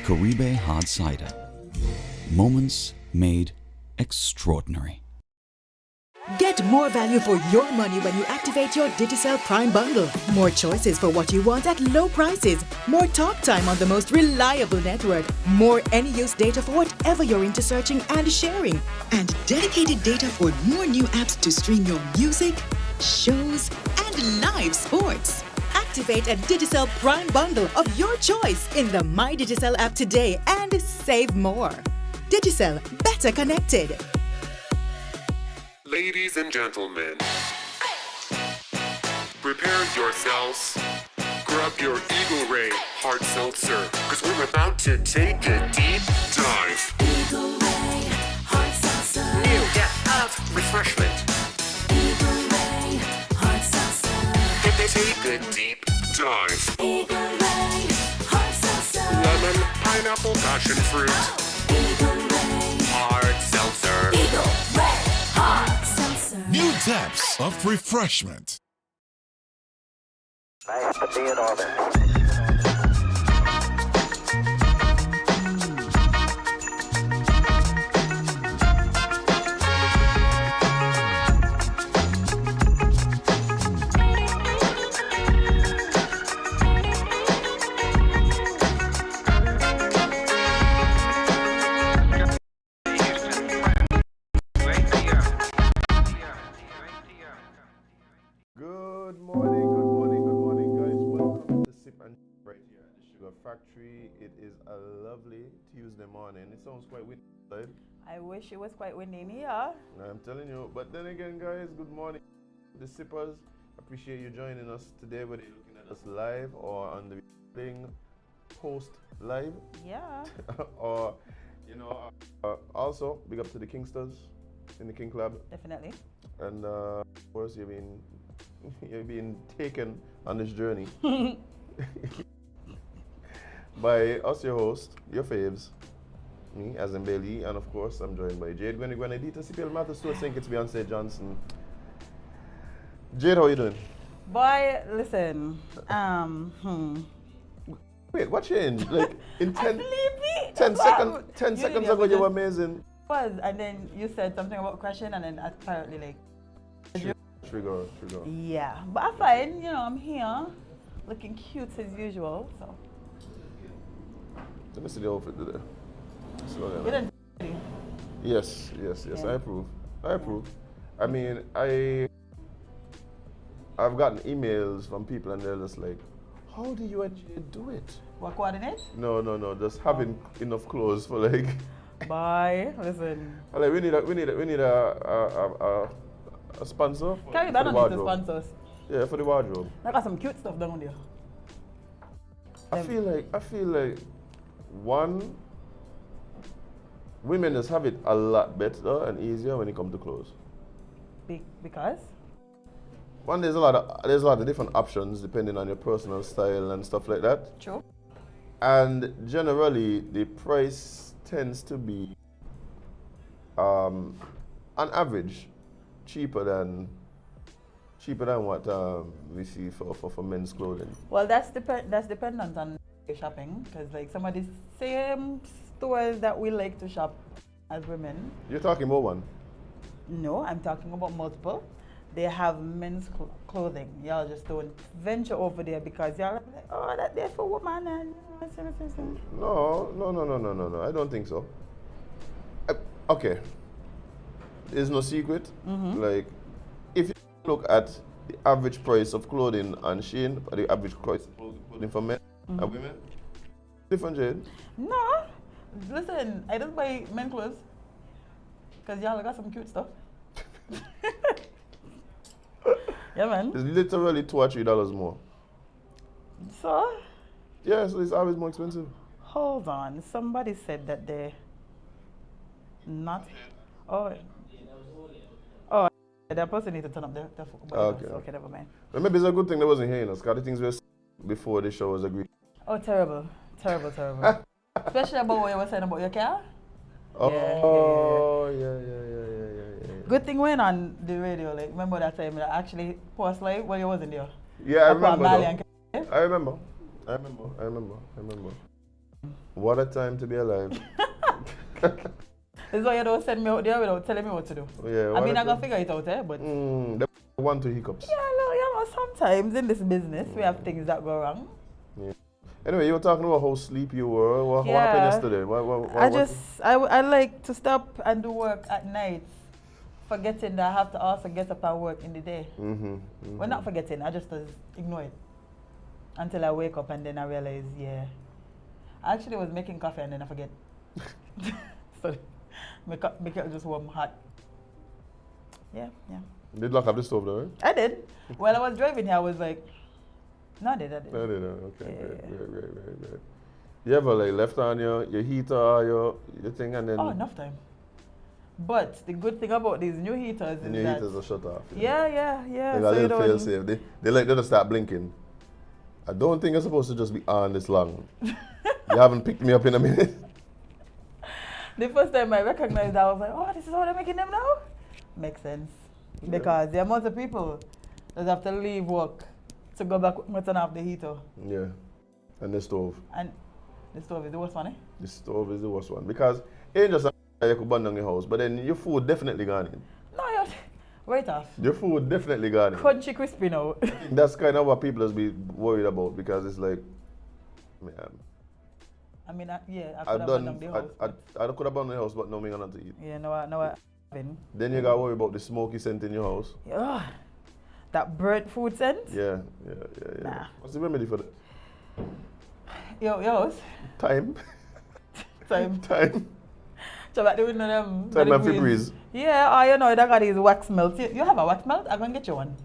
Caribe Hard Cider. Moments made extraordinary. Get more value for your money when you activate your Digicel Prime bundle. More choices for what you want at low prices. More talk time on the most reliable network. More any-use data for whatever you're into searching and sharing. And dedicated data for more new apps to stream your music, shows, and live sports. Activate a Digicel Prime bundle of your choice in the My Digicel app today and save more. Digicel, better connected. Ladies and gentlemen, prepare yourselves. Grab your Eagle Ray hard seltzer, because we're about to take a deep dive. Eagle Ray hard seltzer. New depth of refreshment. Eagle Ray hard seltzer. Take a deep dive. Eagle Ray hard seltzer. Lemon, pineapple, passion fruit. Eagle Ray Hard seltzer. Eagle Ray hard seltzer. New depths of refreshment. Nice to be in orbit. Good morning, guys. Welcome to Sip and right here at the Sugar Factory. It is a lovely Tuesday morning. It sounds quite windy outside. I wish it was quite windy in here. I'm telling you. But then again, guys, good morning. The Sippers, appreciate you joining us today, whether you're looking at us live or on the thing post live. Yeah. Or, also, big up to the Kingsters in the King Club. Definitely. And, of course, you're being taken on this journey by us, your host, your faves, me, Azem Bailey, and of course, I'm joined by Jade, Gwenny, Dita, CPL, Martha Stewart, St. Kitts, Beyonce, Johnson. Jade, how you doing? Boy, listen. Wait, what changed? Like, in 10 Sleepy. 10 seconds ago, you were amazing. And then you said something about crashing, and then apparently, like, Trigger. yeah. But I'm fine, I'm here, looking cute as usual. So. Let me see the outfit today. Slow You down. didn't. Yes, Yeah. I approve. I mean, I've gotten emails from people and they're just like, how do you actually do it? What coordinates? No, just having enough clothes for like. Bye. Listen. Like we need a sponsor. Can you don't need to sponsor us? Yeah, for the wardrobe. I got some cute stuff down there. I feel like one, women just have it a lot better and easier when it comes to clothes. Because? One, there's a lot of different options depending on your personal style and stuff like that. True. And generally, the price tends to be, on average, cheaper than what we see for men's clothing. Well, that's dependent on shopping, because like some of the same stores that we like to shop as women. You're talking about one? No, I'm talking about multiple. They have men's clothing. Y'all just don't venture over there because y'all like, oh, that's there for women. And No. I don't think so. Okay. There's no secret. Like, if you look at the average price of clothing on Shein, or the average price of clothing for men and women, different, Jade. no, listen, I don't buy men clothes because y'all got some cute stuff. Yeah, man. It's literally $2 or $3 more. So? Yeah, so it's always more expensive. Hold on. Somebody said that they're not. Oh, that person need to turn up their Okay. Okay, never mind. But maybe it's a good thing they wasn't hearing us, because the things we were saying before the show was agreed. Oh, terrible. Especially about what you were saying about your car. Oh, yeah. Good thing went on the radio. Like, remember that time I actually post live when you wasn't there? Yeah, I remember. Mali and I remember. What a time to be alive. This is why you don't send me out there without telling me what to do. Yeah, I mean, what I'm gonna figure it out, but The 1 2 hiccups. sometimes in this business we have things that go wrong. Anyway, you were talking about how sleepy you were. What happened yesterday? I like to stop and do work at night, forgetting that I have to also get up and work in the day. Well, not forgetting, I just ignore it until I wake up and then I realize, I actually was making coffee and then I forget. So make it just warm hot. Yeah. Did lock up the stove though, right? I did. While I was driving here, I was like, no, I did. Okay, Yeah. great. You ever like left on your heater, your thing, and then... Oh, enough time. But the good thing about these new heaters is your that... heaters are shut off. Yeah. Like a little fail safe. They just start blinking. I don't think you're supposed to just be on this long. You haven't picked me up in a minute. The first time I recognized that, I was like, oh, this is how they're making them now? Makes sense. Because the amount of people that have to leave work to go back and turn off the heater. Yeah. And the stove. And the stove is the worst one, eh? The stove is the worst one. Because it ain't just you could burn down your house, but then your food definitely gone in. No, you're right off. Your food definitely gone in. Crunchy crispy now. That's kind of what people just be worried about, because it's like, man. I mean, I could have I've burned done, down the house. I could have burned the house, but no me gonna to eat. Yeah, no, I haven't. Then you gotta worry about the smoky scent in your house. Ugh, that burnt food scent? Yeah. Nah. What's the remedy for that? Your house? Time. Time. So back the window them. Time and Febreze. Yeah, you know, that got these wax melts. You have a wax melt? I'm gonna get you one.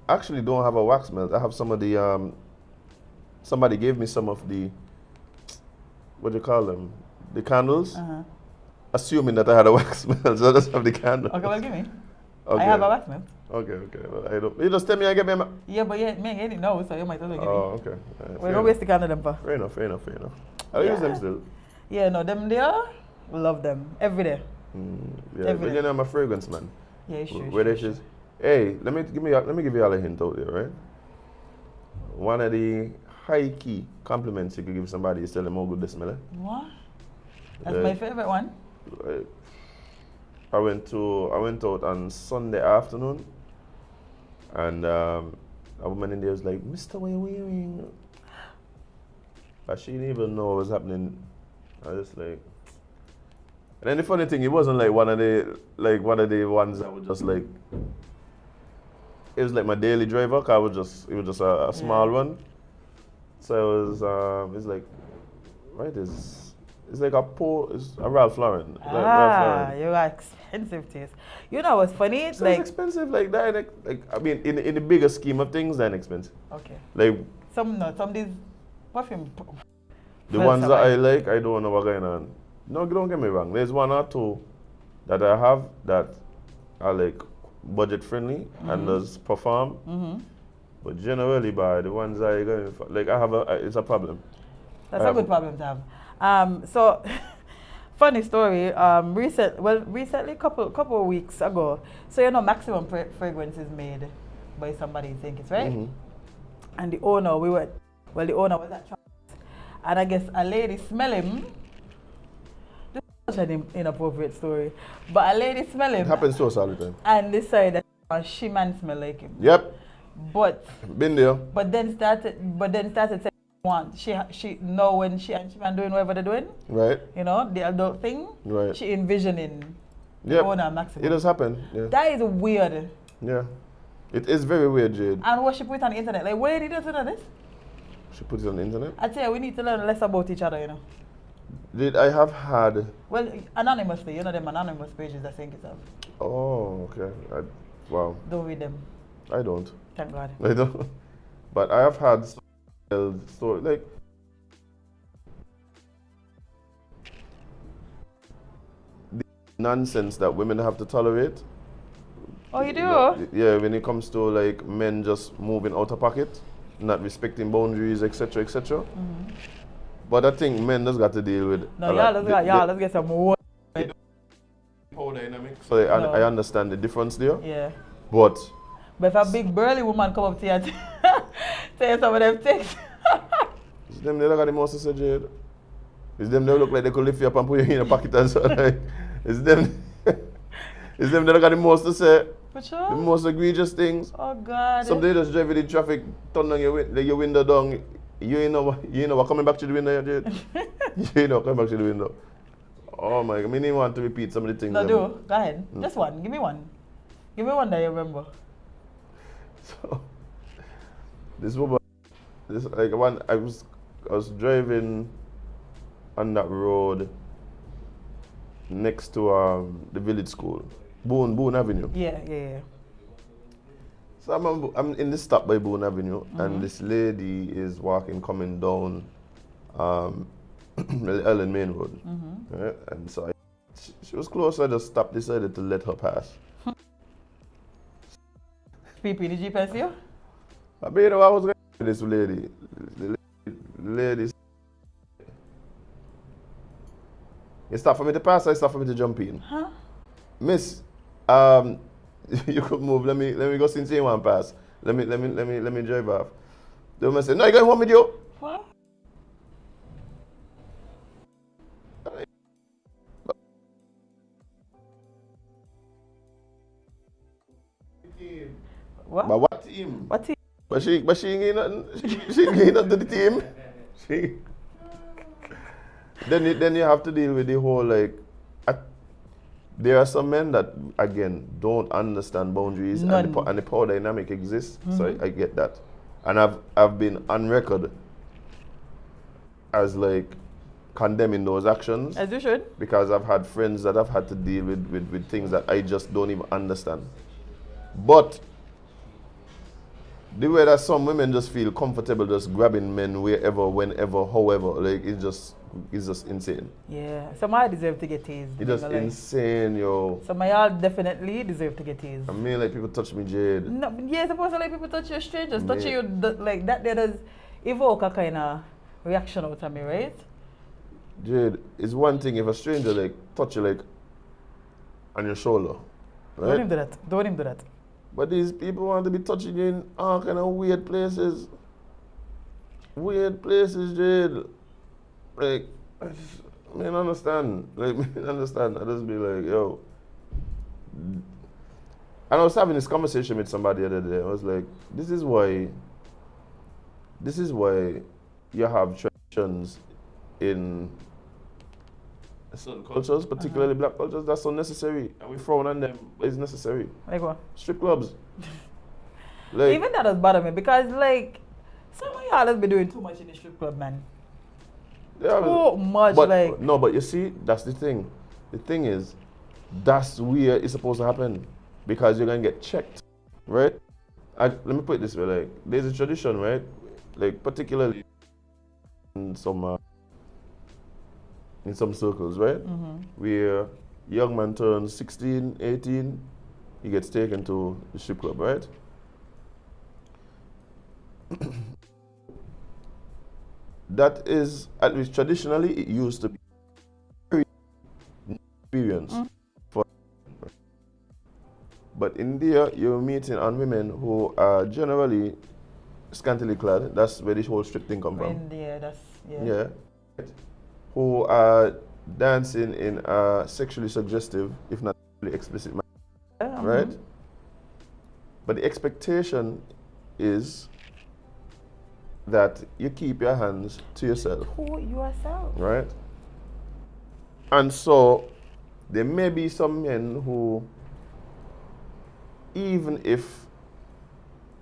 Actually don't have a wax melt. I have some of the, somebody gave me some of the, what do you call them? The candles. Assuming that I had a wax melt, so I just have the candle. Okay, well, give me. Okay. I have a wax melt. Okay. Well, I don't. You just tell me I get me. Yeah, but me I didn't know, so you might as well give me. Oh, okay. We don't waste the candle them for. Fair enough. I use them still. Yeah, no, them there, love them every day. Yeah, Every but day. you know I'm a fragrance man. Yeah, sure. Where they should. Hey, let me give you all a hint out there, right? One of the high key compliments you could give somebody is tell them how good they smell. What? That's my favorite one. Right. I went out on Sunday afternoon, and a woman in there was like, "Mister, what are you wearing?" But she didn't even know what was happening. I was just like, and then the funny thing, it wasn't like one of the ones that was just like, it was like my daily driver, cause it was just a small one. So it was it's like, right, it's like it's a Ralph Lauren. Like Ralph Lauren. You got expensive taste. You know what's funny? It's like expensive like that. Like I mean, in the bigger scheme of things, then expensive. Okay. Like Some of these perfume. the ones that I like, I don't know what's going on. No, don't get me wrong. There's one or two that I have that are like budget friendly and does perform. But generally, by the ones I going for, like I have it's a problem. That's a good problem to have. So, funny story. Recently, couple of weeks ago. So you know, Maximum Fragrance is made by somebody in St. Kitts, right? And the owner, the owner was at Trotman, and I guess a lady smell him. This is such an inappropriate story, but a lady smell him. It happens to us all the time. And decided that she man smell like him. Yep. But Been there. But then started saying she know when she man doing whatever they're doing. Right. You know, the adult thing. Right. She envisioning Yep. owner Maximum. It does happen. Yeah. That is weird. Yeah. It is very weird, Jade. And what she put on the internet. Like, where did you do this? She put it on the internet. I tell you, we need to learn less about each other, you know. Did I have had? Well, anonymously, you know them anonymous pages that think it's up. Oh, okay. Wow. Don't read them. I don't. Thank God. I don't. But I have had story like the nonsense that women have to tolerate. Oh, you do? Yeah, when it comes to like men just moving out of pocket, not respecting boundaries, etc., etc. But I think men just got to deal with. No, let's get some more. Power dynamics. So I understand the difference there. Yeah. But if a big burly woman come up to you and tell you some of them things. It's them that got the most to say, Jade. It's them that look like they could lift you up and put you in a pocket and so like. It's them. It's them that got the most to say. For sure. The most egregious things. Oh God. Some they just drive in the traffic, turn on your window down. You know what coming back to the window, Jade? You know coming back to the window. Oh my God, I didn't want to repeat some of the things. No, do. Go ahead. Just one. Give me one. Give me one that you remember. So, this woman, this like one I was driving on that road next to the village school, Boone Avenue. Yeah. So I'm in this stop by Boone Avenue, and this lady is coming down the Ellen Main Road, right? And so she was close. So I just stopped, decided to let her pass. PP, did you pass you? I mean, I was going to this lady. The lady. You stop for me to pass, I stop for me to jump in. Huh? Miss, you could move. Let me go since you want pass. Let me drive off. The woman said, "No, you going home with you." What? What? But what team? What team? But she ain't nothing. She ain't nothing to the team. Then you have to deal with the whole like. There are some men that again don't understand boundaries and the power dynamic exists. So I get that, and I've been on record as like condemning those actions. As you should. Because I've had friends that I've had to deal with things that I just don't even understand. But the way that some women just feel comfortable just grabbing men wherever, whenever, however, like it's just insane. Yeah, some of y'all deserve to get tased. It's just insane, yo. Some of y'all definitely deserve to get tased. I mean, like people touch me, Jade. No, yeah, supposed to let people touch you, strangers, touch you like that. There does evoke a kind of reaction out of me, right? Jade, it's one thing if a stranger like touch you like on your shoulder, right? Don't him do that. Don't him do that. But these people want to be touching you in all kind of weird places. Weird places, Jade. Like, I mean, understand. Like, understand. I just be like, yo. And I was having this conversation with somebody the other day. I was like, this is why you have traditions in certain cultures, particularly black cultures, that's unnecessary. And we frown on them, but it's necessary. Like what? Strip clubs. Like, even that does bother me because like some of y'all has been doing too much in the strip club, man. yeah, Too much, but, like. no, but you see, that's the thing. The thing is, that's where it's supposed to happen because you're gonna get checked, right? Let me put it this way: like, there's a tradition, right? Like, particularly in some circles, right? Where young man turns 16, 18, he gets taken to the strip club, right? That is, at least traditionally, it used to be very experience. But in there, you're meeting on women who are generally scantily clad. That's where this whole strip thing comes from. In there, that's Yeah. Who are dancing in a sexually suggestive, if not really explicit manner, right? But the expectation is that you keep your hands to yourself, Who yourself? right? And so there may be some men who, even if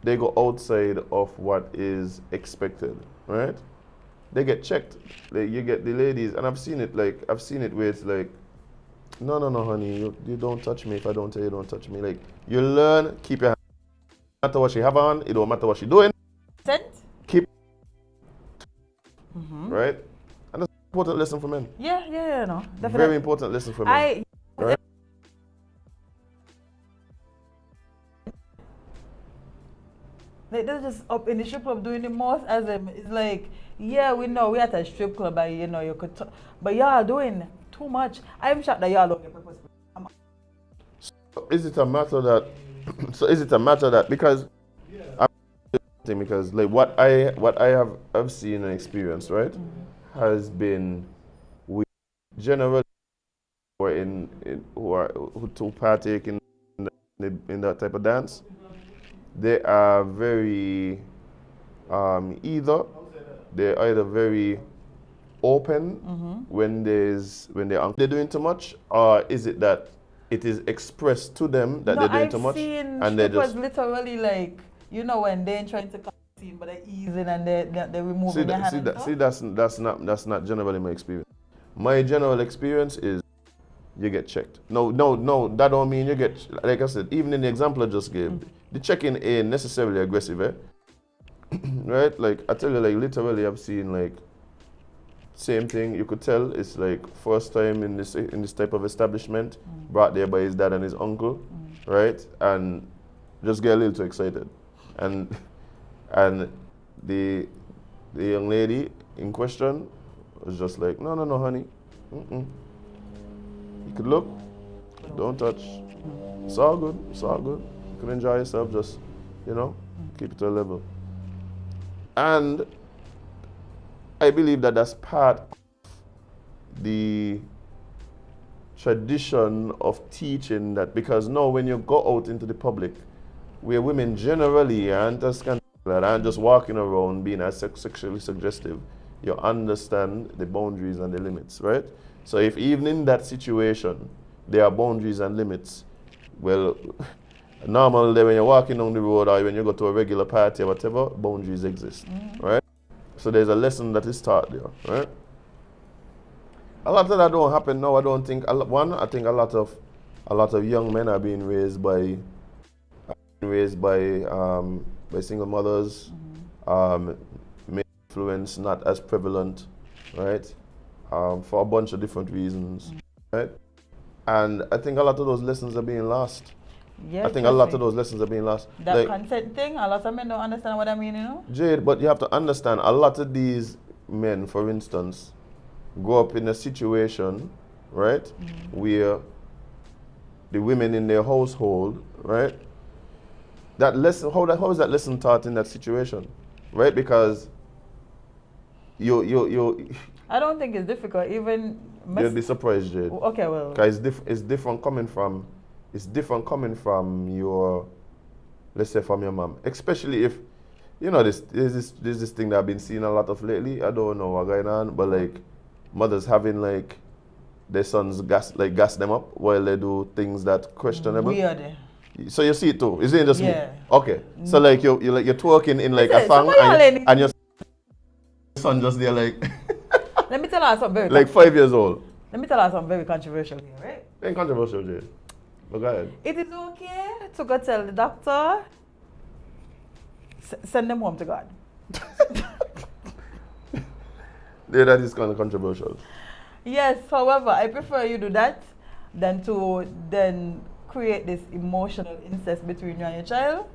they go outside of what is expected, right? They get checked. Like, you get the ladies, and I've seen it where it's like, no, honey, you don't touch me if I don't tell you don't touch me. Like, you learn, keep your hands. No matter what she have on, it don't matter what she doing. Sent? Keep, right? And that's an important lesson for men. Yeah, no, definitely. Very important lesson for men. Right? Like, they're just up in the strip club doing the most. It's like, yeah, we know we at a strip club, and you know you could, but y'all doing too much. I'm shocked that y'all don't get purpose. So is it a matter that? Because thing because like what I have seen and experienced, right, has been with generally who to partake in that type of dance. They are very they're either very open when they're doing too much, or is it that it is expressed to them that No, they're doing I've too much seen and they strippers just literally like, you know, when they're trying to come in, but they're easing and they're removing their hand and stuff. that's not generally my experience. My general experience is you get checked. No, that don't mean you get, like I said, even in the example I just gave, the checking ain't necessarily aggressive, eh? Right? Like I tell you, like literally I've seen like same thing. You could tell it's like first time in this type of establishment, brought there by his dad and his uncle, right? And just get a little too excited, and the young lady in question was just like, no, honey, you could look, don't touch. It's all good. You can enjoy yourself. Just keep it to a level. And I believe that that's part of the tradition of teaching that, because now when you go out into the public, where women generally aren't as aren't just walking around being as sexually suggestive, you understand the boundaries and the limits, right? So if even in that situation, there are boundaries and limits, well, normally when you're walking down the road or when you go to a regular party or whatever, boundaries exist, right? So there's a lesson that is taught there, right? A lot of that don't happen now. I don't think. I think a lot of young men are being raised by single mothers. Male influence not as prevalent, right? For a bunch of different reasons, right? And I think a lot of those lessons are being lost. Yeah, I think a lot of those lessons are being lost. That like, consent thing, a lot of men don't understand what I mean, you know? Jade, but you have to understand, a lot of these men, for instance, grow up in a situation, right, where the women in their household, right, that lesson, how is that lesson taught in that situation, right? Because you I don't think it's difficult, even... You'll be surprised, Jade. Okay, well... Because it's different coming from your, let's say from your mom. Especially if, there's this thing that I've been seeing a lot of lately. I don't know what's going on, but like mothers having like their sons gas them up while they do things that questionable. Weird. So you see it too. Is it just me? Yeah. Okay. So like you're twerking in like a thong and your son just there like Let me tell her something very like 5 years old. Let me tell her something very controversial here, right? Ain't controversial, Jade. But go ahead. It is okay to go tell the doctor, send them home to God. Yeah, that is kind of controversial. Yes, however, I prefer you do that than to then create this emotional incest between you and your child.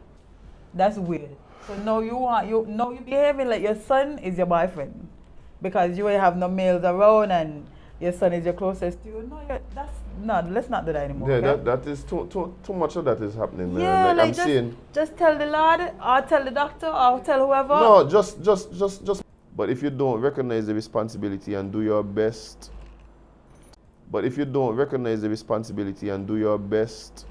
That's weird. So now you behaving like your son is your boyfriend because you have no males around and your son is your closest to you. No, let's not do that anymore. Yeah, okay? that is too much of that is happening, man. Yeah, like I'm seeing. Just tell the Lord or tell the doctor or tell whoever. No, just. But if you don't recognize the responsibility and do your best. But if you don't recognize the responsibility and do your best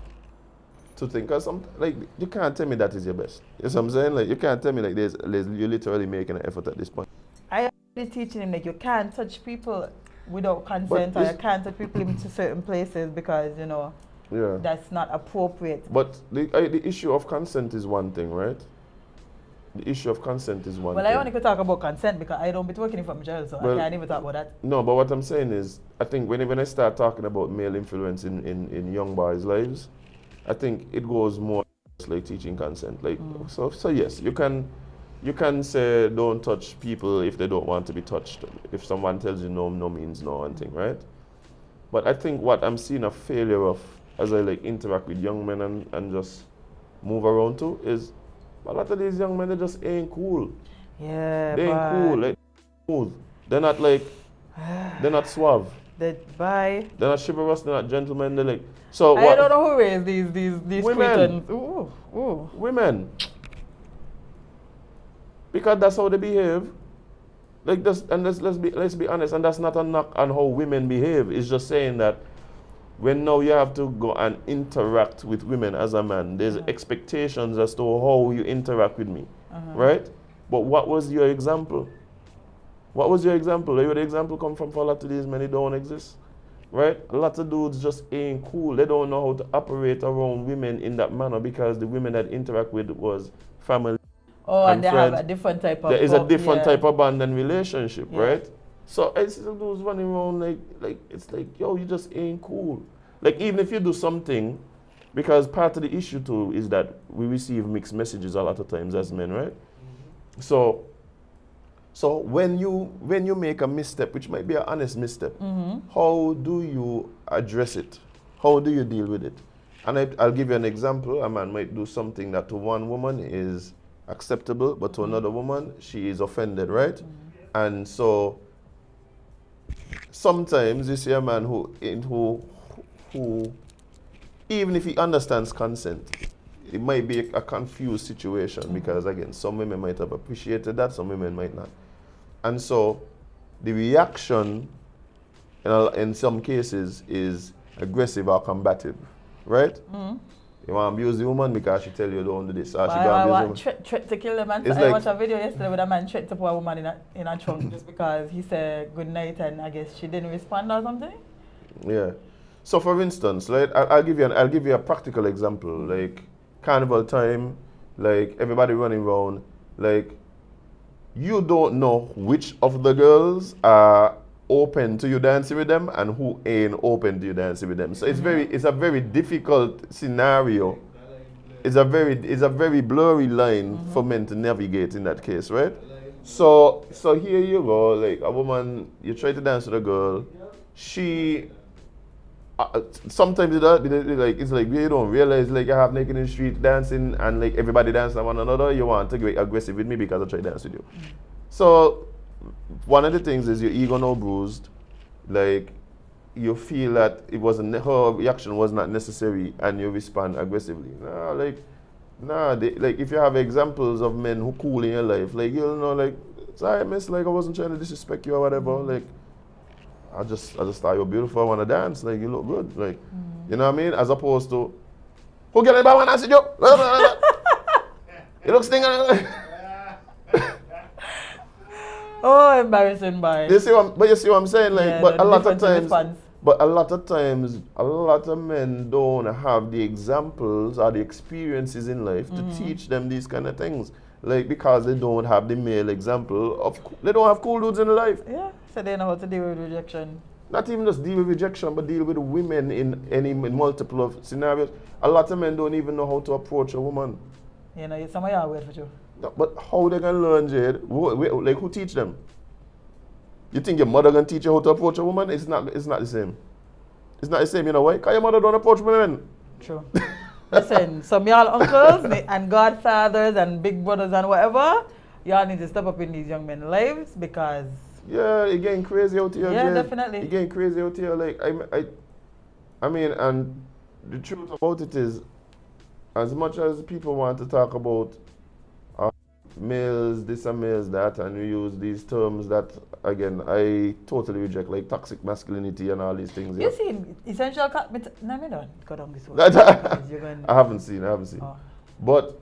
to think, cause like you can't tell me that is your best. You know what I'm saying? Like you can't tell me like you're literally making an effort at this point. I am teaching him like you can't touch people without consent, or you can't touch people into certain places because that's not appropriate. But the issue of consent is one thing, right? The issue of consent is one thing. Well, I only could talk about consent because I don't be working for my child, so I can't even talk about that. No, but what I'm saying is, I think when I start talking about male influence in young boys' lives, I think it goes more like teaching consent. Like so yes, you can say don't touch people if they don't want to be touched. If someone tells you no means no and thing, right? But I think what I'm seeing a failure of as I like interact with young men and just move around to is a lot of these young men, they just ain't cool. Yeah, they ain't cool. Like smooth. They're not like they're not suave. They're not chivalrous. They're not gentlemen. They're like so. I don't know who raised these women. Ooh. Women. because that's how they behave. Like this, and let's be honest, and that's not a knock on how women behave. It's just saying that when now you have to go and interact with women as a man, there's expectations as to how you interact with me, right? But what was your example? What was your example? Where the example come from for a lot of these men? It don't exist, right? A lot of dudes just ain't cool. They don't know how to operate around women in that manner because the women that interact with was family. Oh, and they have friends. a different type of There is a different yeah. type of bond and relationship, Yeah. right? So I see some dudes running around like it's like, yo, you just ain't cool. Like even if you do something, because part of the issue too is that we receive mixed messages a lot of times as men, right? So when you make a misstep, which might be an honest misstep, how do you address it? How do you deal with it? And I'll give you an example. A man might do something that to one woman is acceptable, but to another woman, she is offended, right? And so sometimes you see a man who even if he understands consent, it might be a confused situation because again, some women might have appreciated that, some women might not. And so the reaction in some cases is aggressive or combative, right? You want to abuse the woman because she tell you don't do this. Or she I abuse want the woman. threat to kill the man. It's I like- watched a video yesterday with a man threat to put a woman in a trunk just because he said good night and I guess she didn't respond or something. Yeah. So for instance, right, I'll give you a practical example. Like carnival time, like everybody running around, like you don't know which of the girls are open to you dancing with them and who ain't open to you dancing with them. So it's a very difficult scenario. It's a very blurry line for men to navigate in that case, right? So here you go, like a woman, you try to dance with a girl, she sometimes it's like you don't realize like you have naked in the street dancing and like everybody dancing with one another. You want to get aggressive with me because I try to dance with you. So one of the things is your ego now bruised, like you feel that her reaction was not necessary and you respond aggressively. Like if you have examples of men who cool in your life, like you'll know like sorry miss, like I wasn't trying to disrespect you or whatever, like I just thought you're beautiful, I want to dance, like you look good, like you know what I mean? As opposed to who get anybody want to dance with you? You look stinging. Oh, embarrassing, boy. You see what I'm saying? Like, Yeah, but the a lot of difference in times, response. but a lot of times, a lot of men don't have the examples or the experiences in life to teach them these kind of things. Like because they don't have the male example of, they don't have cool dudes in their life. Yeah, so they know how to deal with rejection. Not even just deal with rejection, but deal with women in multiple of scenarios. A lot of men don't even know how to approach a woman. You know, some of y'all wait for you. No, but how they gonna learn, Jade? Like who teach them? You think your mother gonna teach you how to approach a woman? It's not the same. It's not the same, you know why? Because your mother don't approach women. True. Listen, some y'all uncles and godfathers and big brothers and whatever, y'all need to step up in these young men's lives because Yeah, it's getting crazy out here, yeah, Jade. definitely. It's getting crazy out here. Like I mean, and the truth about it is, as much as people want to talk about males this and males that, and we use these terms that, again, I totally reject, like toxic masculinity and all these things. You Yeah. seen essential no, me don't go down this way. I haven't seen. Oh. But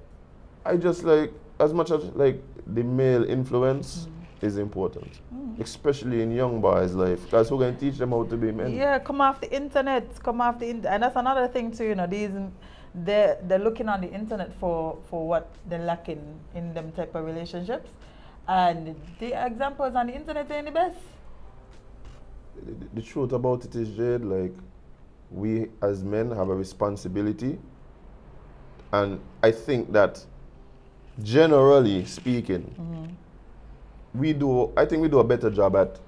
I just like, as much as like the male influence is important, especially in young boys' life, because who can teach them how to be men? Yeah, come off the internet, and that's another thing too. You know, they're looking on the internet for what they're lacking in them type of relationships, and the examples on the internet ain't the best. The truth about it is, Jade, like we as men have a responsibility, and I think that generally speaking, I think we do a better job at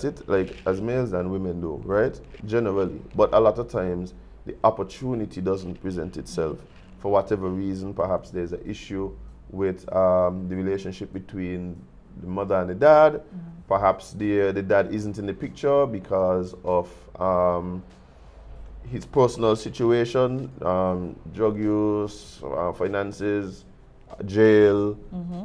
it, like as males than women do, right? Generally, but a lot of times the opportunity doesn't present itself for whatever reason. Perhaps there's an issue with the relationship between the mother and the dad. Perhaps the dad isn't in the picture because of his personal situation, drug use, finances, jail,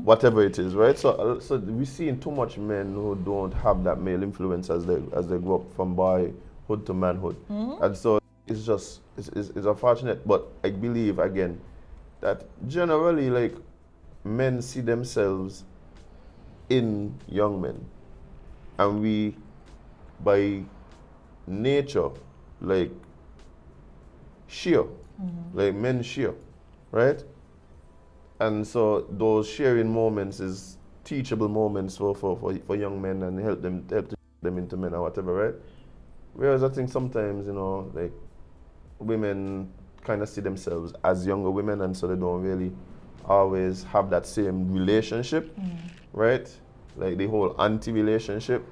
whatever it is, right? So we're seeing too much men who don't have that male influence as they grow up from boyhood to manhood, and so it's unfortunate. But I believe again that generally, like, men see themselves in young men, and we, by nature, like, share, like men share, right? And so those sharing moments is teachable moments for young men, and help them into men or whatever, right? Whereas I think sometimes, you know, like, women kind of see themselves as younger women, and so they don't really always have that same relationship, right? Like the whole anti-relationship.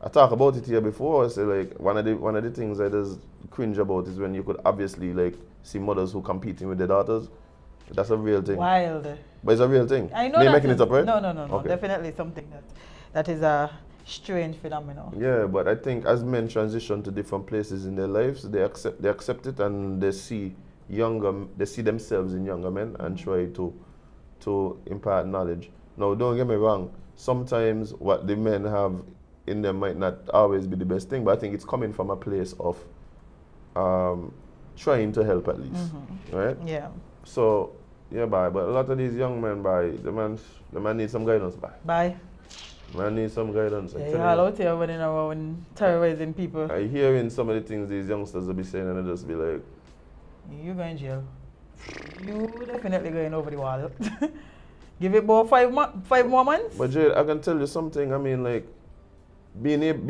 I talked about it here before. I say, like, one of the things I just cringe about is when you could obviously, like, see mothers who competing with their daughters. That's a real thing. Wild. But it's a real thing. I know Me that making is- it up, right? No. Okay. Definitely something that is a strange phenomenon. Yeah, but I think as men transition to different places in their lives, they accept it, and they see themselves in younger men and try to impart knowledge. Now, don't get me wrong. Sometimes what the men have in them might not always be the best thing, but I think it's coming from a place of trying to help at least, right? Yeah. So yeah, but a lot of these young men, the man need some guidance, Bye. Man need some guidance. Yeah, you're all out here running around terrorizing people. I hearing some of the things these youngsters will be saying, and I just be like, You going jail. You definitely going over the wall. Give it about 5 more months. but Jade, I can tell you something. I mean, like, being able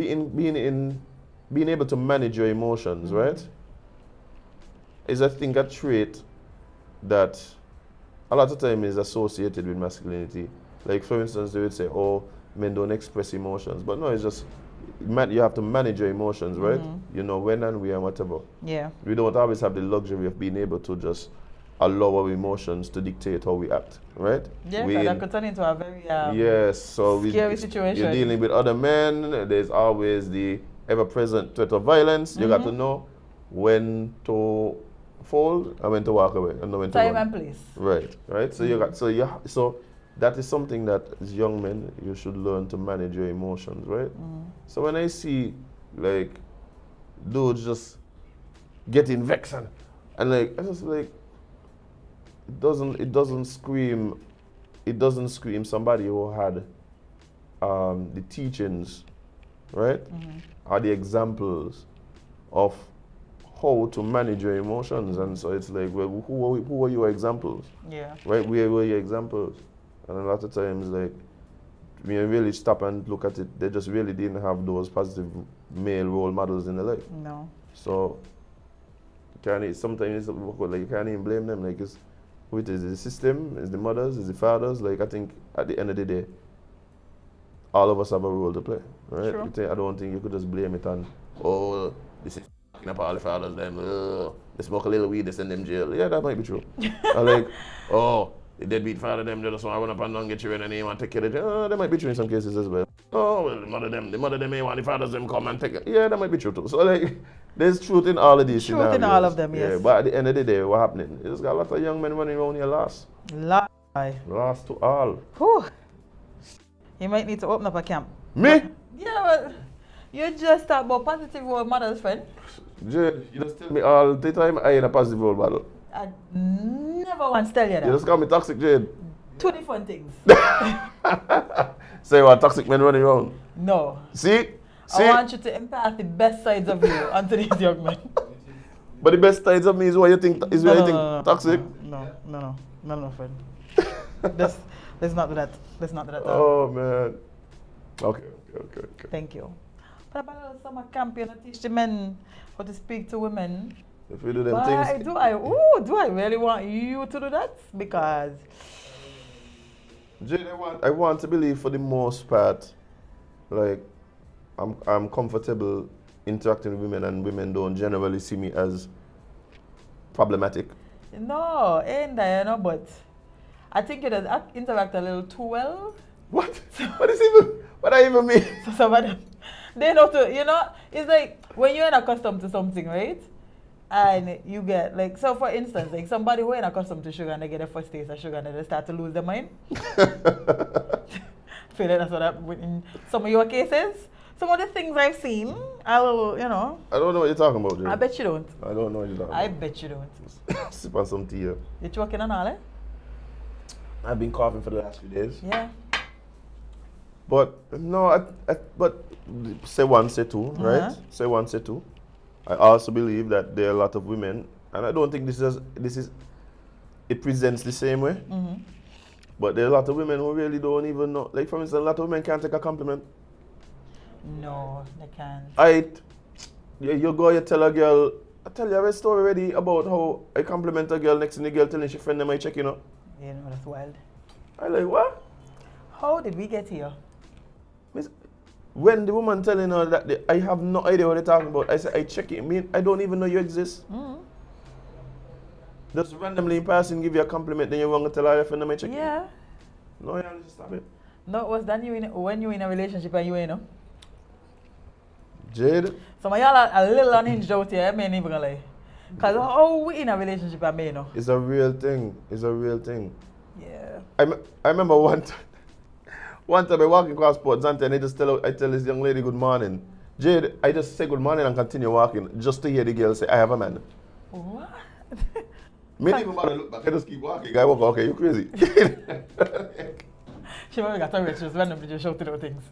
to manage your emotions, right, is, I think, a trait that a lot of time is associated with masculinity. Like, for instance, they would say, oh, men don't express emotions. But no, it's just, you have to manage your emotions, right? You know, when and where and whatever. Yeah. We don't always have the luxury of being able to just allow our emotions to dictate how we act, right? Yeah, 'cause that could turn into a very Yes, so scary situation. You're dealing with other men. There's always the ever-present threat of violence. You got to know when to fold and when to walk away, and know when to time run. and place. Right. So that is something that as young men you should learn to manage your emotions, right? So when I see, like, dudes just getting vexed and like, I just like, it doesn't scream somebody who had the teachings, right? Or the examples of how to manage your emotions. And so it's like, well, who are your examples? Yeah. Right? Where were your examples? And a lot of times, like, when you really stop and look at it, they just really didn't have those positive male role models in their life. No. So sometimes like, you can't even blame them. Like, it's who it is the system, it's the mothers, it's the fathers. Like, I think at the end of the day, all of us have a role to play, right? True. I don't think you could just blame it on, oh, this is f***ing up all the fathers, them, they smoke a little weed, they send them jail. Yeah, that might be true. Or like, oh, the deadbeat father, them, they just want to run up and down, get you in, and they want to take care of it. That might be true in some cases as well. Oh, well, the mother them may want the fathers them come and take it. Yeah, that might be true too. So, like, there's truth in all of these Truth scenarios. in all of them, yes. Yeah, but at the end of the day, what happening? You just got a lot of young men running around here lost. Lie. Lost to all. Whew. You might need to open up a camp. Me? Yeah, well, you just talk about positive role models, friend. Jade, you just tell me all the time I ain't a positive role model. I never once tell you that. You just call me toxic, Jade. Two different things. So you want toxic men running around? No. See? I want you to impart the best sides of you onto these young men. But the best sides of me is what you think toxic. No, friend. Let's not do that. Let's not do that. Oh man. Okay. Thank you. But about a little summer camp, you know, teach the men how to speak to women. If we do them Why things. do I really want you to do that? Because Jade, I want to believe for the most part, like, I'm comfortable interacting with women, and women don't generally see me as problematic. no, ain't there, you know, but I think you just interact a little too well. What? What I even mean? So some of them, they know to, you know, it's like when you're not accustomed to something, right? And you get like, so for instance, like somebody who ain't accustomed to sugar and they get a first taste of sugar and they start to lose their mind. Feel like that's what happened in some of your cases. Some of the things I've seen, I'll, you know. I don't know what you're talking about, Jade. I bet you don't. I don't know what you're talking I about. bet you don't. Sip on some tea here. You choking on all, eh? I've been coughing for the last few days. Yeah. But no, but say one, say two, right? Say one, say two. I also believe that there are a lot of women, and I don't think it presents the same way. But there are a lot of women who really don't even know. Like for instance, a lot of women can't take a compliment. No, they can't. You go, you tell a girl. I tell you a story already about how I compliment a girl next to the girl telling she friend them I check, you know. You know, that's wild. I like, what? How did we get here? When the woman telling her that I have no idea what they're talking about, I say, I check it. I don't even know you exist. Just randomly in passing give you a compliment, then you want to tell her your friend I check it. Yeah. No, yeah, just stop it. No, it was done when you in a relationship and you ain't know. Jade? Some of y'all are a little unhinged out here, I ain't even gonna lie. Because how we in a relationship, I may know. It's a real thing. It's a real thing. Yeah. I remember one time I walking across Port Zante and I tell this young lady good morning. Jade, I just say good morning and continue walking just to hear the girl say, I have a man. What? Me didn't even bother look back, I just keep walking. I walk, okay, you crazy. She probably got her rich, just randomly just shouting out things.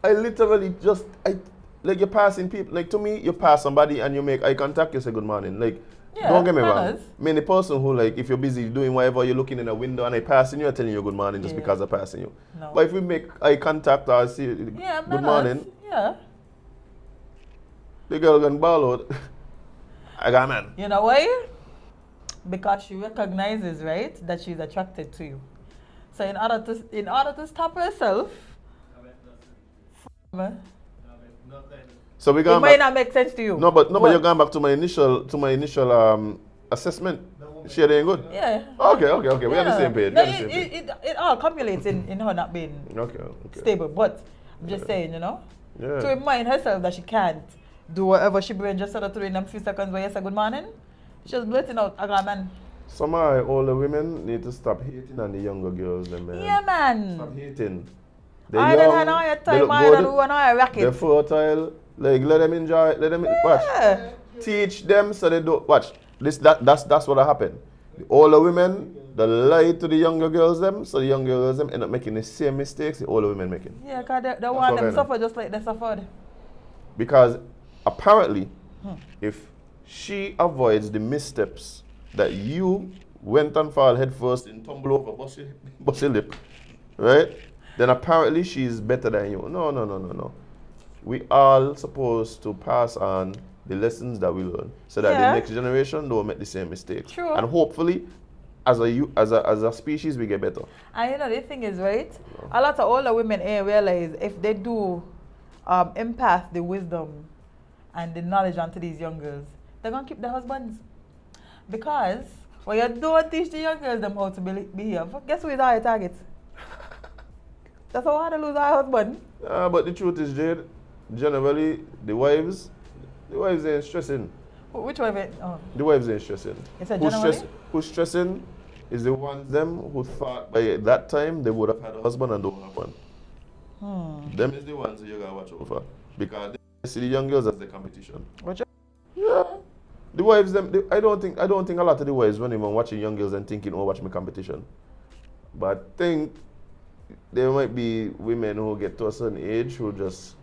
I literally like you're passing people, like to me, you pass somebody and you make eye contact, you say good morning. Like, Yeah, don't get me manners. wrong. I mean, the person who, like, if you're busy doing whatever, you're looking in a window and I passing you, I'm telling you good morning just Yeah. because I'm passing you. No. But if we make eye contact or I see Yeah, good manners. morning, Yeah. the girl can ball out. I got a man. You know why? Because she recognizes, right, that she's attracted to you. So in order to stop herself, So we it going might back. not make sense to you. But you're going back to my initial assessment. She ain't good. Yeah. Okay. We're on the same page. No, We're on the same page. it all accumulates in her not being Okay. stable. But I'm just saying, you know, Yeah. to remind herself that she can't do whatever she brings just sort of in them few seconds where you say good morning. She's blurting out, I got a man. Some of our older women need to stop hating on the younger girls, them, man. Yeah, man. Stop hating. I don't have no time, I don't know they're racket. fertile. Like, let them enjoy, watch. Yeah. Teach them so they don't, watch. That's what happened. The older women, they lie to the younger girls, them, so the younger girls, them, end up making the same mistakes the older women making. Yeah, because they what want I them know. suffer just like they suffered. Because apparently, if she avoids the missteps that you went and fall head first and tumble over, bust your lip, right? Then apparently she's better than you. No. We all supposed to pass on the lessons that we learn so that Yeah. the next generation don't make the same mistakes. True. And hopefully, as a species, we get better. And you know, the thing is, right? A lot of older women ain't realize if they do impart the wisdom and the knowledge onto these young girls, they're going to keep their husbands. Because when you don't teach the young girls them how to behave, guess who is our target? That's how hard to lose our husband. But the truth is, Jade, generally, the wives ain't stressing. Which one of it? Oh. The wives ain't stressing. It's a generally? Who's stressing is the ones them who thought by that time they would have had a husband and don't have one. Them is the ones that you gotta watch over. Because they see the young girls as the competition. Which Yeah. The wives them I don't think a lot of the wives run even watching young girls and thinking, oh, watch my competition. But I think there might be women who get to a certain age who just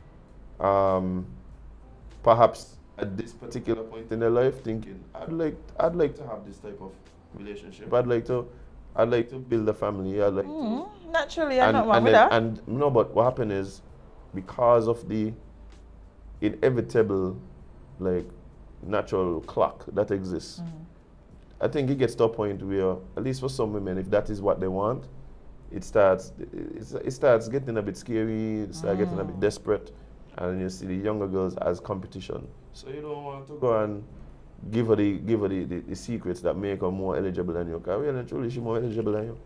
perhaps at this particular point in their life thinking, I'd like to have this type of relationship. I'd like to build a family. I'd like to naturally, I'm not wrong with that. and no, but what happened is because of the inevitable like natural clock that exists, I think it gets to a point where, at least for some women, if that is what they want, it starts getting a bit scary, it starts getting a bit desperate, and you see the younger girls as competition. So you don't want to go and give her the secrets that make her more eligible than you. Because really and truly, she's more eligible than you.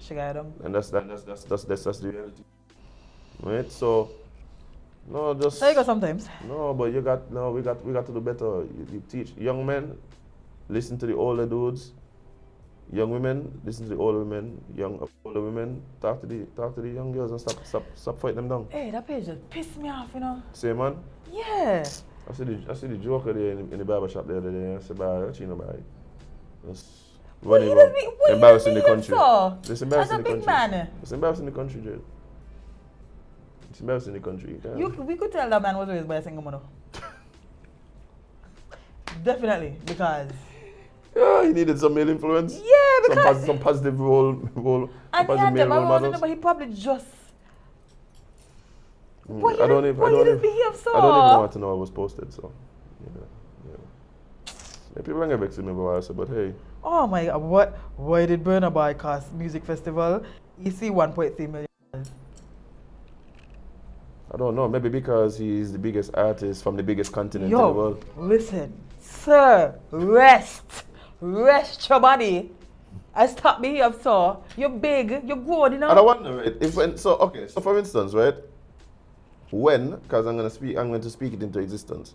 She got them. And that's the reality. Right? So No, just. There you go sometimes. No, but we got to do better. You teach young men, listen to the older dudes. Young women, listen to the older women. Older women, talk to the young girls and stop fighting them down. Hey, that page just pissed me off, you know. Say, man. Yeah. I see the joker there in the barber shop the other day. I said, "Bye, what you know, bye." What you does me- what you Embarrassing does the me country. so? It's embarrassing As a the big country. man. It's embarrassing the country, Jade. It's embarrassing the country. Yeah. We could tell that man was raised by a single mother. Definitely, because. Yeah, he needed some male influence. Yeah, because. Some positive role. And he positive had them male role around him, models. but he probably just. I don't even behave so? I don't even want to know what was posted. So, yeah. People bring it back to me about it, but hey. Oh my God! Why did Burna Boy cost music festival? EC 1.3 million. I don't know. Maybe because he's the biggest artist from the biggest continent in the world. Listen, sir, rest your body. I stop me here, so you're big, you're good, you know. And I wonder, right? So for instance, right? Because I'm going to speak it into existence.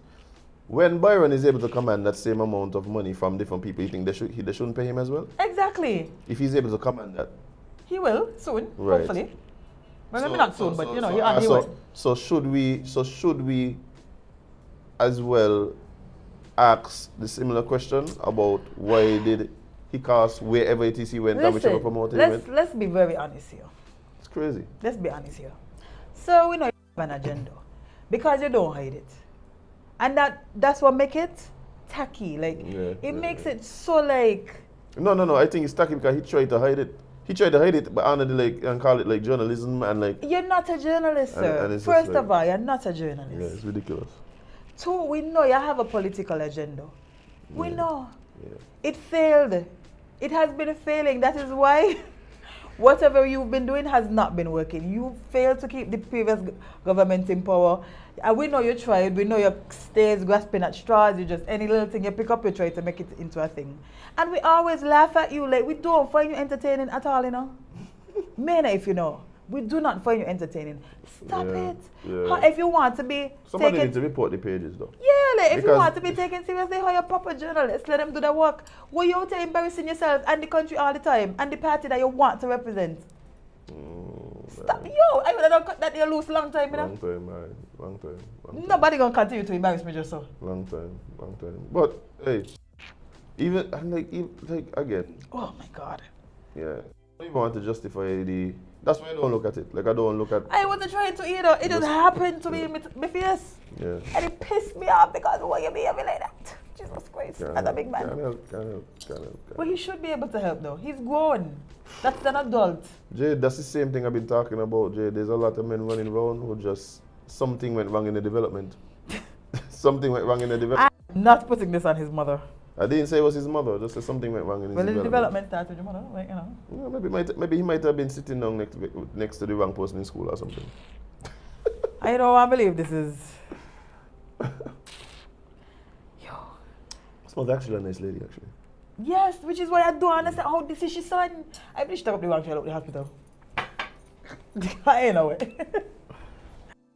When Byron is able to command that same amount of money from different people, you think they shouldn't pay him as well? Exactly. If he's able to command that. He will soon, Right. hopefully. Well, maybe not soon, but you know, he will. So should we as well ask the similar question about why did he cost wherever it is he went and whichever promoter he went? Let's be very honest here. It's crazy. Let's be honest here. So we know you have an agenda because you don't hide it, and that's what makes it tacky. Like it makes it so like. No. I think it's tacky because he tried to hide it. He tried to hide it, but and call it like journalism and like. You're not a journalist, sir. And First of all, you're not a journalist. Yeah, it's ridiculous. Two, we know you have a political agenda. We know. Yeah. It failed. It has been failing. That is why whatever you've been doing has not been working. You failed to keep the previous government in power. And we know you tried. We know you stays grasping at straws. You just, any little thing you pick up, you try to make it into a thing. And we always laugh at you. Like, we don't find you entertaining at all, you know. Men, if you know. We do not find you entertaining. Stop it. Yeah. If you want to be Somebody needs to report the pages, though. Yeah, like if you want to be taken seriously, hire proper journalists. Let them do their work. Were you out there embarrassing yourself and the country all the time and the party that you want to represent? Stop. Yo, I would have cut that you loose long time, you know? Long time. Nobody gonna continue to embarrass me just so. Long time. But hey, even again. Oh my God. Yeah. I don't even want to justify the. That's why I don't look at it. Like I don't look at. I wasn't trying to either. It just happened to me in my face. Yeah. And it pissed me off because why you behaving like that? Jesus Christ. As a big man. Can't help. But he should be able to help though. He's grown. That's an adult. Jade, that's the same thing I've been talking about, Jade. There's a lot of men running around who just something went wrong in the development. Something went wrong in the development. I'm not putting this on his mother. I didn't say it was his mother. Just said something went wrong in his Well, development. his development started with your mother, like, you know. Yeah, maybe he might have been sitting down next to the wrong person in school or something. I don't want to believe this is. Yo. Smells actually a nice lady, actually. Yes, which is why I don't understand how this is your son. I believe she took up the wrong child out the hospital. Ain't no way.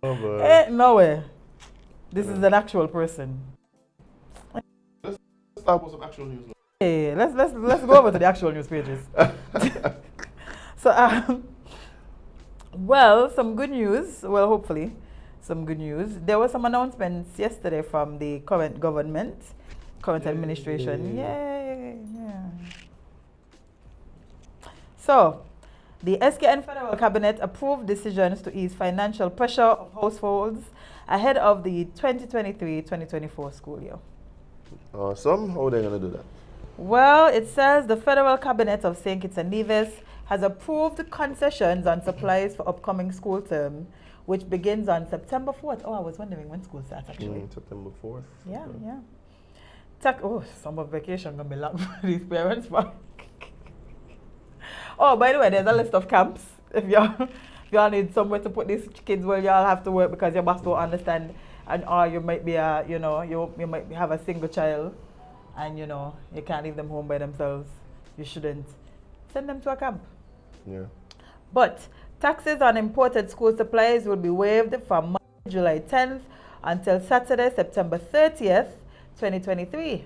Oh, boy. Ain't no way. This is an actual person. Let's talk about some actual news now. Hey, let's go over to the actual news pages. So, well, some good news. Well, hopefully, some good news. There were some announcements yesterday from the current government, current administration. Yay! Yeah. So, the SKN Federal Cabinet approved decisions to ease financial pressure of households ahead of the 2023-2024 school year. Awesome. How are they going to do that? Well, it says the Federal Cabinet of St. Kitts and Nevis has approved concessions on supplies for upcoming school term, which begins on September 4th. Oh, I was wondering when school starts actually. September 4th. Yeah, yeah. Summer vacation gonna be long for these parents. Oh, by the way, there's a list of camps. If y'all need somewhere to put these kids where y'all have to work because your boss don't understand, and or you might be you might have a single child, and you can't leave them home by themselves. You shouldn't send them to a camp. Yeah. But taxes on imported school supplies will be waived from March July 10th until Saturday, September 30th, 2023.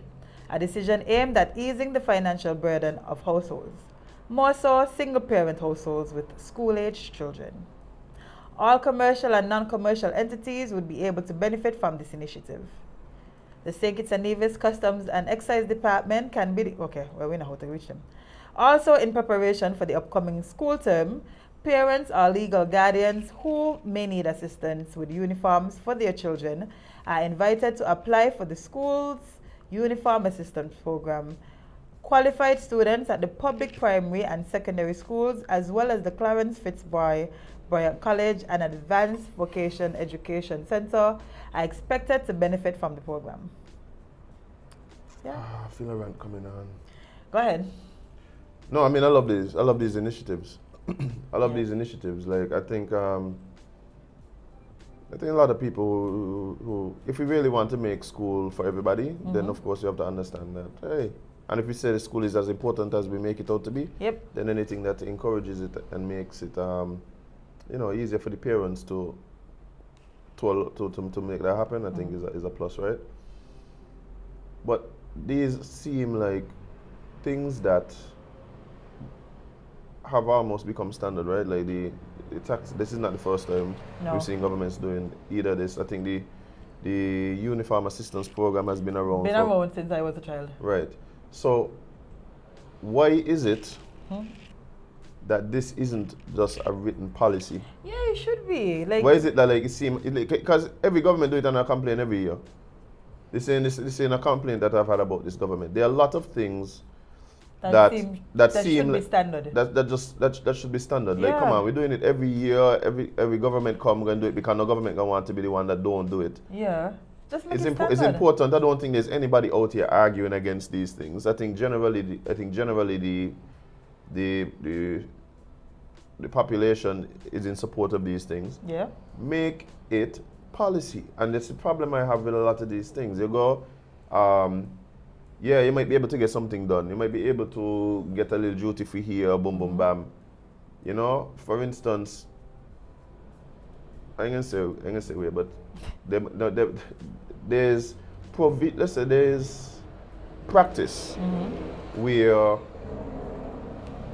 A decision aimed at easing the financial burden of households, more so single-parent households with school-aged children. All commercial and non-commercial entities would be able to benefit from this initiative. The St. Kitts and Nevis Customs and Excise Department can be, okay, well, we know how to reach them. Also, in preparation for the upcoming school term, parents or legal guardians who may need assistance with uniforms for their children are invited to apply for the school's Uniform Assistance Program. Qualified students at the public primary and secondary schools, as well as the Clarence Fitzroy College and Advanced Vocation Education Center, are expected to benefit from the program. Yeah. I feel a rant coming on. Go ahead. No, I mean, I love these. I love these initiatives. I love Yeah. these initiatives. Like, I think a lot of people who, if we really want to make school for everybody, then of course you have to understand that, hey, and if we say the school is as important as we make it out to be, Yep. then anything that encourages it and makes it, easier for the parents to make that happen, I think is a plus, right? But these seem like things that have almost become standard, right? Like the tax. This is not the first time No. we've seen governments doing either this. I think the Uniform Assistance Program has been around. Been around since I was a child. Right. So why is it that this isn't just a written policy? Yeah, it should be. Like, Why is it that like it seems because every government do it and I complain every year. This ain't a complaint that I've had about this government. There are a lot of things that seem seem should be like- standard. that should be standard. Like, come Yeah. on, we're doing it every year. Every government come and do it because no government gonna want to be the one that don't do it. Yeah. Just make It's, it standard. it's important. I don't think there's anybody out here arguing against these things. I think generally, the population is in support of these things. Yeah. Make it policy, and that's the problem I have with a lot of these things. You go, yeah, you might be able to get something done. You might be able to get a little duty free here, boom, boom, bam. You know, for instance, I ain't gonna say where, but there's let's say there's practice where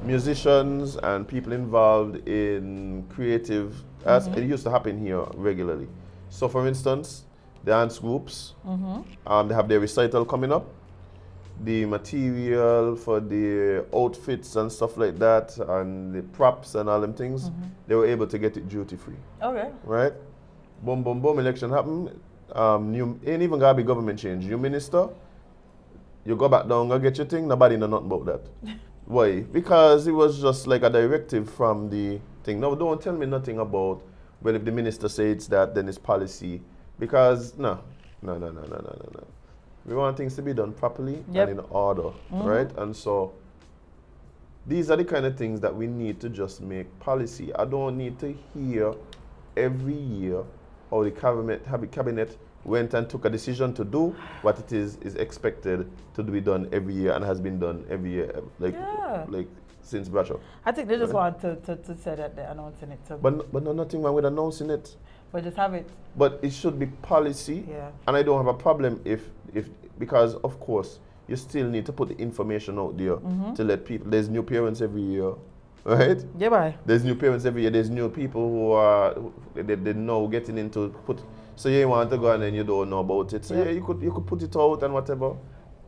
musicians and people involved in creative, as it used to happen here regularly. So, for instance, dance groups, they have their recital coming up. The material for the outfits and stuff like that, and the props and all them things, they were able to get it duty free. Okay. Right? Boom, boom, boom, election happened. Ain't even gotta be government change. New minister, you go back down, go get your thing, nobody know nothing about that. Why? Because it was just like a directive from the thing. No, don't tell me nothing about, well, if the minister says it's that, then it's policy. Because, no. We want things to be done properly Yep. and in order, right? And so, these are the kind of things that we need to just make policy. I don't need to hear every year how the cabinet went and took a decision to do what it is expected to be done every year and has been done every year, like since Bradshaw. I think they just Right. want to say that they're announcing it. But no, nothing wrong with announcing it. But just have it. But it should be policy, Yeah. and I don't have a problem if because of course you still need to put the information out there to let people. There's new parents every year, right? Yeah, bye. There's new parents every year. There's new people who are they know getting into put. So you want to go and then you don't know about it. So Yeah. yeah, you could put it out and whatever.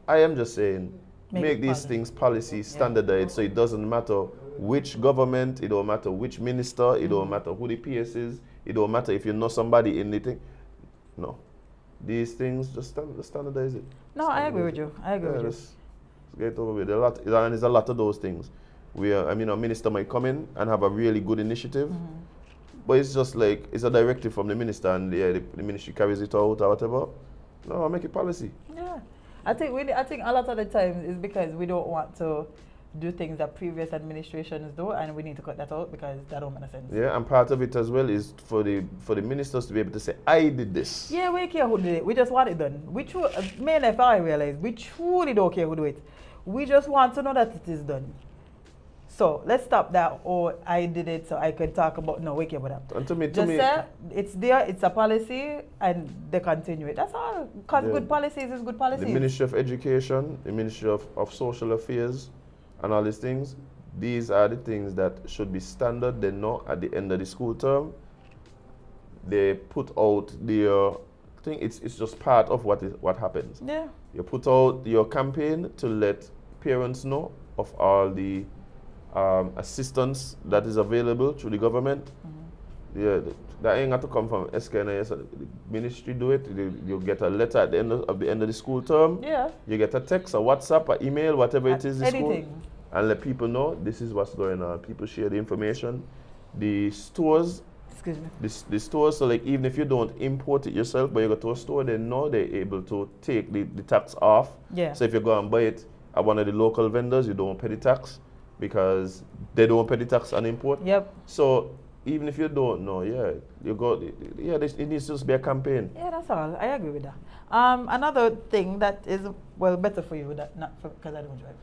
I am just saying, Make make it these policy. things policy standardized, so it doesn't matter which government, it don't matter which minister, it don't matter who the PS is, it don't matter if you know somebody in the thing. No, these things just standardize it. No, I agree with you. I agree Yeah, with you. let's get over with it. There's a lot of those things where a minister might come in and have a really good initiative, but it's just like it's a directive from the minister and the ministry carries it out or whatever. No, make it policy. Yeah, I think a lot of the times is because we don't want to do things that previous administrations do, and we need to cut that out because that don't make sense. Yeah, and part of it as well is for the ministers to be able to say, I did this. Yeah, we care who did it. We just want it done. Me and if I realize, we truly don't care who do it. We just want to know that it is done. So let's stop that. Oh, I did it, so I can talk about. No, wake up with that. And to me, Just say it's there. It's a policy, and they continue it. That's all. Cause Yeah. good policies is good policies. the Ministry of Education, the Ministry of Social Affairs, and all these things, these are the things that should be standard. They know at the end of the school term, they put out their thing. It's just part of what happens. Yeah. You put out your campaign to let parents know of all the assistance that is available through the government. Yeah, that ain't got to come from SKNIS. The ministry do it. You get a letter at the end of the school term. Yeah. You get a text, a WhatsApp, a email, whatever it is. The school, Anything. and let people know this is what's going on. People share the information. The stores, Excuse me. the stores. So like even if you don't import it yourself, but you go to a store, they know they're able to take the tax off. Yeah. So if you go and buy it at one of the local vendors, you don't pay the tax because they don't pay the tax on import. Yep. So even if you don't know, yeah, you go. Yeah, it needs to just be a campaign. Yeah, that's all. I agree with that. Another thing that is better for you, that not because I don't drive.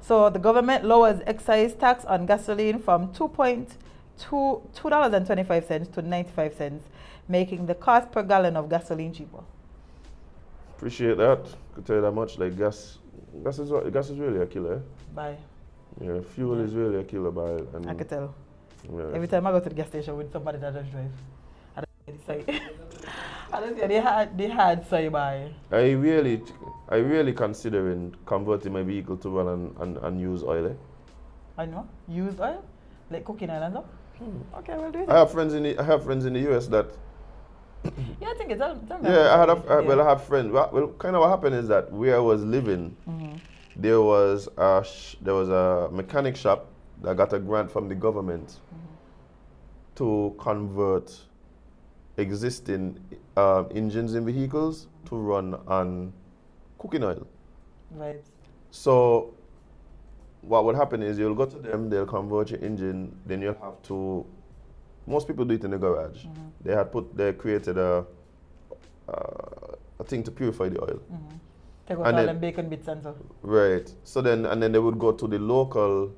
So the government lowers excise tax on gasoline from $2.25 to 95 cents, making the cost per gallon of gasoline cheaper. Appreciate that. Could tell you that much. Like gas is really a killer. Bye. Yeah, fuel is really a killer. I could tell. Yeah. Every time I go to the gas station with somebody that doesn't drive, I don't see the I don't see the hard say by. I really considering converting my vehicle to run and use oil. I know. Used oil? Like cooking oil and stuff? Okay, we'll do it. I have friends in the US that. Yeah, I think it's all. Yeah, I have friends. Well, kind of what happened is that where I was living, there was a mechanic shop that got a grant from the government to convert existing engines in vehicles to run on cooking oil. Right. So what would happen is you'll go to them, they'll convert your engine, then you'll have to. Most people do it in the garage. They created a thing to purify the oil. Take out And all then- them bacon bits and stuff. Right. So then they would go to the local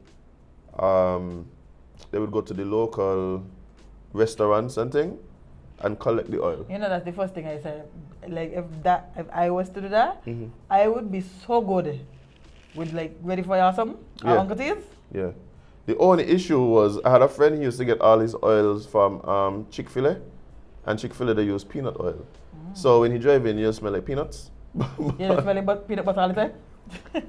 restaurants and thing and collect the oil. You know, that's the first thing I said. Like, if I was to do that, I would be so good with like ready for you or something. Yeah. Or Uncle T's. Yeah. The only issue was I had a friend who used to get all his oils from Chick-fil-A, and Chick-fil-A they use peanut oil. So when he drive in, you smell like peanuts. Yeah, smelling peanut butter all the time. I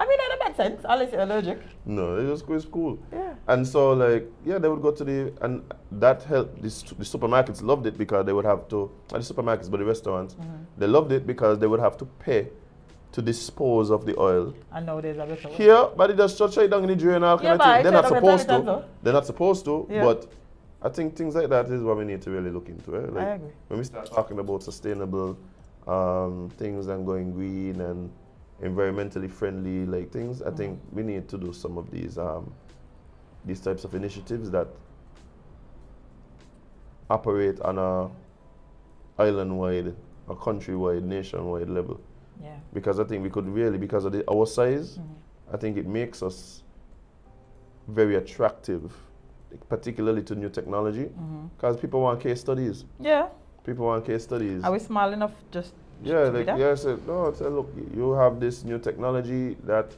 mean, that makes sense, unless you're allergic. No, it's cool. Yeah. And so like, yeah, they would go to and that helped. The supermarkets loved it because they would have to, not the supermarkets, but the restaurants, they loved it because they would have to pay to dispose of the oil. And nowadays, I better. Here, but it just straight down in the drain, all kind of but thing. They're not straight down supposed the toilet to. also. They're not supposed to, Yeah. but I think things like that is what we need to really look into. Eh? Like, I agree. when we start talking about sustainable things and going green and environmentally friendly like things, I think we need to do some of these types of initiatives that operate on a island-wide, a country-wide, nation-wide level. Yeah. Because I think we could really, because of our size, I think it makes us very attractive, particularly to new technology, because people want case studies. Yeah. People want case studies. Are we small enough just Yeah, to be like that? yeah, say no. Say look, you have this new technology that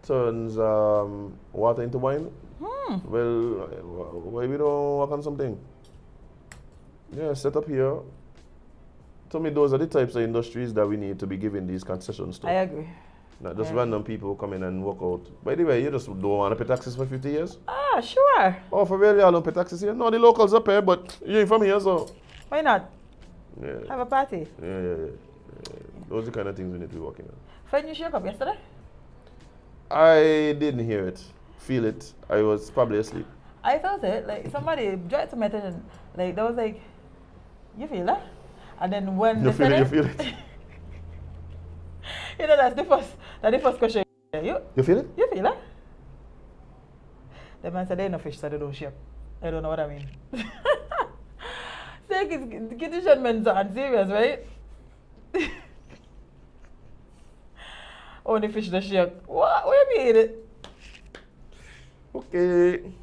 turns water into wine. Well, why we don't work on something? Yeah, set up here. To me, those are the types of industries that we need to be giving these concessions to. I agree. Not just I random people come in and work out. By the way, you just don't want to pay taxes for 50 years? Ah, sure. Oh, for real, y'all don't pay taxes here? No, the locals are pay, but you ain't from here, so. Why not? Yeah. Have a party. Yeah. Those are the kind of things we need to be working on. Friend, you shook up yesterday? I didn't hear it, feel it. I was probably asleep. I felt it. Like somebody brought it to my attention. Like that was like, you feel that? And then when You they feel said it, you feel it. you know, that's the first question. You feel it? You feel that? The man said they ain't no fish, so they don't ship. I don't know what I mean. Say condition men are serious, right? Only fish the shake. What do you mean? Okay.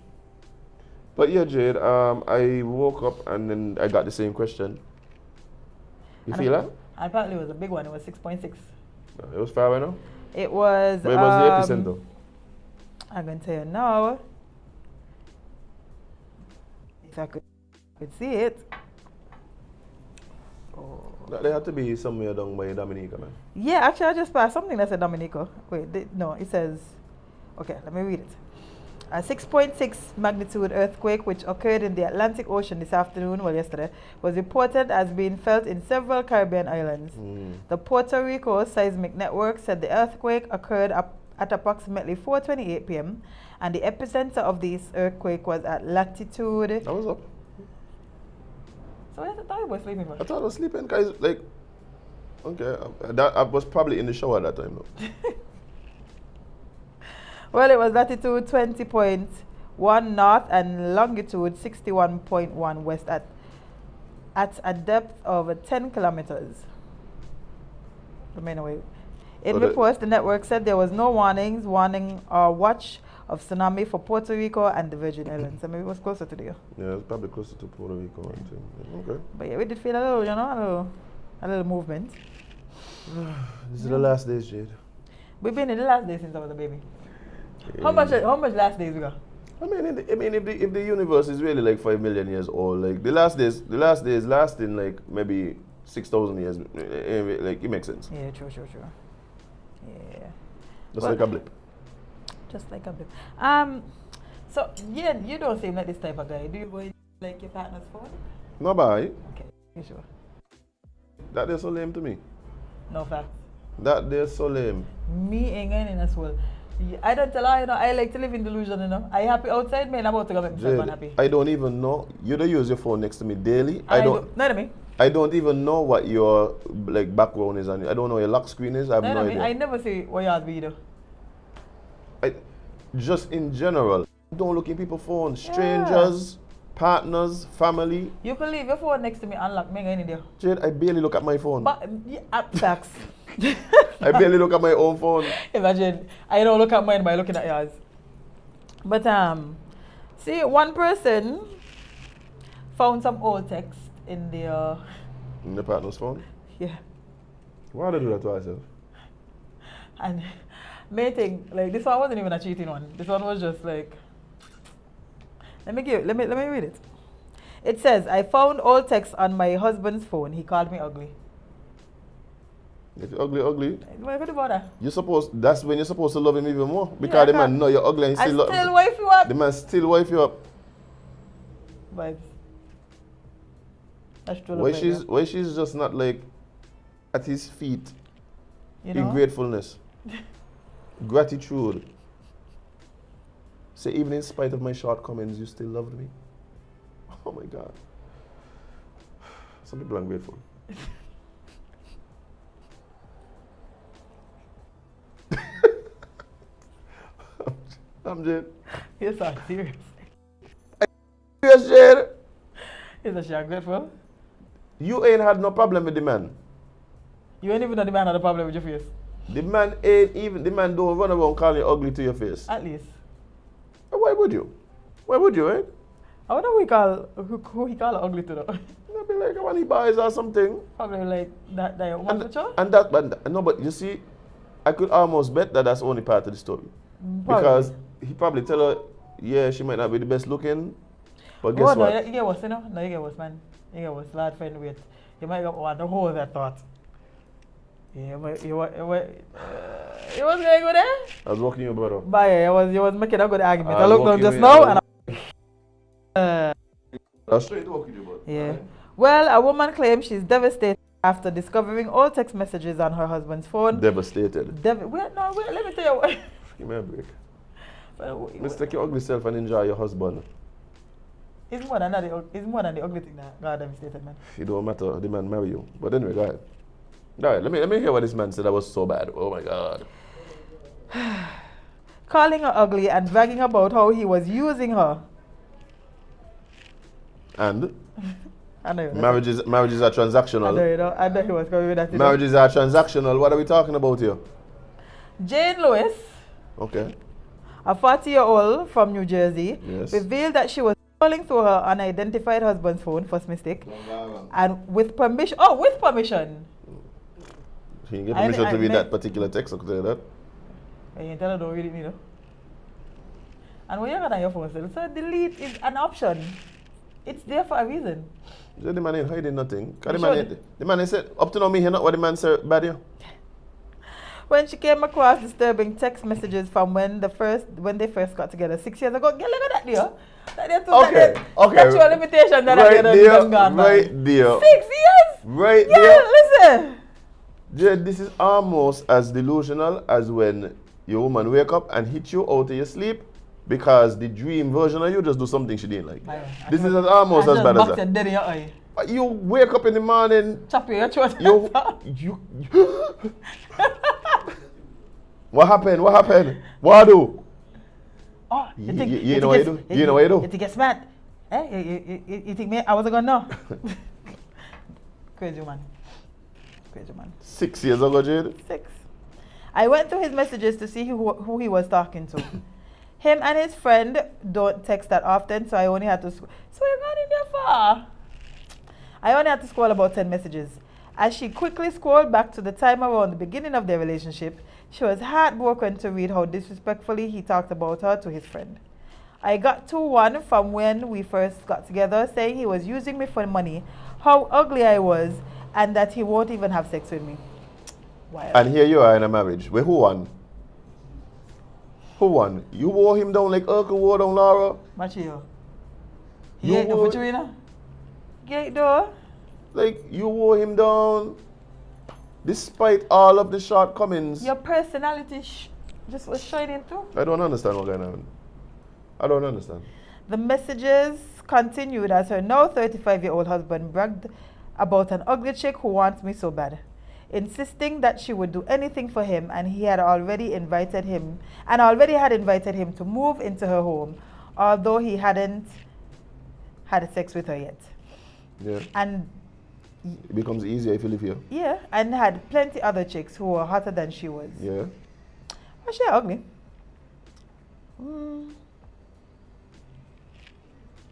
But yeah, Jade, I woke up and then I got the same question. You feel that? Apparently it was a big one. It was 6.6. It was far away now? It was. Where was the epicenter? I'm going to tell you now. If I could see it. Oh. They had to be somewhere down by Dominica, man. Yeah, actually, I just passed something that said Dominico. Wait, no, it says. Okay, let me read it. A 6.6 magnitude earthquake, which occurred in the Atlantic Ocean this afternoon, well, yesterday, was reported as being felt in several Caribbean islands. The Puerto Rico Seismic Network said the earthquake occurred at approximately 4:28 p.m. and the epicenter of this earthquake was at latitude. I was up. So I thought you were sleeping. I thought I was sleeping, guys. Like, okay, I was probably in the shower at that time, though. Well, it was latitude 20.1 north and longitude 61.1 west at a depth of 10 kilometers. Anyway, in reports, the network said there was no warning or watch of tsunami for Puerto Rico and the Virgin Islands. So maybe it was closer to there. Yeah, it's probably closer to Puerto Rico and thing. Okay. But yeah, we did feel a little, a little movement. This is the last days, Jade. We've been in the last day since I was a baby. How much last days we got? I mean, if the universe is really like 5 million years old, like the last days lasting like maybe 6,000 years, like it makes sense. Yeah, true. Yeah. Just like a blip. Just like a blip. So yeah, you don't seem like this type of guy. Do you go in like your partner's phone? No, bye. Okay, you sure? That is so lame to me. No facts. That is so lame. Me ain't going in as well. I don't tell her, I like to live in delusion, I happy outside, man, I'm about to go make myself unhappy. I don't even know. You don't use your phone next to me daily. Not me. I don't even know what your like background is on. I don't know what your lock screen is. I have no idea. I never say what yours be though. Just in general, don't look in people's phones. Strangers, partners, family. You can leave your phone next to me unlocked, me ain't in there. Jade, I barely look at my phone. But facts. I barely look at my own phone. Imagine, I don't look at mine by looking at yours. But see, one person found some old text in the partner's phone? Yeah. Why did I do that to myself? And main thing, like this one wasn't even a cheating one. This one was just like, let me read it. It says, I found old text on my husband's phone. He called me ugly. If you're ugly. Why could you bother? That's when you're supposed to love him even more. Because the man know you're ugly and still wife you up. The man still wife you up. Vibes. That's true. Why she's just not like at his feet in gratefulness. Gratitude. Say, even in spite of my shortcomings, you still loved me. Oh my God. Some people are ungrateful. I'm Jade. You're so serious. Yes, Jade. Is that she ungrateful? You ain't had no problem with the man. You ain't even know the man had a problem with your face. The man don't run around calling you ugly to your face. At least. Why would you? Why would you, right? I wonder who he call ugly to though. Maybe like when he buys or something. Probably like that woman for sure. But you see, I could almost bet that that's only part of the story. Probably. Because he probably tell her, yeah, she might not be the best looking, but guess what? No, you get worse, No, you get worse, man. You get worse. Lad friend, wait. You might get one. The whole of that thought. Yeah, but you was going good there? I was walking your brother. But yeah, you was making a good argument. I looked down just now and That's straight walking your brother. yeah. Well, a woman claims she's devastated after discovering old text messages on her husband's phone. Devastated. Wait, let me tell you what. Give me a break. Well, Let's take your ugly self and enjoy your husband. It's more than the ugly thing that God devastated, man. It don't matter, the man marry you. But anyway, go ahead. All right, let me hear what this man said that was so bad. Oh my God. Calling her ugly and bragging about how he was using her. And I know. marriages are transactional. I know he was coming with that. Marriages are transactional. What are we talking about here? Jane Lewis, Okay. a 40-year-old from New Jersey, Yes. revealed that she was scrolling through her unidentified husband's phone, first mistake, and with permission. Oh, with permission. Can you get I permission mean- to I read mean- that particular text? I could tell you that. And you tell her don't read it, you know. And when you got on your phone still, so delete is an option. It's there for a reason. So the man ain't hiding nothing. 'Cause You the man, should. the man ain't said, up to now me hear not what the man said bad here. When she came across disturbing text messages from when they first got together 6 years ago, get look at that there. Okay, okay. Sexual limitation that Right I there, done gone, man. right there. 6 years? Right Yeah, there. listen. Jade, this is almost as delusional as when your woman wake up and hit you out of your sleep because the dream version of you just do something she didn't like. This is almost as bad as that. Dead in your eye. You wake up in the morning, Chop your throat. you what happened? What happened? What I do? Oh, You know what you do? You know what you do? You think it's smart? Eh? You think me? I wasn't gonna know. Crazy man. Crazy man. 6 years ago, Jade. 6. I went through his messages to see who he was talking to. Him and his friend don't text that often, so I only had to. So you're not in there far. I only had to scroll about 10 messages. As she quickly scrolled back to the time around the beginning of their relationship, she was heartbroken to read how disrespectfully he talked about her to his friend. I got to one from when we first got together, saying he was using me for money, how ugly I was, and that he won't even have sex with me. Wild. And here you are in a marriage. Wait, who won? Who won? You wore him down like Uncle wore down Laura? Watch you. You You ain't no would- for Trina? Get door. Like, you wore him down despite all of the shortcomings. Your personality just was shining too. I don't understand what's going on. I don't understand. The messages continued as her now 35-year-old husband bragged about an ugly chick who wants me so bad, insisting that she would do anything for him, and he had already invited him to move into her home, although he hadn't had sex with her yet. Yeah. And It becomes easier if you live here. yeah, and had plenty other chicks who were hotter than she was. Yeah. Was she ugly?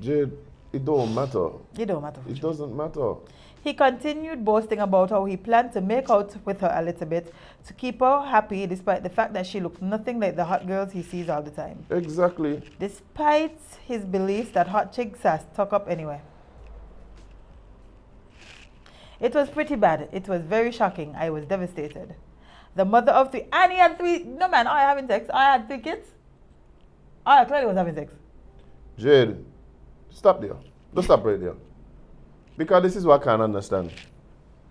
Jade, it don't matter. It don't matter. It doesn't matter. He continued boasting about how he planned to make out with her a little bit to keep her happy, despite the fact that she looked nothing like the hot girls he sees all the time. Exactly. Despite his beliefs that hot chicks are stuck up anyway. It was pretty bad. It was very shocking. I was devastated. The mother of 3, and he had 3. No man, I having sex. I had 3 kids. I clearly was having sex. Jade, stop there. Just stop right there. Because this is what I can't understand.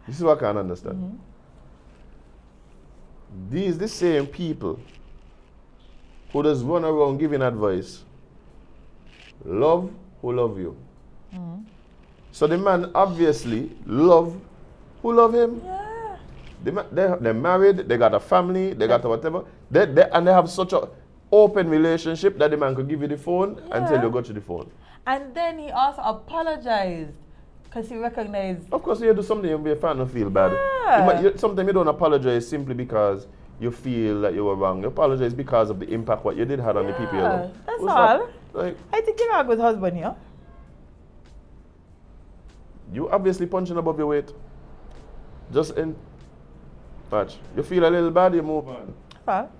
This is what I can't understand. These the same people who just run around giving advice. Love who love you. So the man obviously love who love him. Yeah. They're married, they got a family, they got a whatever. And they have such a open relationship that the man could give you the phone and tell you go to the phone. And then he also apologized because he recognized. Of course, you do something you'll be a fan of feel bad. Yeah. Sometimes you don't apologize simply because you feel that you were wrong. You apologize because of the impact what you did have on the people you love. That's Who's all. that? Like, I think you're a good husband here. you obviously punching above your weight. Just in match. You feel a little bad, you move on. Well,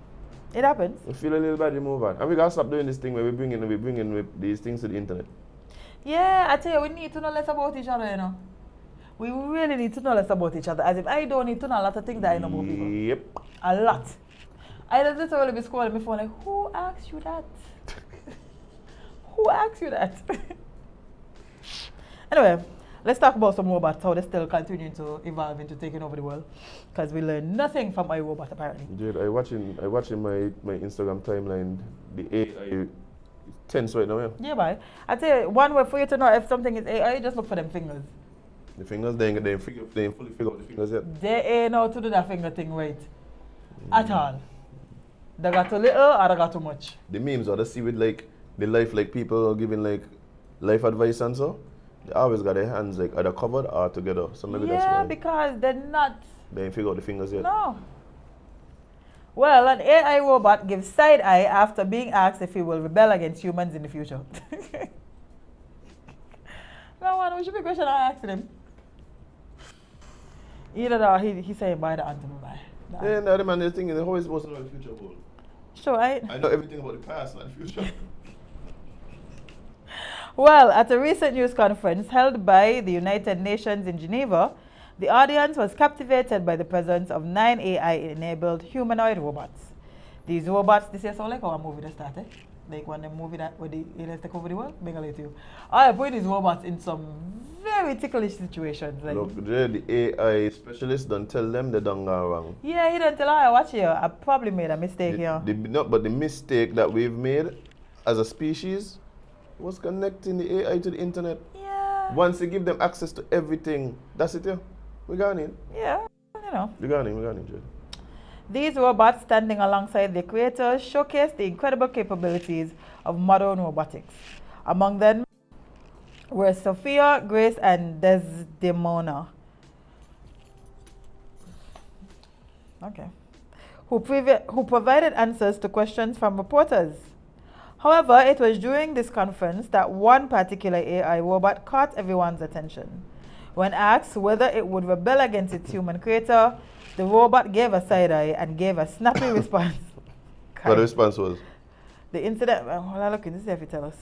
it happens. You feel a little bad, you move on. And we gotta stop doing this thing where we bring in these things to the internet. Yeah, I tell you, we need to know less about each other, you know. We really need to know less about each other. As if I don't need to know a lot of things that I know about people. Yep. A lot. I just literally be scrolling my phone like, who asked you that? Who asked you that? Anyway, let's talk about some robots, how they're still continuing to evolve into taking over the world. Because we learned nothing from iRobot apparently. Jade, I watching my Instagram timeline, the AI tense right now, yeah. Yeah, boy. I tell you, one way for you to know if something is AI, just look for them fingers. The fingers, they ain't fully figure out the fingers yet. They ain't know how to do that finger thing right. At all. They got too little or they got too much. The memes are the see with like the life like people are giving like life advice and so. They always got their hands like either covered or together. So maybe that's Yeah, why because they're not. they ain't figure out the fingers yet. No. Well, an AI robot gives side eye after being asked if he will rebel against humans in the future. No one, which question I asked him? Either that, he saying buy the anthem, buy. Yeah, no, the man is thinking, how is supposed to know the future hold? Sure, I know everything about the past, not the future. Well, at a recent news conference held by the United Nations in Geneva, the audience was captivated by the presence of 9 AI-enabled humanoid robots. These robots, this is all like our movie that started. Like when the movie that where the aliens take over the world, bring a little. I put these robots in some very ticklish situations. Like, Look, the AI specialist don't tell them they done gone wrong. yeah, he don't tell I watch here. I probably made a mistake here. But the mistake that we've made as a species was connecting the AI to the internet. Yeah. Once you give them access to everything, that's it, yeah. We got in. Yeah, you know. We got in, Jade. These robots standing alongside their creators showcase the incredible capabilities of modern robotics. Among them were Sophia, Grace, and Desdemona. Okay. Who provided answers to questions from reporters. However, it was during this conference that one particular AI robot caught everyone's attention. When asked whether it would rebel against its human creator, the robot gave a side eye and gave a snappy response. What the response was? The incident, hold on, look, this is if you tell us.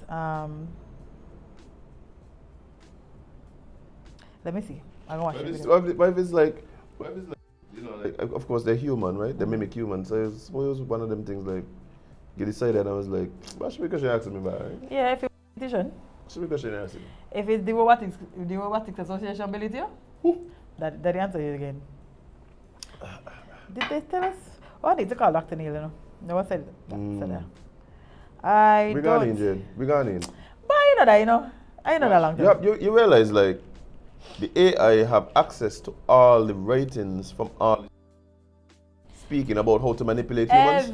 Let me see. I'm going to watch it. What if it's like, you know, like, of course they're human, right? They mimic humans. So it's one of them things like, get decided, and I was like, what should be question you asking me about, right? Yeah, if it's competition. Should be question you asking me. If it's the Robotics Association built it, that the answer is again. Did they tell us? Oh, I need to call Dr. Neil, you know. No one said that. We gone in, Jade. We gone in. But you know that, you know. I know that long time. You realize, like, the AI have access to all the writings from all speaking about how to manipulate humans.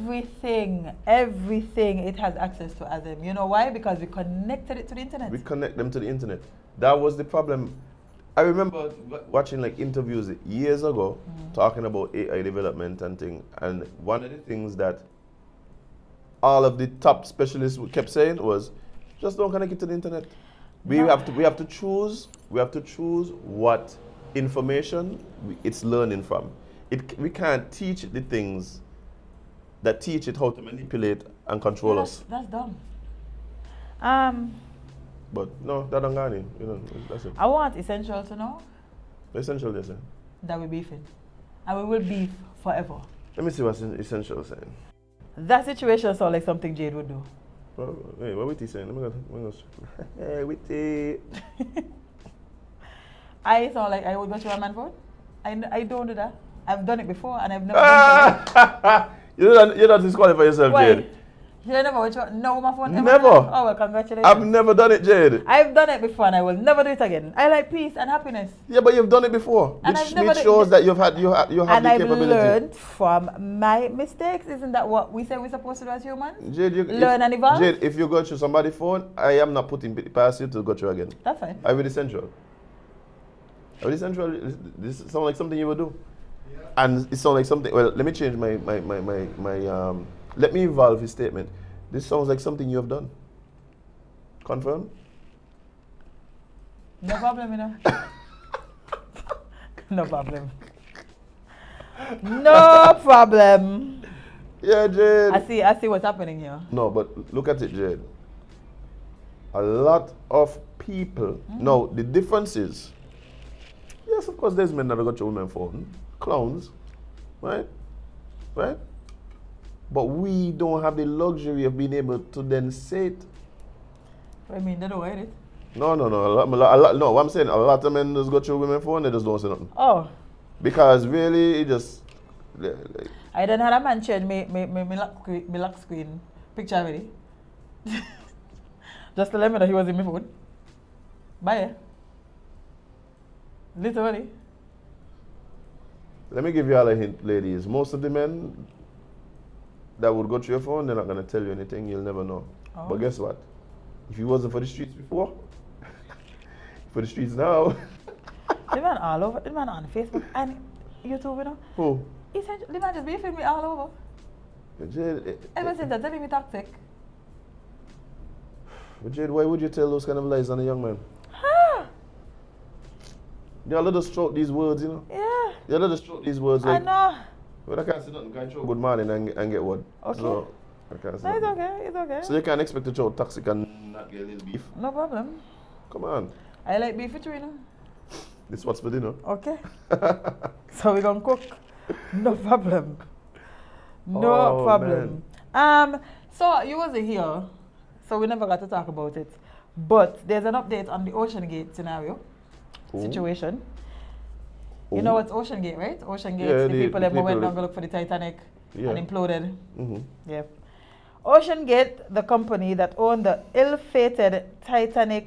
Everything it has access to Azem. You know why? Because we connected it to the internet. We connect them to the internet. That was the problem. I remember watching like interviews years ago talking about AI development and things, and one of the things that all of the top specialists kept saying was, just don't connect it to the internet. We have to choose what information it's learning from. We can't teach it the things that teach it how to manipulate and control us. That's dumb. But no, that don't go in. You know, that's it. I want Essential to know Essential, yes, sir. that we're beefing. And we will beef forever. Let me see what's Essential saying. That situation sounds like something Jade would do. Wait, what Witty saying? Let me go. Hey, Witty. I sound like I would go to a man phone. I don't do that. I've done it before and I've never done it. You're not disqualify yourself, Why? Jade. You never watch my phone ever? Never. Oh well, congratulations. I've never done it, Jade. I've done it before and I will never do it again. I like peace and happiness. Yeah, but you've done it before. And Which I've never shows that you have And the I've capability. learned from my mistakes. Isn't that what we say we're supposed to do as humans? Jade, Learn and evolve? Jade, if you go through somebody's phone, I am not putting it past you to go through again. That's fine. I will Essential. This sounds like something you would do. Yeah. And it sounds like something, well, let me change my let me evolve his statement. This sounds like something you have done. Confirm? No problem, you know. No problem. No problem. Yeah, Jade. I see what's happening here. No, but look at it, Jade. A lot of people, now the difference is, yes, of course, there's men that got your women phone, clowns, right? Right? But we don't have the luxury of being able to then say it. I mean, they don't hide it. No. No, what I'm saying, a lot of men just got your women phone, they just don't say nothing. Oh. Because really, it just, like, I done had a man change me lock screen picture already. Just to let me know he was in my phone. Bye. Literally. let me give you all a hint, ladies. Most of the men that would go through your phone, they're not going to tell you anything. You'll never know. Oh. But guess what? If he wasn't for the streets before, for the streets now. The man all over. The man on Facebook and YouTube, you know. Who? He said, the man just beefing me all over. Jade, Ever since I tell me tactic. but Jade, why would you tell those kind of lies on a young man? Yeah, let us stroke these words, you know. Yeah. Yeah, let us stroke these words. I Like, know. but I can't say nothing. Can't show good morning and get what. Okay. So, I can't say No, it's nothing. okay. It's okay. So you can't expect to show toxic and not get a little beef. No problem. Come on. I like beef with you, you know. This what's for dinner. Okay. So we're gonna cook. No problem. No Oh, problem. So you wasn't here, so we never got to talk about it. But there's an update on the Ocean Gate scenario situation. You know what's Ocean Gate, right? Ocean Gate, Yeah, the people the that went people down to look for the Titanic Yeah. and imploded. Mm-hmm. Yeah. Ocean Gate, the company that owned the ill-fated Titan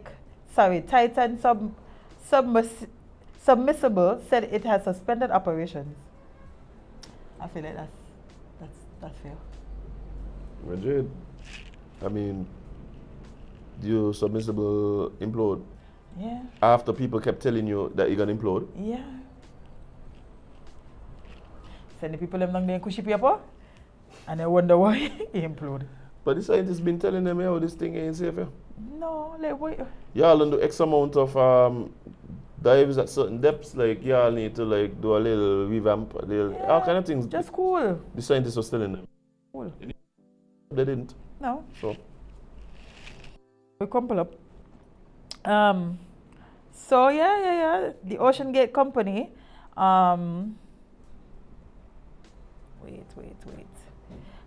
submersible, said it has suspended operations. I feel like that's fair. Well, Jade, I mean, your submersible implode Yeah. after people kept telling you that you're gonna implode. Yeah. Send the people them down there in cushy paper, and I wonder why he imploded. But the scientists been telling them, how this thing ain't safe. Yeah? No, like wait. Y'all don't do X amount of dives at certain depths. Like y'all need to like do a little revamp, a little all kind of things. Just cool. The scientists was telling them. Cool. They didn't. No. So We crumple up. So yeah. The Ocean Gate company. Wait.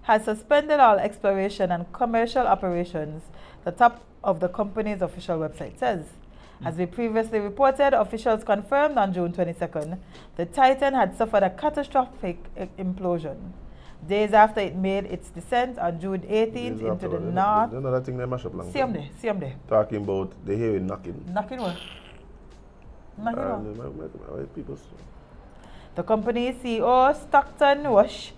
Has suspended all exploration and commercial operations, the top of the company's official website says. As we previously reported, officials confirmed on June 22nd, the Titan had suffered a catastrophic implosion. Days after it made its descent on June 18th into the north. You know that thing they mash up long. See 'em there. Talking about the hearing knocking. Knocking what? Knocking what? People. The company's CEO, Stockton Wash,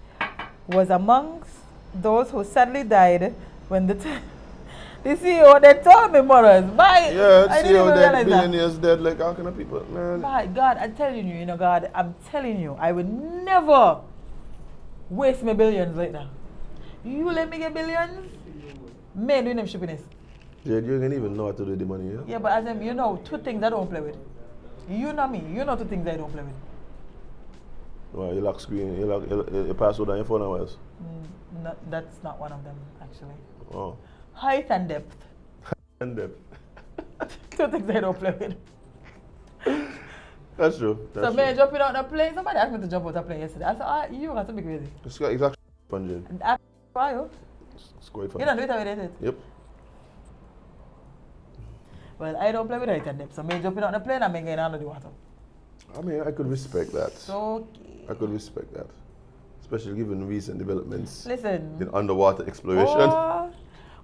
was amongst those who sadly died when the CEO, they told me, mothers. Bye. Yeah, I didn't CEO even dead, realize that. billionaires dead, like how can the people, man? My God, I'm telling you, God, I'm telling you, I will never waste my billions like that. You let me get billions? Men doing them stupidness. Jade, you don't even know how to do the money, yeah? Yeah, but Azem, you know two things I don't play with. You know me, you know two things I don't play with. Well, you lock screen, you password on your phone hours. No, that's not one of them, actually. Oh. Height and depth. And depth. Two things I don't play with. That's true. That's So true. me jumping out the plane, somebody asked me to jump out the plane yesterday. I said, you got to be crazy. It's got exactly 100. And I why you? It's quite fun. You don't do it how it is. Yep. Well, I don't play with height and depth. So me jumping out the plane and me getting under the water. I mean, I could respect that. So I could respect that. Especially given recent developments listen. in underwater exploration. Oh,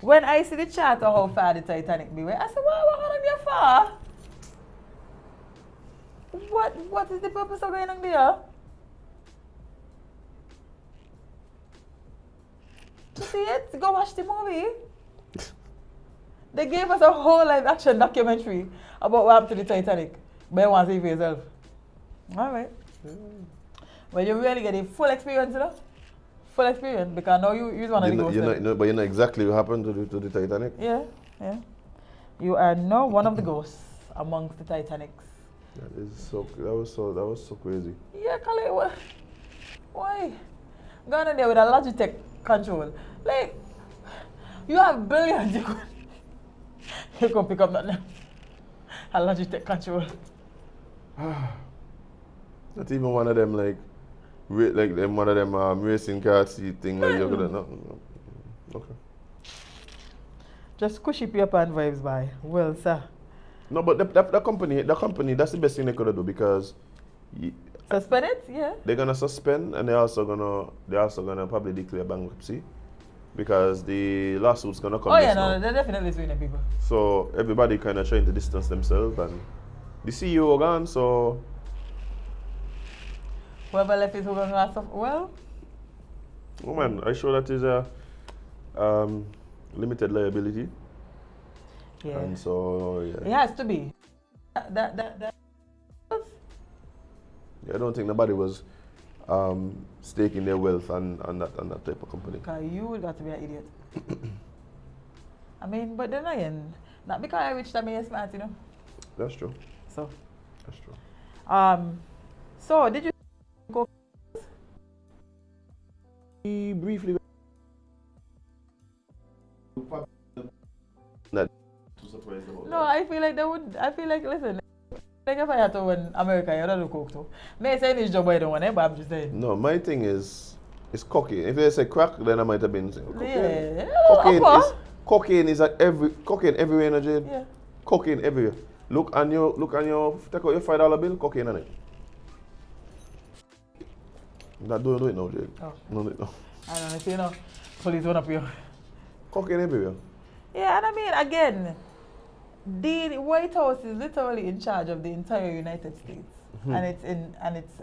when I see the chart of how far the Titanic be, I said, what going on there far? What is the purpose of going on there? To see it? Go watch the movie. They gave us a whole live action documentary about what happened to the Titanic. But you want to see for yourself. Alright. Well, you really get a full experience, you know? Full experience, because now you're one of the ghosts. But you know exactly what happened to the Titanic? Yeah. You are now one of the ghosts amongst the Titanics. That was so crazy. Yeah, Kale, why? Going in there with a Logitech control. Like, you have billions, you could pick up that now. A Logitech control. Not even one of them one of them racing car seat thing where you're gonna no. Okay. Just cushy paper and vibes by. Well, sir. No, but the company, that's the best thing they could do because Suspend it? Yeah. they're gonna suspend and they're also gonna probably declare bankruptcy because the lawsuit's gonna come. Oh yeah, now. no, they're definitely suing people. So everybody kind of trying to distance themselves and the CEO gone. So Whoever left is who gonna last off. Well, oh man, I sure that is a limited liability. yeah. And so It yeah, has to be. That I don't think nobody was stake in their wealth and that type of company. Because you got to be an idiot. I mean, but then again, not because I rich that means you're smart, you know. That's true. So, That's true. so did you go? We briefly. Not too surprised about No, I feel like they would. I feel like, listen, like if I had to win America, you don't do coke too. May say this job I don't want it, but I'm just saying. No, my thing is cocaine. If they say crack, then I might have been saying cocaine. Yeah. Cocaine is at cocaine everywhere in Jade. Yeah. Cocaine everywhere. Look on your take out your $5 bill, cocaine on it. Don't do it now, Jade. Oh. Don't do it now. I don't know, so, you know, police went up here. Cocaine everywhere. Yeah, and I mean, again, the White House is literally in charge of the entire United States, and it's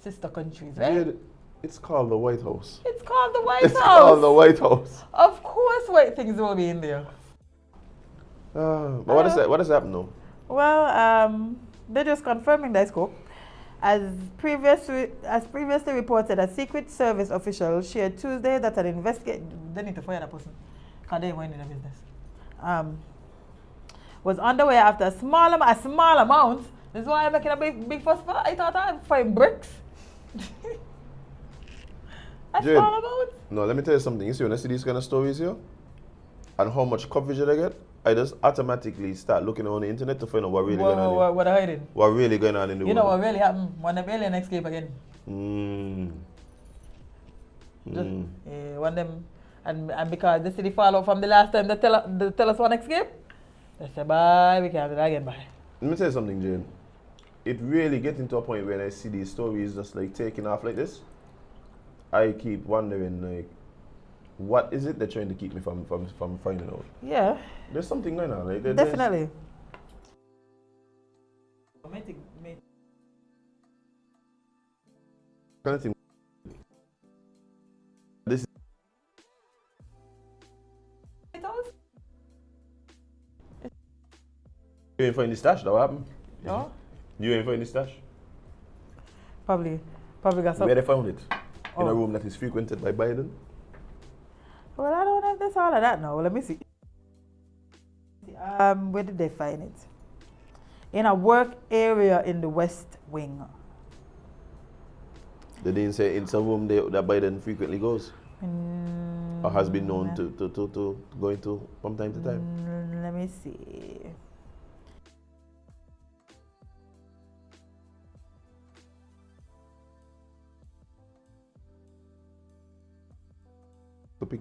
sister countries, right? Jade, it's called the White House. It's called the White It's House. called the White House. Of course, white things will be in there. But what does happen now? Well, they're just confirming that scope. As previously reported, a Secret Service official shared Tuesday that an investigation, they need to fire that person, because they went in the business, was underway after a small amount. This is why I'm making a big fuss. I thought I'd find bricks. A Jade, small amount? No, let me tell you something. You see, when I see these kind of stories here, and how much coverage they get, I just automatically start looking on the internet to find out what really going on. What are hiding? What really going on in the world? You know what really happened when the alien escape again? One them, and because they see the fallout from the last time they tell us one escape, they say bye, we can't do that again, bye. Let me tell you something, Jane. It really getting to a point when I see these stories just like taking off like this, I keep wondering like, what is it they're trying to keep me from finding out? Yeah. There's something going on. Like, Definitely. This is you ain't find the stash, that what happened? No? You ain't find the stash? Probably got some. Where they found it? In a Oh. room that is frequented by Biden? Well, I don't know if that's all of that now. Let me see. Where did they find it? In a work area in the West Wing. They didn't say it's a room that Biden frequently goes? Or has been known to go into from time to time? Let me see. To pick.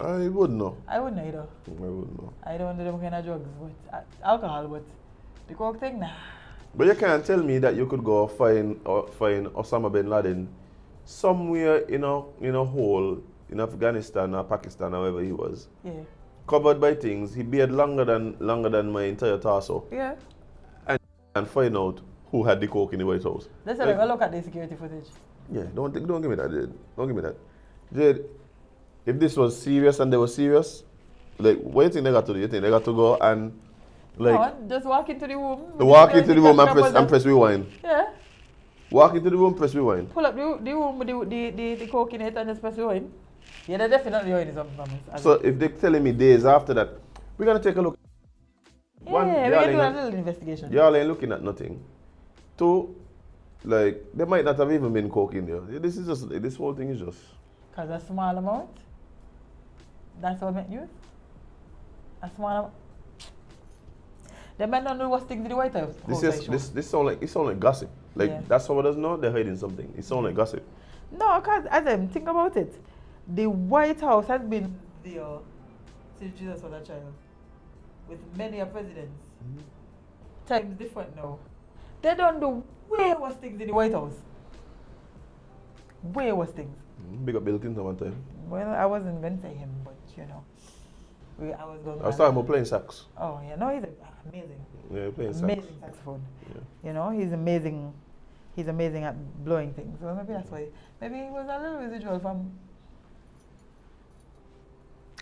I wouldn't know. I wouldn't either. I wouldn't know. I don't do them kind of drugs, but alcohol, but the coke thing, nah. But you can't tell me that you could go find Osama bin Laden somewhere in a hole in Afghanistan or Pakistan, however he was, Yeah. covered by things. He beard longer than my entire torso, Yeah. and find out who had the coke in the White House. Let's have a look at the security footage. Yeah, don't give me that, Jade. Don't give me that, Jade. If this was serious and they were serious, like, what do you think they got to do? You think they got to go and like No, just walk into the room. walk into the room and camera press rewind? Yeah. Walk into the room, press rewind. Pull up the room with the coke in it and just press rewind. Yeah, they're definitely doing something from it. So if they're telling me days after that, we're gonna take a look. Yeah, One, we're y'all going to do a ain't- little investigation. Y'all ain't looking at nothing. Two, like, they might not have even been coke in there. This whole thing is just. Because a small amount, that's what meant news. A small amount. The men don't know what's things in the White House. This sound like gossip. Like, Yeah. that's someone doesn't know they're hiding something. It sounds like gossip. No, because Azem, think about it. The White House has been there since Jesus was a child, with many a presidents. Times different now. They don't do way worse things in the White House. Way worse things. Big up Bill Clinton one time. Well, I wasn't going to say him, but you know, I was going. I was talking about playing sax. Oh yeah, no, he's amazing. Yeah, playing sax. Amazing saxophone. Yeah. You know, he's amazing. He's amazing at blowing things. So maybe that's why. Maybe he was a little residual from.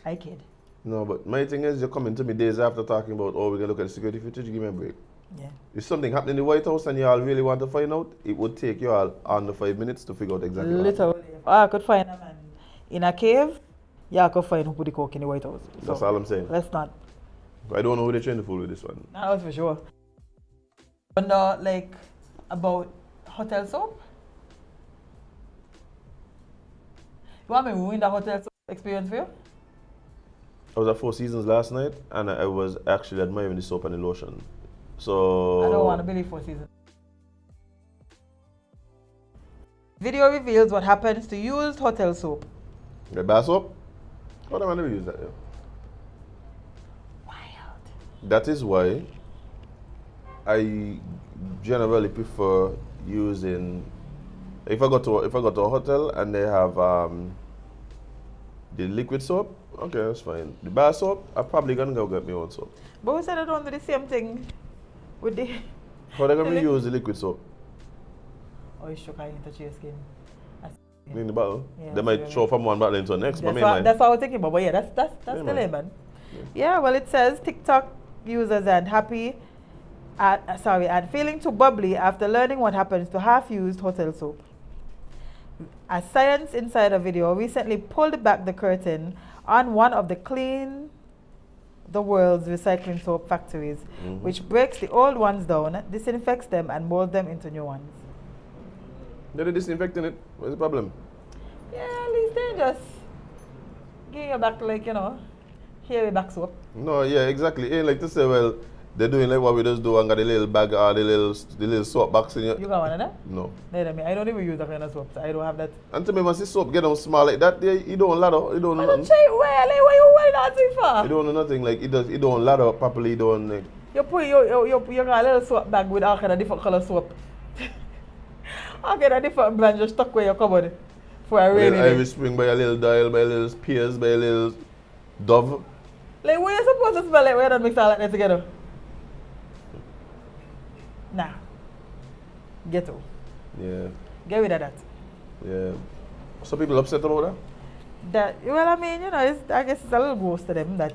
I kid. No, but my thing is, you're coming to me days after talking about, oh, we're going to look at the security footage, give me a break. Yeah. If something happened in the White House and you all really want to find out, it would take you all under 5 minutes to figure out exactly what happened. Literally. If I could find a man in a cave, yeah, I could find who put the coke in the White House. That's all I'm saying. Let's not. I don't know who they're trying to fool with this one. That was for sure. Wonder, like, about hotel soap? You want me to ruin the hotel soap experience for you? I was at Four Seasons last night and I was actually admiring the soap and the lotion. So... I don't want to believe Four Seasons. Video reveals what happens to used hotel soap. The bar soap? How do I never use that? Yeah? Wild. That is why I generally prefer using... If I go to a hotel and they have the liquid soap, okay, that's fine. The bar soap, I'm probably gonna go get my own soap. But we said I don't do the same thing with the... How they gonna use the liquid soap? Oh, you shook, I need to touch your skin. In the bottle? Yeah, They might throw from one bottle into the next, but That's what I was thinking about, but yeah, that's the layman. Yeah, well, it says TikTok users aren't happy and feeling too bubbly after learning what happens to half-used hotel soap. A Science Insider video recently pulled back the curtain on one of the Clean the World's recycling soap factories, which breaks the old ones down, disinfects them, and molds them into new ones. They're disinfecting it. What's the problem? Yeah, at least they just give you back, like, you know, hairy back soap. No, yeah, exactly. Ain't like to say, well, they're doing like what we just do and got the little bag or the little soap box in it. You got one of them? No. Neither me. I don't even use that kind of soap, so I don't have that. And to me, once the soap get on small like that, you don't ladder, you don't I know don't nothing. check well, like, what you wearing that thing for? You don't know nothing, like it don't ladder properly, you don't like. You put you got a little soap bag with all kind of different color soap. All kind of different brand just stuck where your cupboard for a rainy day. Irish Spring by a little Dial, by a little Spears, by a little Dove. Like, what you supposed to smell like when you don't mix all that together? Nah. Ghetto. Yeah, Get rid of that. yeah. Some people upset about that. Well, I mean, you know, I guess it's a little gross to them that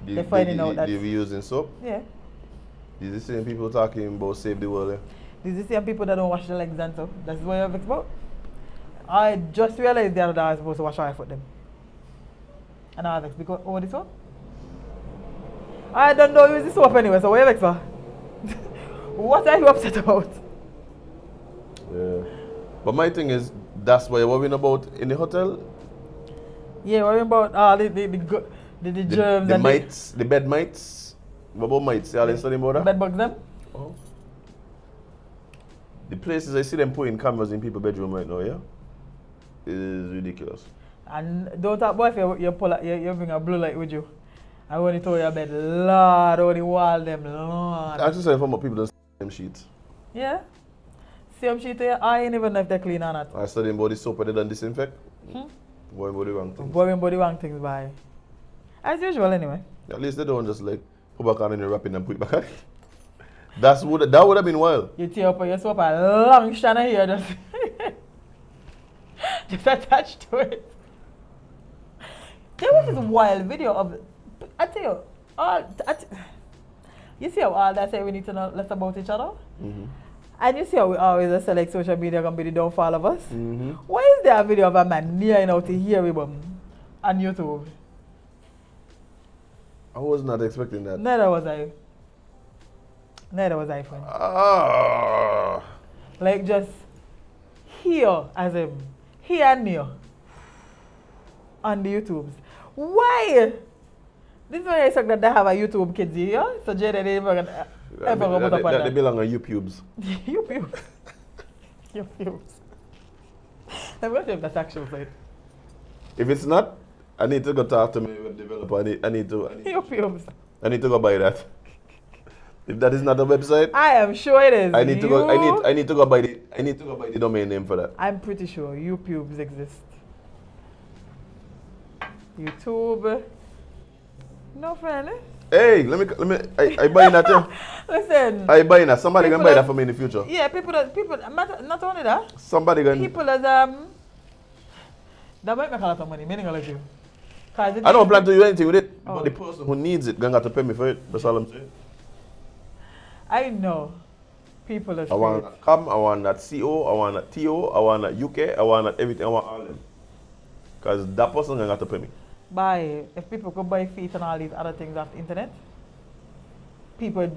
they're finding out that. They be using soap. Yeah. These the same people talking about save the world. These are the same people that don't wash their legs and stuff. That's what you're vexed about. I just realized the other day I was supposed to wash my foot them. And I was vexed because, oh, this one? I don't know use the soap anyway, so what are you vexed for? What are you upset about? Yeah. But my thing is, that's what you're worrying about in the hotel. Yeah, worrying about the germs The and mites, the bed mites. What about mites? Y'all ain't studying about the that? bed bugs them. Oh. The places I see them putting cameras in people's bedroom right now, yeah? Is ridiculous. And don't talk about if you pull you bring a blue light with you. I want to throw your bed, Lord, on the wall them, Lord. I just say from people that them sheets. Yeah? Same sheet here, I ain't even know if they're clean or not. I studying about the soap and they don't disinfect. Worrying about the wrong things. Worrying about the wrong things by. As usual anyway. At least they don't just like put back on in the wrapping and put it back on. That would have been wild. You tear up your soap a long strand of hair just, just attached to it. There was this wild video of, I tell you, you see how all that say we need to know less about each other? And you see how we always say like social media can be the downfall of us? Why is there a video of a man nearing out to hear him on YouTube? I was not expecting that. Neither was I. Neither was I, friend. Ah. Like just here as him, here and near on the YouTubes. Why? This is why I said that they have a YouTube kids here, so Jade didn't even ever go put up on that. They belong on YouTubes. YouTubes. YouTubes. I'm not sure if that's actual site. If it's not, I need to go talk to my web developer. I need to go buy that. If that is not a website, I am sure it is. I need to go. I need to go buy the domain name for that. I'm pretty sure YouTubes exist. YouTube. No friend. Hey, let me. I buying that too. Listen. I buying that. Somebody can buy that for me in the future. Yeah, people. Not only that. Somebody can. People as that might make a lot of money. Many gonna let you. 'Cause I don't plan to do anything with it, Oh. but the person who needs it gonna have to pay me for it. That's all I'm saying. I know people are I want that CAM, I want that CO, I want that TO, I want that UK, I want that everything, I want all of them. Because that person gonna have to pay me. buy, if people could buy feet and all these other things off the internet, people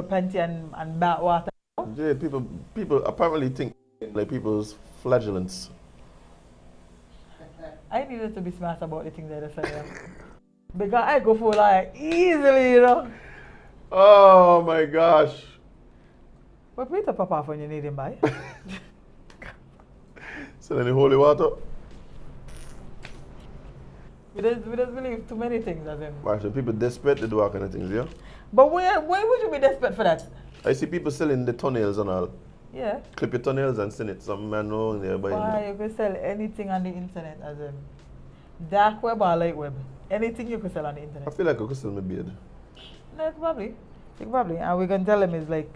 plenty and bathwater. Yeah, people apparently think like people's flagellants. I needed to be smart about the things that I say. Because I go for like easily, you know. Oh my gosh. But Peter pop off when you need him by. So then the holy water. We just believe too many things as him. Actually, people desperate to do all kind of things, yeah? But why would you be desperate for that? I see people selling the toenails and all. Yeah. Clip your toenails and send it. Some man know they're buying Why them. you could sell anything on the internet as him. Dark web or light web. Anything you could sell on the I internet. feel like I could sell my beard. No, probably. Probably. And we can tell him it's like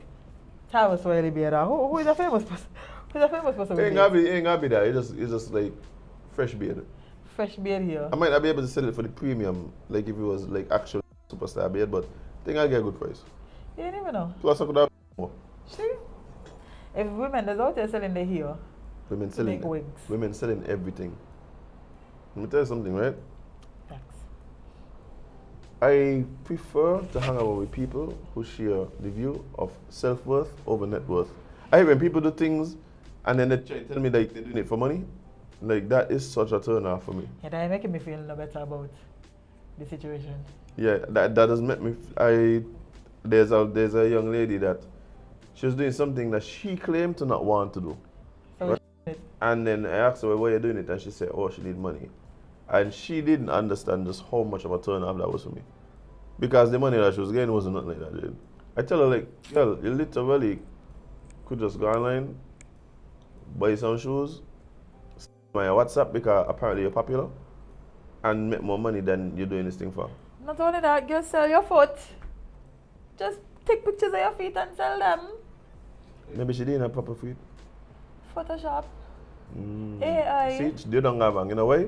Tavis Wiley beard. Who is a famous person? Who's a famous person It with ain't beard? gotta be that. It's just like fresh beard. Fresh beard here. I might not be able to sell it for the premium, like if it was like actual superstar beard, but I think I'll get a good price. You never know. Plus I could have more. See? If women that's out there selling their hair, Women to selling make wigs. Women selling everything. Let me tell you something, right? Thanks. I prefer to hang out with people who share the view of self-worth over net worth. I hate when people do things and then they try to tell me like they're doing it for money. Like that is such a turn off for me. Yeah, that making me feel no better about the situation. Yeah, that doesn't make me. There's a young lady that she was doing something that she claimed to not want to do. So Right. And then I asked her, why are you doing it? And she said, oh, she need money. And she didn't understand just how much of a turn off that was for me. Because the money that she was getting wasn't nothing like that, dude. I tell her, like, girl, you literally could just go online, buy some shoes, my WhatsApp because apparently you're popular, and make more money than you're doing this thing for. Not only that, just sell your foot. Just take pictures of your feet and sell them. Maybe she didn't have proper feet. Photoshop. AI. See, they don't have one, you know why?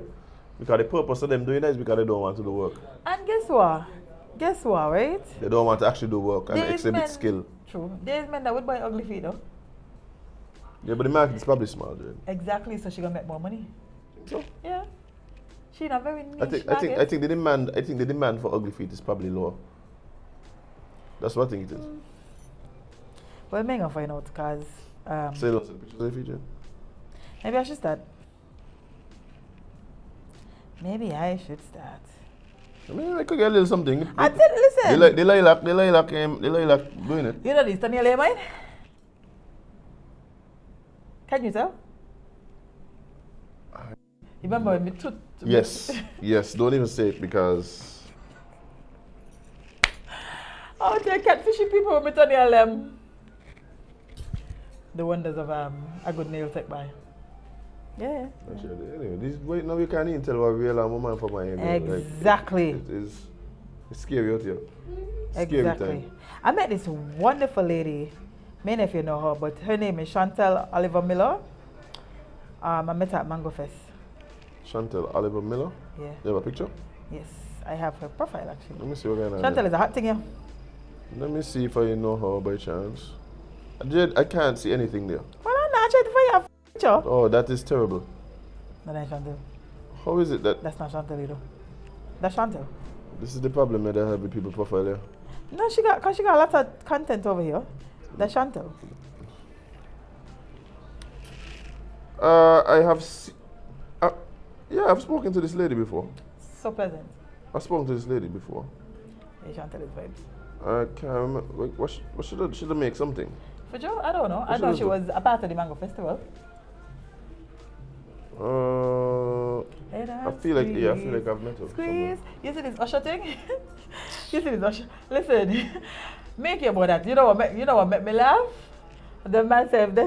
Because the purpose of them doing that is because they don't want to do work. And guess what? Guess what, right? They don't want to actually do work and There is exhibit men- skill. True. There's men that would buy ugly feet though. Yeah, but the market is probably small, dude. Exactly, so she gonna make more money. So Yeah. She in a very niche I think the demand for ugly feet is probably lower. That's what I think it is. Well, I'm gonna find out because Say those pictures of the feet, yeah? maybe I should start. Maybe I should start. I mean, I could get a little something. I did listen. The lilac doing it. You know this, Daniel mine? Can you tell? You remember when we took Yes, yes. Don't even say it because Oh, the catfishy people with me Daniel the wonders of a good nail tech by. Yeah. actually, anyway, this wait now you can't even tell what real and woman for my email. Exactly. It's scary out here. Scary Exactly. time. I met this wonderful lady. Many of you know her, but her name is Chantel Oliver Miller. I met her at Mango Fest. Chantel Oliver Miller. Yeah. You have a picture? Yes, I have her profile actually. Let me see what kind of. Chantel is a hot thing here. Let me see if I know her by chance. Jade, I can't see anything there. Well, I'm not trying to find a picture. Oh, that is terrible. No, that's Chantel. How is it that That's not Chantel either. That's Chantel. this is the problem that I have with people profile there? No, she got a lot of content over here. That's Chantel. I have yeah, I've spoken to this lady before. So pleasant. I've spoken to this lady before. Yeah, Chantel is vibes. I can't remember. What should I make something? For Joe, I don't know. I What know should she I was a part of the Mango Festival. I feel like I've met her. Squeeze. You see this Usher thing? You see this Usher? Listen, make you about that. You know what make me laugh? The man said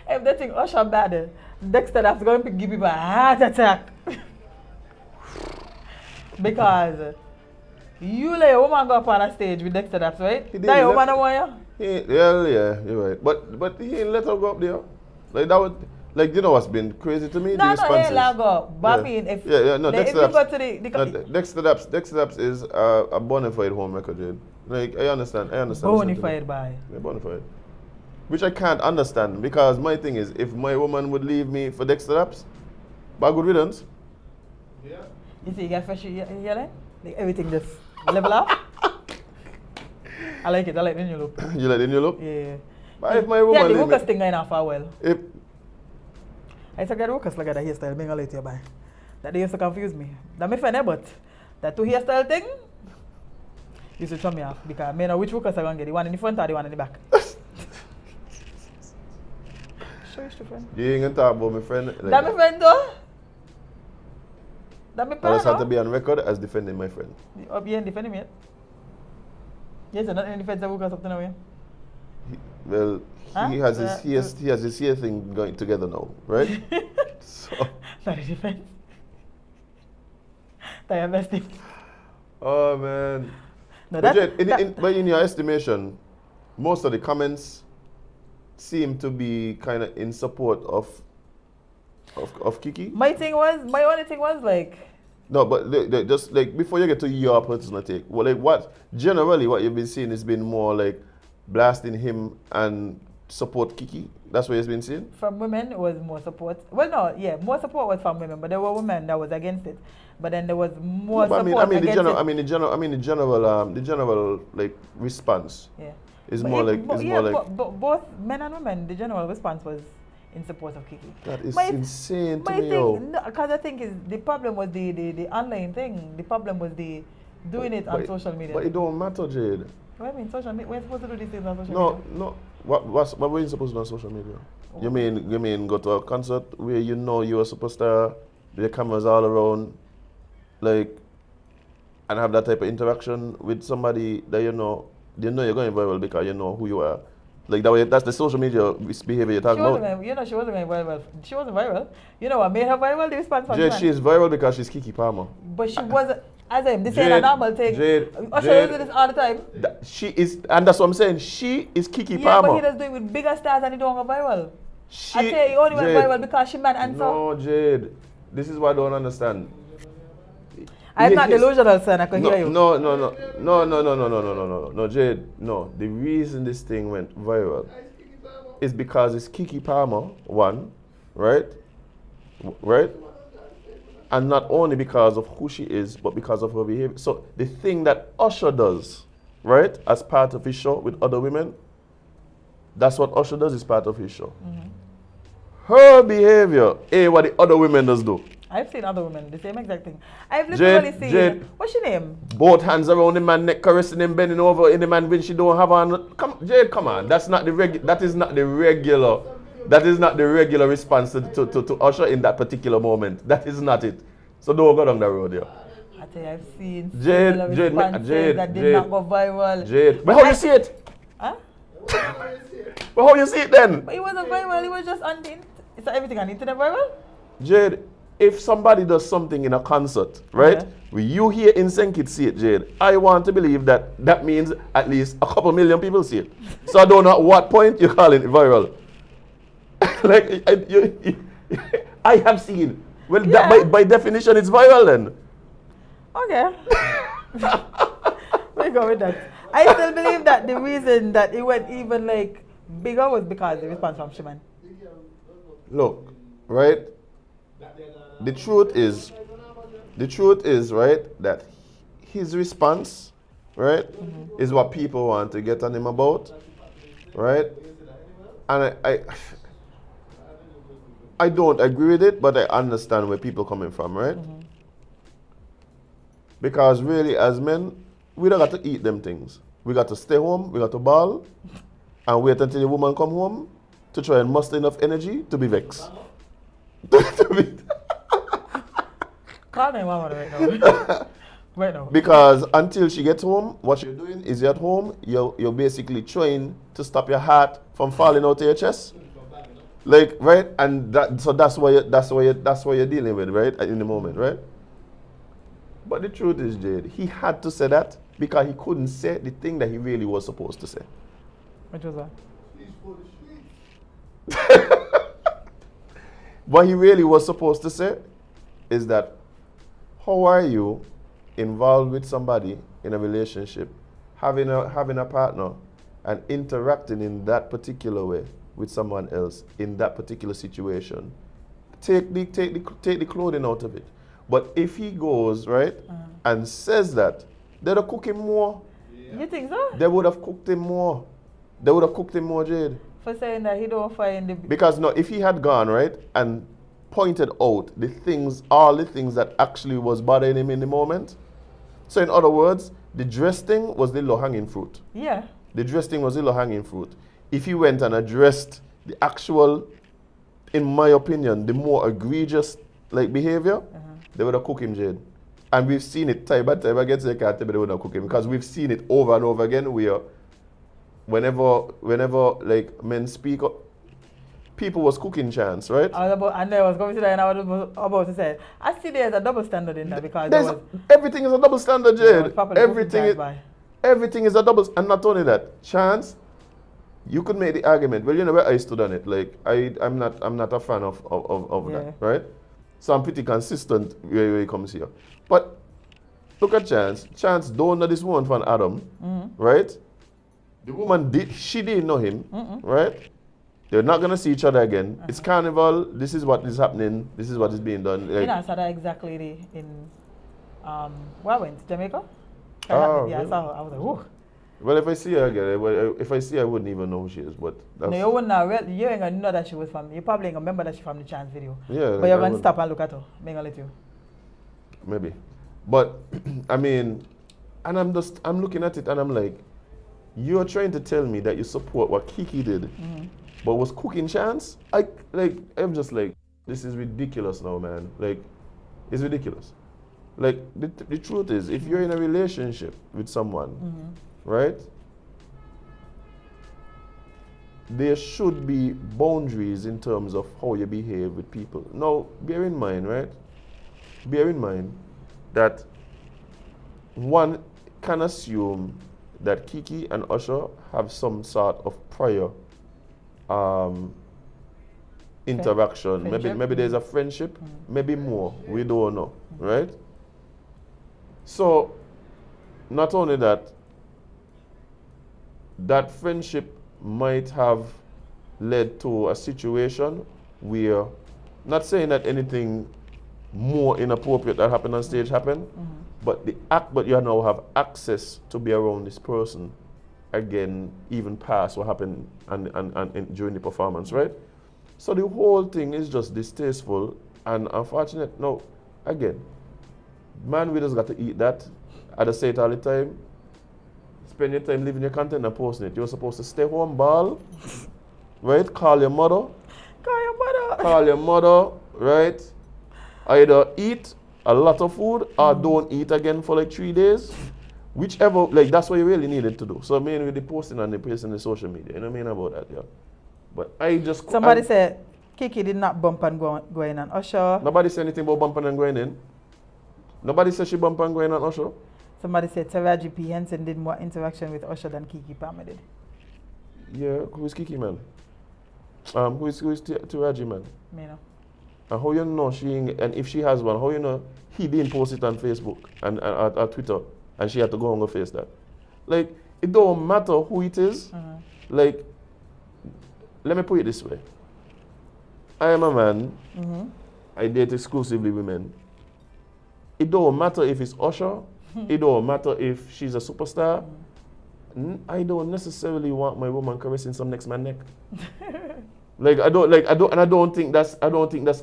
if that thing Usher bad, Dexter that's going to give people a heart attack. Because you let a woman go up on a stage with Dexter Daps, right? He That did, woman don't want you? Yeah, you're right. But he ain't let her go up there. Like that would Like, you know what's been crazy to me? No, the responses. Lago. But Yeah. I mean, if, No, like, if Dexter you go Apps. to the No, Dexter Apps is a bona fide home record, Jade. Like, I understand. the sentiment. bonafide by. Yeah, bona fide. Which I can't understand because my thing is, if my woman would leave me for Dexter Apps, by good riddance. You see, you get fresh yelling? Like everything just level up. I like it. I like the new look. You like the new look? Yeah. But if my woman Yeah, the leave Ruckus me, thing going off for a while. if I used to get Ruckus like that hairstyle, being a late by. That they used to confuse me. That my friend, but that two hairstyle thing used to throw me off because I know which Ruckus I going to get, the one in the front or the one in the back. Show you, friend. you ain't gonna talk about my friend, like, That my friend though. That my I friend. just have to be on record as defending my friend. Up here and defending me. Yes, not in defense of Ruckus up to now. Yeah. Well, Huh? he has his hair thing going together now, right? So, Not in defense. That your best thing. oh man. No, But, that, Jade, but in your estimation, most of the comments seem to be kind of in support of Kiki. my only thing was like, No, but just like before you get to your personal take, well, like what you've been seeing has been more like blasting him and support Kiki. That's what you've been seeing. from women it was more support. Well, no, yeah, more support was from women, but there were women that was against it. But then there was more But support the against general, it. the general like response Yeah. is But more if- like but is yeah, more like but both men and women, the general response was in support of Kiki. that is My- insane to My me, yo. thing, because I think is the problem was the online thing. The problem was the doing it on social media. But it don't matter, Jade. What do you mean social media? We're supposed to do these things on social No, media. no. What were you supposed to do on social media? You mean go to a concert where you know you're a superstar, the cameras all around, like, and have that type of interaction with somebody that you know you're going viral because you know who you are. Like that way, that's the social media behavior you're talking about. She wasn't going viral. She wasn't viral. You know what made her viral? The response from Jade, the man. she's viral because she's Kiki Palmer. But she wasn't. Azem, this Jade, ain't a normal thing. Jade, Usher Jade. does this all the time. She is, and that's what I'm saying. She is Kiki Yeah, Palmer. but he does do it with bigger stars and he don't go viral. She, I tell you, he only went Jade, viral because she man answer. No, Jade. This is what I don't understand. I'm not His- delusional, son. I can hear you. No, Jade. No, the reason this thing went viral is because it's Kiki Palmer, one, right? Right? And not only because of who she is, but because of her behavior. So the thing that Usher does, right, as part of his show with other women, that's what Usher does as part of his show. Her behavior, what the other women does do. I've seen other women, the same exact thing. I've literally seen. Jade. What's your name? Both hands around the man neck, caressing him, bending over in the man when she don't have on. Jade, come on. That is not the regular response to Usher in that particular moment. That is not it. So don't go down the road here. I tell you, I've seen Jade, similar Jade, responses that did Jade. not go viral. Jade. But how you see it? Huh? But how you see it then? But it wasn't viral, it was just on the Is everything on the internet viral? Jade, if somebody does something in a concert, right? Okay. When you hear in Senkit see it, Jade, I want to believe that means at least a couple million people see it. So I don't know at what point you're calling it viral. Like, I have seen. Well, Yeah. that by definition, it's viral then. Okay. We go with that. I still believe that the reason that it went even like bigger was because the response from Shiman. Look, right? The truth is, right, that his response, right, is what people want to get on him about, right? And I don't agree with it, but I understand where people coming from, right? Because really, as men, we don't got to eat them things. We got to stay home, we got to ball, and wait until the woman come home to try and muster enough energy to be vexed. Call 911 right now. Right now. Because until she gets home, what you're doing is you're at home, you're basically trying to stop your heart from falling out of your chest. Like, right? And that's what you're dealing with, right? In the moment, right? But the truth is, Jade, he had to say that because he couldn't say the thing that he really was supposed to say. Which was that? what he really was supposed to say is that, how are you involved with somebody in a relationship, having a partner, and interacting in that particular way with someone else in that particular situation? Take the clothing out of it. But if he goes, right, and says that, they'd have cooked him more. You think so? They would have cooked him more. They would have cooked him more, Jade. For saying that he don't find the... Because no, if he had gone, right, and pointed out the things, all the things that actually was bothering him in the moment. So in other words, the dress thing was the low-hanging fruit. Yeah. The dress thing was the low-hanging fruit. If he went and addressed the actual, in my opinion, the more egregious like behavior, they would have cooked him, Jade. And we've seen it time by time again, so I can't tell me they would have cooked him, because we've seen it over and over again where whenever like men speak up, people was cooking chance, right? I was going to say, and I was about to say, I see there's a double standard in that, because everything is a double standard, Jade. Everything everything is a double, and not only that, chance. You could make the argument. Well, you know where I stood on it. Like I'm not a fan of that, right? So I'm pretty consistent where it comes here. But look at Chance. Chance don't know this woman from Adam, right? The woman she didn't know him, right? They're not gonna see each other again. It's carnival. This is what is happening. This is what is being done. Like, I saw that exactly in where I went, Jamaica. Oh, yeah, really? I saw her. I was like, whoa. Well, if I see her again, if I see her, I wouldn't even know who she is. But that's, no, you wouldn't know. You ain't gonna know that she was from. You probably ain't gonna remember that she from the Chance video. Yeah. But you're gonna stop and look at her. I'm gonna let you. Maybe. But I mean, and I'm looking at it and I'm like, you're trying to tell me that you support what Kiki did, but was cooking Chance? I'm just like, this is ridiculous now, man. Like, it's ridiculous. Like, the truth is, if you're in a relationship with someone, right, there should be boundaries in terms of how you behave with people. Now, bear in mind, right? Bear in mind that one can assume that Kiki and Usher have some sort of prior interaction. Maybe there's a friendship, maybe more. We don't know, right? So, not only that, that friendship might have led to a situation where, not saying that anything more inappropriate that happened on stage happened, but you now have access to be around this person again, even past what happened and during the performance, right? So the whole thing is just distasteful and unfortunate. Now, again, man, we just got to eat that. I say it all the time. Spend your time living your content and posting it. You're supposed to stay home, ball, right? Call your mother. Call your mother, right? Either eat a lot of food or don't eat again for like 3 days. Whichever, like that's what you really needed to do. So I mean with the posting and the posting the social media, you know what I mean about that, yeah. But I just... Somebody said Kiki did not bump and go in on Usher. Nobody said anything about bumping and going in. Nobody said she bumped and going on Usher. Somebody said Taraji P. Henson did more interaction with Usher than Kiki Palmer did. Yeah, who's Kiki, man? Who is Taraji, man? Me know. And how you know and if she has one, how you know he didn't post it on Facebook and Twitter and she had to go and go face that? Like, it don't matter who it is. Like, let me put it this way. I am a man. I date exclusively women. It don't matter if it's Usher. It don't matter if she's a superstar. I don't necessarily want my woman caressing some next man's neck. I don't think that's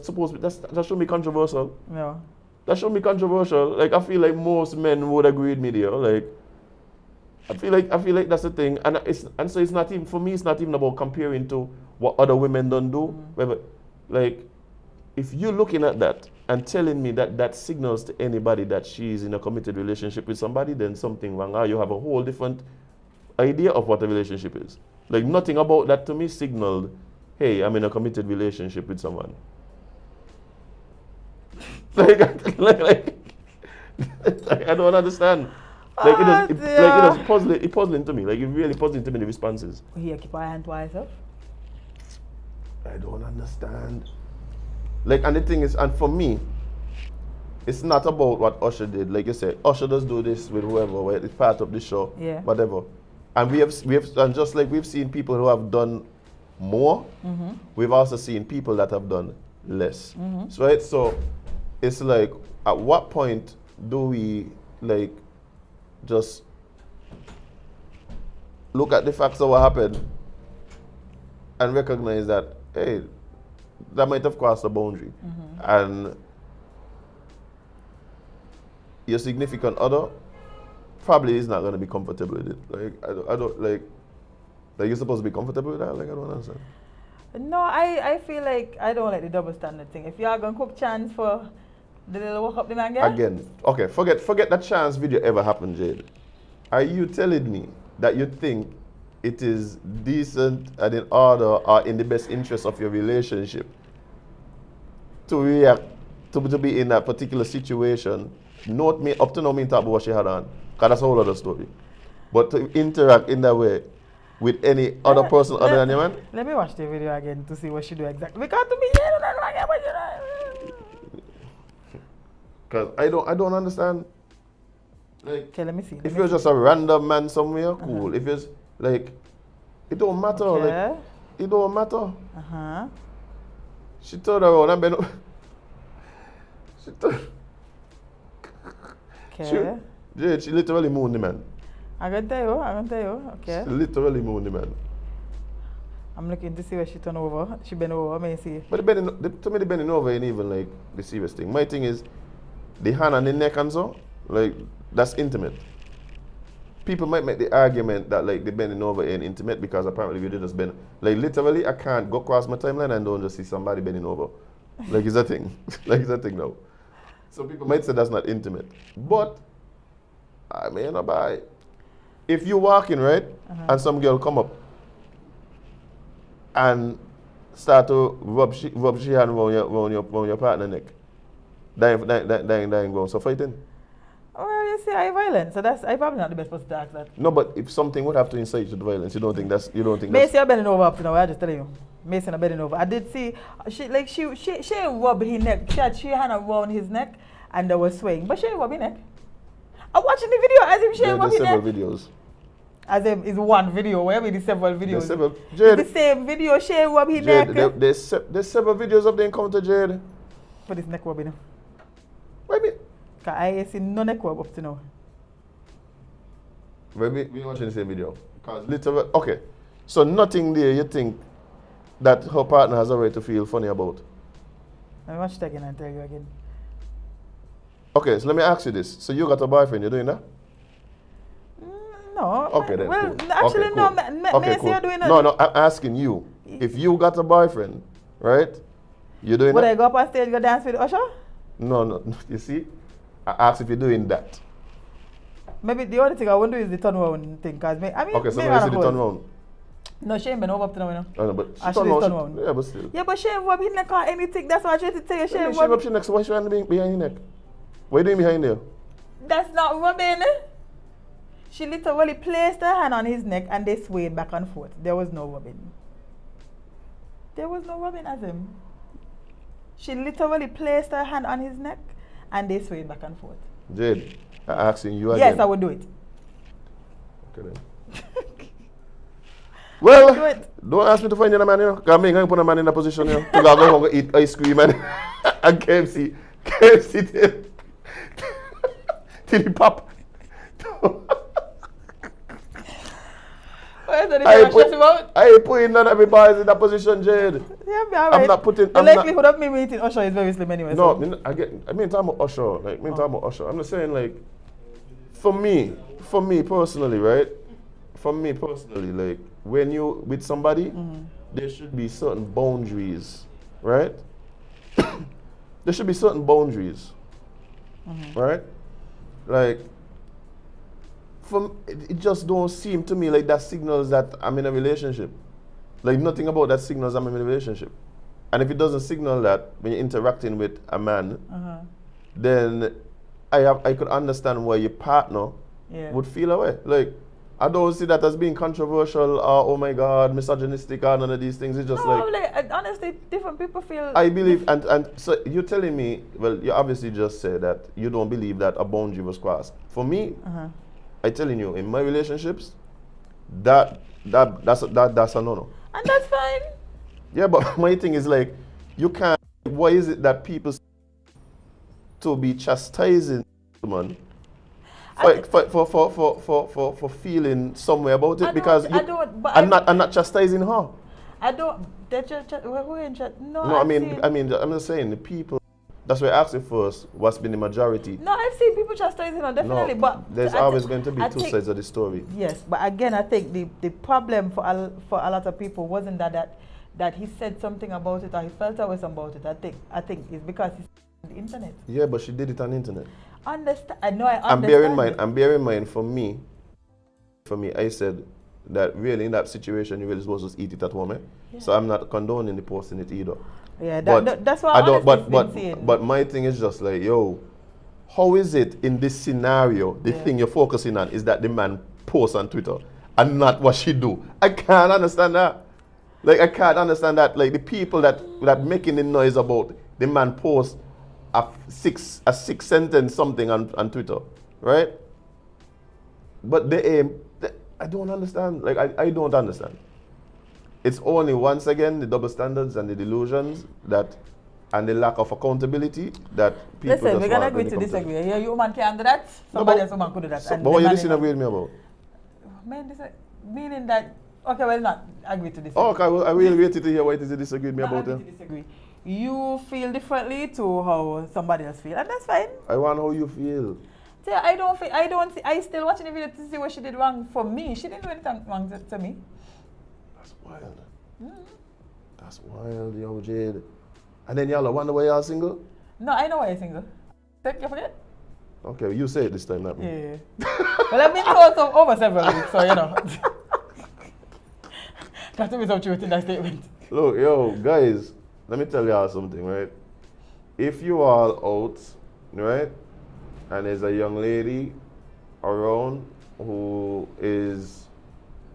supposed to be, that shouldn't be controversial. No. That shouldn't be controversial. Like, I feel like most men would agree with me there. Like, I feel like that's the thing. And so it's not even, for me, it's not even about comparing to what other women don't do. Whether, like, if you're looking at that and telling me that that signals to anybody that she's in a committed relationship with somebody, then something wrong. Or you have a whole different idea of what a relationship is. Like, nothing about that to me signaled, hey, I'm in a committed relationship with someone. like I don't understand. Like, it's puzzling to me. Like, it really puzzling to me, the responses. Here, keep our hand twice up. I don't understand. Like, and the thing is, and for me, it's not about what Usher did. Like you said, Usher does do this with whoever, where it's part of the show, Yeah. whatever. And we have, and just like we've seen people who have done more, we've also seen people that have done less. So, right? So it's like, at what point do we like just look at the facts of what happened and recognize that, hey, that might have crossed a boundary, and your significant other probably is not going to be comfortable with it. Like, I don't like you're supposed to be comfortable with that. Like, I don't understand. No, I feel like I don't like the double standard thing. If you are gonna cook chance for the little walk up the man girl, Again, okay, forget that chance video ever happened, Jade. Are you telling me that you think it is decent and in order or in the best interest of your relationship to react, to be in that particular situation? Not me, up to now, me talk about what she had on, because that's a whole other story. But to interact in that way with any other person other than your man? Let me watch the video again to see what she do exactly. Because to me, yeah, I don't like it, but you know. Because I don't understand. Like, Okay, let me see. if you're just a random man somewhere, cool. If it's like, it don't matter. Okay. Like, it don't matter. Uh-huh. She turned around and been. She turned. Okay. Jade, she literally mooned the man. I'm gonna tell you. Okay. She literally mooned the man. I'm looking to see where she turn over. She bend over, may see. But to me, the bending over ain't even like the serious thing. My thing is, the hand and the neck and so, like, that's intimate. People might make the argument that like the bending over ain't intimate because apparently we did just bend. Like, literally, I can't go across my timeline and don't just see somebody bending over. Like, it's a thing. Like, it's a thing now. So people might say that's not intimate. But, I may not buy. If you walking, right, and some girl come up and start to rub she hand around your partner neck, dying going, so fighting. Well, you see, I violent, so I probably not the best person to ask that. No, but if something would have to incite you to violence, you don't think that's Macy, I'm bending over up to now. I just telling you. Mason, I'm bending over. I did see she rubbed his neck. She had around his neck, and there was swaying, but she didn't rub his neck. I'm watching the video as if she There's rub his several neck. videos. As if it's one video. Where are the several videos? There's several. It's Jade, the same video. She rub his Jade, neck. there's several videos of the encounter, Jade. For this neck rubbing. Wait a minute. Cause I ain't seen no neck rub up to now. We watching the same video. Because literally, okay. So nothing there you think that her partner has a right to feel funny about. Let me watch it again and tell you again. Okay, so let me ask you this. So you got a boyfriend, you're doing that? No. Okay then. Well, Cool. actually, Okay, no. cool. Okay, Macy, cool. you're doing it. No, I'm asking you. If you got a boyfriend, right? You're doing Would I that? go up on stage, go dance with Usher? No. You see? I asked if you're doing that. Maybe the only thing I won't do is the turnaround thing. Cause I mean, Okay, so me now you see and the her turn both. round. No, she ain't been over up to now, you know. I know, but she Actually, turn turn round. round. Yeah, but still. Yeah, but she ain't rub his neck or anything. That's what I tried to tell you. She Let me ain't shave rub. up your neck, so why you behind your neck? What are you doing behind there? That's not rubbing. She literally placed her hand on his neck and they swayed back and forth. There was no rubbing. There was no rubbing, Azem. She literally placed her hand on his neck and they swayed back and forth. Jade, I'm asking you again. Yes, I would do it. Okay then. Well, Do it. don't ask me to find you a man, you know. Because I'm going to put a man in a position, you know. To go home and eat ice cream and KFC till he pop. What is it? I ain't putting none of everybody in that position, Jade. Yeah, be alright. I'm not putting. The I'm not, likelihood of me meeting Usher is very slim anyway. no, so. I mean, talking about Usher. Like, talking about Usher. I'm just saying, like, for me personally, right? For me personally, like, when you with somebody, there should be certain boundaries, right? There should be certain boundaries, right? Like, it just don't seem to me like that signals that I'm in a relationship. Like, nothing about that signals I'm in a relationship. And if it doesn't signal that when you're interacting with a man, then I could understand why your partner Yeah. would feel away. Like, I don't see that as being controversial or, oh my God, misogynistic or none of these things. It's just No, like, honestly, different people feel. I believe, and so you're telling me, well, you obviously just said that you don't believe that a boundary was crossed. For me, I'm telling you, in my relationships, that's a no-no. And that's fine. Yeah, but my thing is like, you can't, why is it that people to be chastising someone for feeling some way about it? Because I'm not chastising her. I don't. Who in chat? No, No, I mean, I'm just saying the people. That's why I asked you first. What's been the majority? No, I've seen people chastising her, definitely. No, but there's always going to be two sides of the story. Yes, but again, I think the problem for a lot of people wasn't that he said something about it or he felt a way about it. I think it's because he's on the internet. Yeah, but she did it on the internet. Understand? I know. I understand. I'm bearing in mind. For me, I said that really in that situation you really supposed to just eat it at home. Yeah. So I'm not condoning the posting it either. Yeah, that's what I don't. But my thing is just like, yo, how is it in this scenario? The thing you're focusing on is that the man posts on Twitter and not what she do. I can't understand that. Like I can't understand that. Like the people that making the noise about the man post a six sentence something on Twitter, right? But I don't understand. Like I don't understand. It's only once again the double standards and the delusions and the lack of accountability that people. Listen, we're gonna agree to disagree. Yeah, you man can do that. Somebody else woman could do that. But what you disagree with me about? Man, meaning that. Okay, well, not agree to disagree. Oh, okay, well, I really waited to hear what it is you disagree with me about. Agree to disagree. You feel differently to how somebody else feel, and that's fine. I want how you feel. See, I still watching the video to see what she did wrong for me. She didn't do anything wrong to me. That's wild. That's wild, yo, Jade. And then y'all wonder why y'all single? No, I know why you're single. You forget? Okay, you say it this time, not me. Yeah. Well, I've been told over several weeks, so you know. Got to be some truth in that statement. Look, yo, guys, let me tell y'all something, right? If you all out, right, and there's a young lady around who is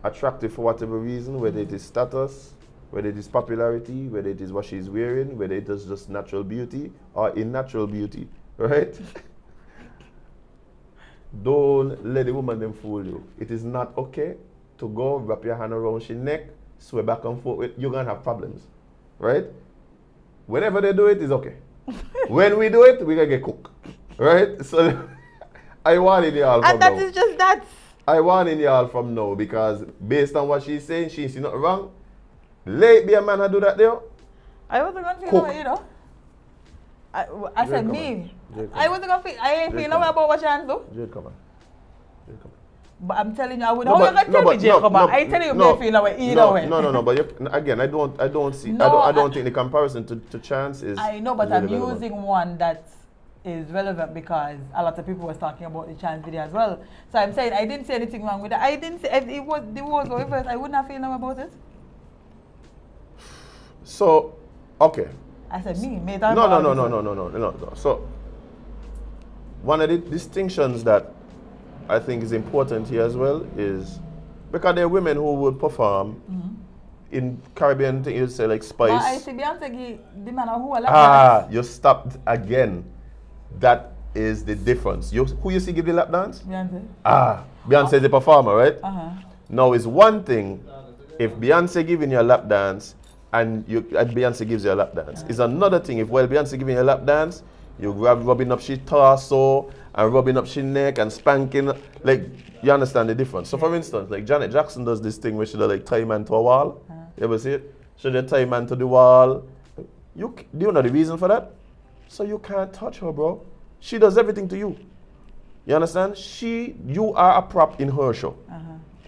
attractive for whatever reason, whether it is status, whether it is popularity, whether it is what she's wearing, whether it is just natural beauty or unnatural beauty, right? Don't let the woman them fool you. It is not okay to go wrap your hand around her neck, swear back and forth. You're going to have problems, right? Whenever they do it, it's okay. When we do it, we're going to get cooked, right? So I warn y'all from now. And that is just that. I warn y'all from now because based on what she's saying, she see nothing wrong. Late be a man who do that there. I wasn't going to feel about, you know. I said me. I wasn't going to feel, I ain't feel no way about what she hands do. Jade, come on. Jade, come on. But I'm telling you, I would. How you gonna tell me, Jade, come on? I tell you, me feel no way either way. No. But again, I don't see. No, I don't think the comparison to chance is. I know, but really I'm relevant. using one that is relevant because a lot of people was talking about the chance video as well. So I'm saying I didn't say anything wrong with it. I didn't say if it was reverse. I wouldn't have feel no about it. So, okay. I said me. No. So, one of the distinctions that I think is important here as well is because there are women who would perform in Caribbean things, you'd say like Spice. But I see Beyonce the man who you stopped again. That is the difference. Who you see give the lap dance? Beyonce. Beyonce is the performer, right? Uh-huh. Now it's one thing if Beyonce giving you a lap dance and Beyonce gives you a lap dance. It's another thing if while Beyonce giving you a lap dance, you rubbing up she torso and rubbing up she neck and spanking, like, you understand the difference. So for instance, like Janet Jackson does this thing where she like tie man to a wall. You ever see it? She just tie man to the wall. Do you know the reason for that? So you can't touch her, bro. She does everything to you. You understand? You are a prop in her show.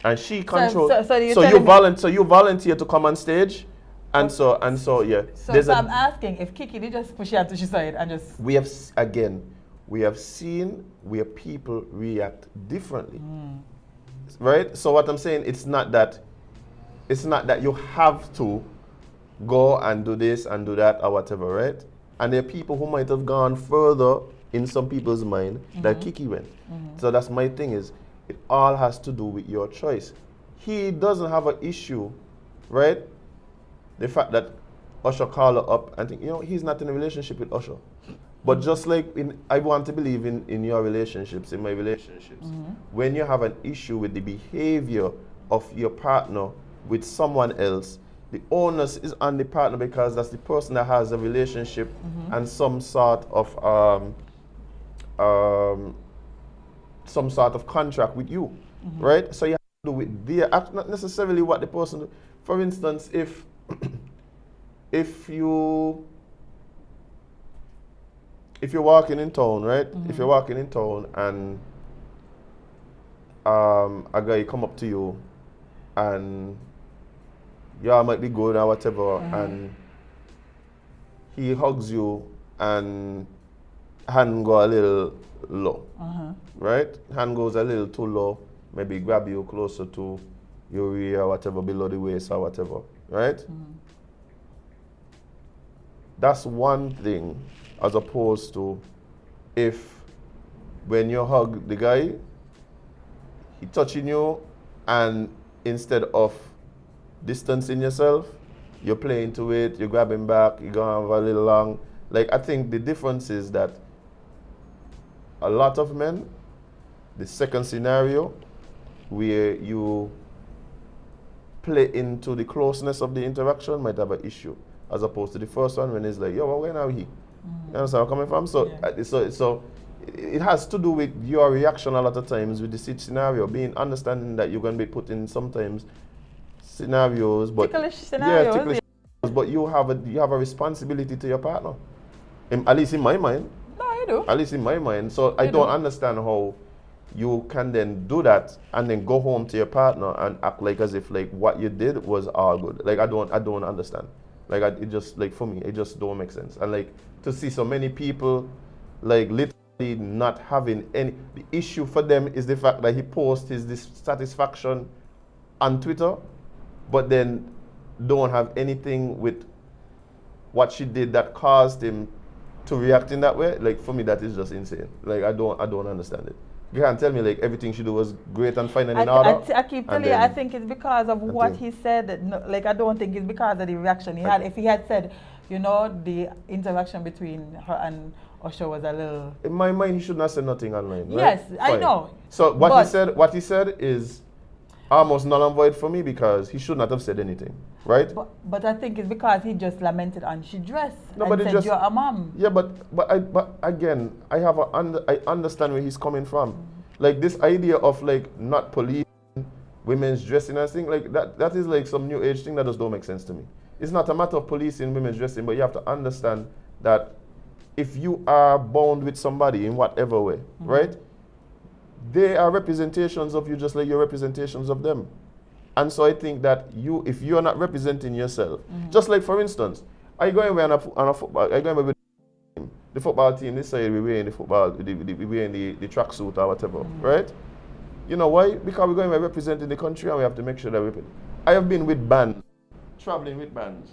And she controls. So you volunteer to come on stage. And so yeah. So I'm asking if Kiki did just push her to she side and just. We have seen where people react differently, right? So what I'm saying, it's not that you have to go and do this and do that or whatever, right? And there are people who might have gone further in some people's mind that Kiki went. So that's my thing is, It all has to do with your choice. He doesn't have an issue, right? The fact that Usher called her up and think, he's not in a relationship with Usher. But just like I want to believe in your relationships, in my relationships, when you have an issue with the behavior of your partner with someone else, the onus is on the partner because that's the person that has a relationship and some sort of contract with you, right? So you have to do with their act, not necessarily what the person do. For instance, if you're walking in town, right? If you're walking in town and a guy come up to you and y'all might be good or whatever, and he hugs you and hand go a little low, right? Hand goes a little too low, maybe grab you closer to your ear or whatever, below the waist or whatever, right? That's one thing, as opposed to if when you hug the guy, he touching you and instead of distancing yourself, you're playing to it, you're grabbing back, you're going to have a little long. Like, I think the difference is that a lot of men, the second scenario, where you play into the closeness of the interaction might have an issue, as opposed to the first one when it's like, yo, when are he? You understand where I'm coming from? So, so it has to do with your reaction a lot of times with the scenario, being understanding that you're going to be put in sometimes scenarios, but ticklish scenarios, ticklish but you have a responsibility to your partner. At least in my mind. No, you do. At least in my mind. So I don't understand how you can then do that and then go home to your partner and act like as if like what you did was all good. Like I don't understand. Like it just, like for me, it just don't make sense. And like to see so many people like literally not having any, the issue for them is the fact that he posts his dissatisfaction on Twitter, but then don't have anything with what she did that caused him to react in that way. Like for me, that is just insane. Like I don't understand it. You can't tell me like everything she did was great and fine and in order. I keep telling you, I think it's because of what he said. No, like I don't think it's because of the reaction he had. If he had said, the interaction between her and Usher was a little. In my mind, he should not say nothing online. Right? Yes, fine. I know. So what he said is almost null and void for me because he should not have said anything, right? But I think it's because he just lamented on she dressed no, and but said you're a mom. Yeah, but again, I understand where he's coming from. Like this idea of like not policing women's dressing and thing like that is like some new age thing that just don't make sense to me. It's not a matter of policing women's dressing, but you have to understand that if you are bound with somebody in whatever way, right? They are representations of you just like you're representations of them. And so I think that if you're not representing yourself, just like for instance, I go away on a football, I go away with the football team, this side we wearing the football, we wearing the tracksuit or whatever, right? You know why? Because we're going to represent the country and we have to make sure that I have been with bands, traveling with bands,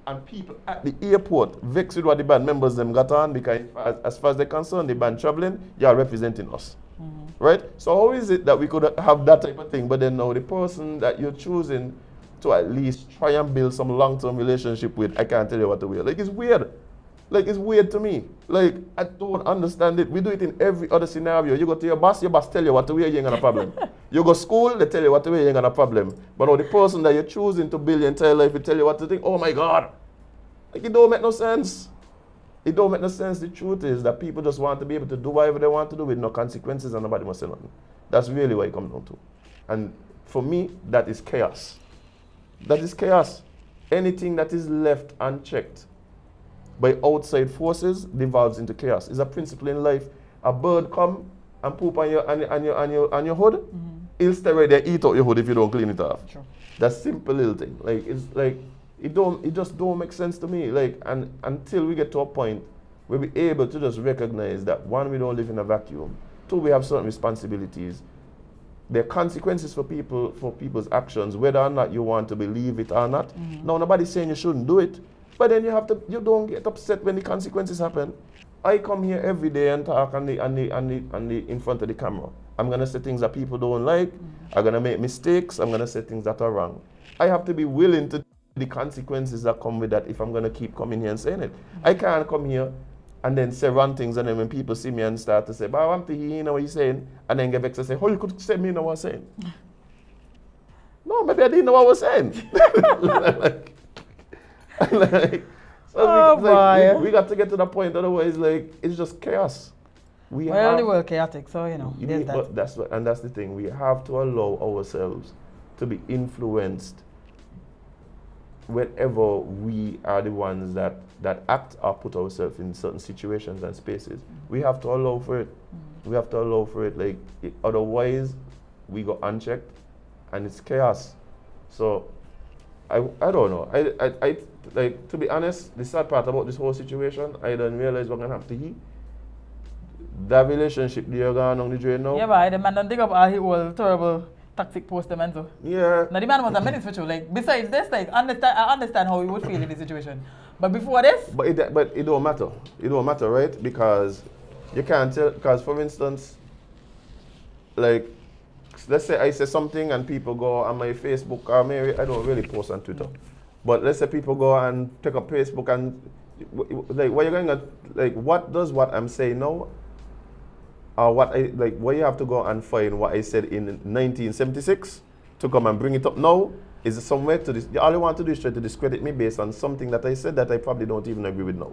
and people at the airport vexed with what the band members them got on because as far as they're concerned, the band traveling, you are representing us. Right? So how is it that we could have that type of thing, but then now the person that you're choosing to at least try and build some long-term relationship with, I can't tell you what to wear. Like it's weird. Like it's weird to me. Like I don't understand it. We do it in every other scenario. You go to your boss tell you what to wear, you ain't got a problem. You go to school, they tell you what to wear, you ain't got a problem. But now the person that you're choosing to build your entire life, will tell you what to think. Oh my God. Like it don't make no sense. It don't make no sense. The truth is that people just want to be able to do whatever they want to do with no consequences and nobody must say nothing. That's really what it comes down to. And for me, that is chaos. That is chaos. Anything that is left unchecked by outside forces devolves into chaos. It's a principle in life. A bird come and poop on your hood, it'll stay right there, eat out your hood if you don't clean it off. Sure. That's simple little thing. Like it's like it just don't make sense to me. Like, and until we get to a point where we're able to just recognize that one, we don't live in a vacuum. Two, we have certain responsibilities. There are consequences for people's actions, whether or not you want to believe it or not. No, nobody's saying you shouldn't do it. But then you don't get upset when the consequences happen. I come here every day and talk in front of the camera. I'm gonna say things that people don't like. I'm gonna make mistakes. I'm gonna say things that are wrong. I have to be willing to the consequences that come with that if I'm gonna keep coming here and saying it. I can't come here and then say wrong things, and then when people see me and start to say, but I want to hear what you're saying, and then get vexed and say, oh, you could say me know what I'm saying. No, maybe I didn't know what I was saying. We got to get to the point, otherwise, like, it's just chaos. The world chaotic, so there's that. But that's the thing. We have to allow ourselves to be influenced whenever we are the ones that act or put ourselves in certain situations and spaces. We have to allow for it. We have to allow for it. Like, otherwise, we go unchecked, and it's chaos. So, I don't know. I like, to be honest, the sad part about this whole situation, I don't realize what's gonna happen to he. That relationship they're going on the drain now. Yeah, but the man don't dig up all his whole terrible toxic post them and so. Yeah. Now the man was a menace for you. Like, besides this, like, I understand how he would feel in this situation. But before this? But it don't matter. It don't matter, right? Because you can't tell. Because for instance, like, let's say I say something and people go on my Facebook, or maybe I don't really post on Twitter. But let's say people go and take up Facebook and like, what you're going to, like, what does what I'm saying now, or what you have to go and find what I said in 1976 to come and bring it up now is somewhere to this. All you want to do is try to discredit me based on something that I said that I probably don't even agree with now.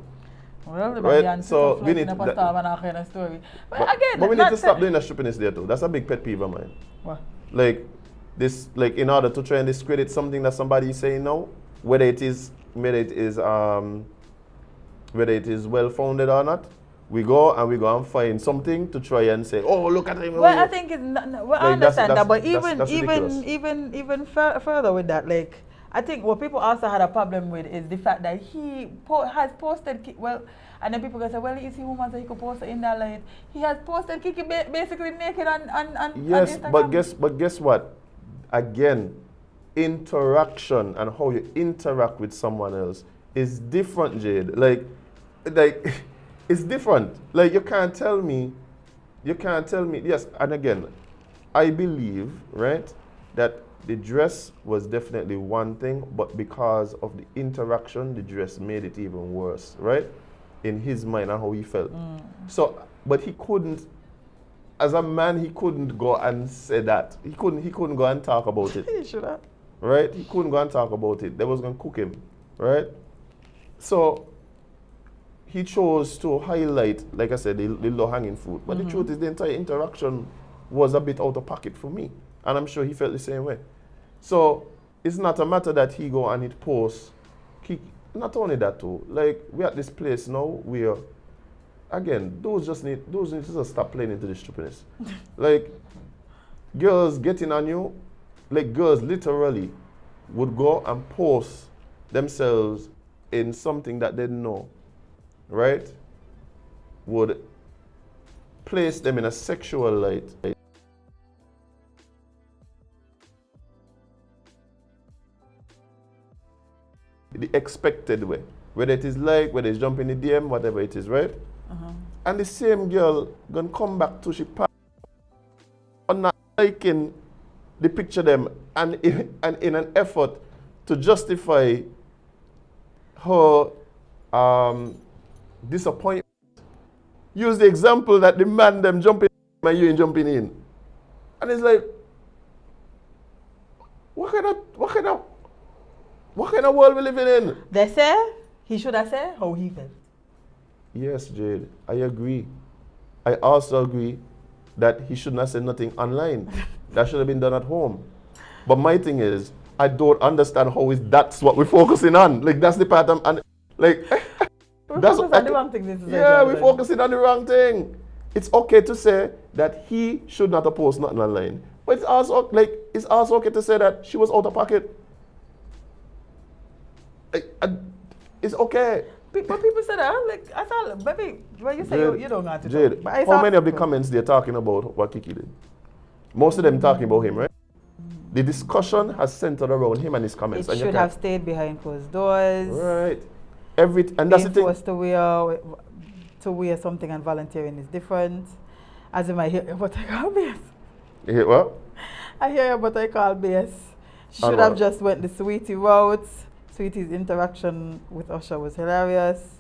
Well, right? So we need story. But we need to stop doing that stupidness there too. That's a big pet peeve of mine. What? Like this, like in order to try and discredit something that somebody is saying now, whether it is well founded or not, we go and find something to try and say, oh, look at him. Well, I think it's I understand that, but that's even further with that, like, I think what people also had a problem with is the fact that he has posted, and then people can say, well, is he woman so he could post it in that light? He has posted Kiki basically naked on yes, on Instagram. but guess what? Again, interaction and how you interact with someone else is different, Jade. Like it's different. Like, you can't tell me, yes, and again, I believe, right, that the dress was definitely one thing, but because of the interaction, the dress made it even worse, right? In his mind and how he felt. So, but he couldn't, as a man, he couldn't go and say that. He couldn't go and talk about it. He should have. Right? He couldn't go and talk about it. They was going to cook him, right? So, he chose to highlight, like I said, the low-hanging fruit. But the truth is, the entire interaction was a bit out of pocket for me. And I'm sure he felt the same way. So, it's not a matter that he go and it posts. Not only that too, like, we're at this place now where, again, those need to just stop playing into the stupidness. Like, girls getting on you, like, girls literally would go and post themselves in something that they know, right? Would place them in a sexual light. The expected way. Whether it is like, whether it's jumping the DM, whatever it is, right? And the same girl gonna come back to she on not liking the picture them and in an effort to justify her disappointment. Use the example that the man them jumping in and you ain't jumping in. And it's like, what kind of world we living in? They say he should have said how he felt. Yes, Jade, I agree. I also agree that he shouldn't have said nothing online. That should have been done at home. But my thing is, I don't understand how that's what we're focusing on. Like, that's the part like, that's focusing on the wrong thing. We're focusing on the wrong thing. It's okay to say that he should not have posted nothing online. But it's also okay to say that she was out of pocket. It's okay. But people say that, like, I thought, baby, when you say Jade, you don't have to Jade, talk. how many of the comments they're talking about what Kiki did? Most of them talking about him, right? The discussion has centered around him and his comments. It should have stayed behind closed doors. Right. And that's the thing. Forced to wear. to wear something and volunteering is different. As in, I hear you, but I call BS. You hit what? I hear you, but I call BS. She And should have what? just went the Sweetie route. Sweetie's interaction with Usher was hilarious.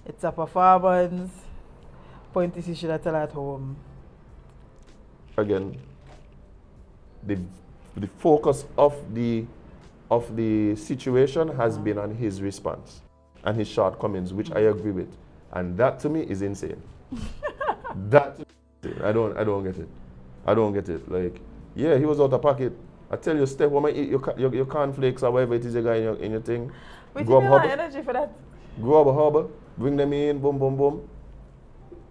It's a performance. Point is, she should have tell her at home. Again, the focus of the situation has been on his response and his shortcomings, which I agree with, and that to me is insane. That to me is insane. I don't get it. I don't get it. Like, yeah, he was out of pocket. I tell you, Steph, when I eat your cornflakes or whatever it is you got in your thing, We go need up more harbor, energy for that. go up a harbor, bring them in, boom, boom, boom.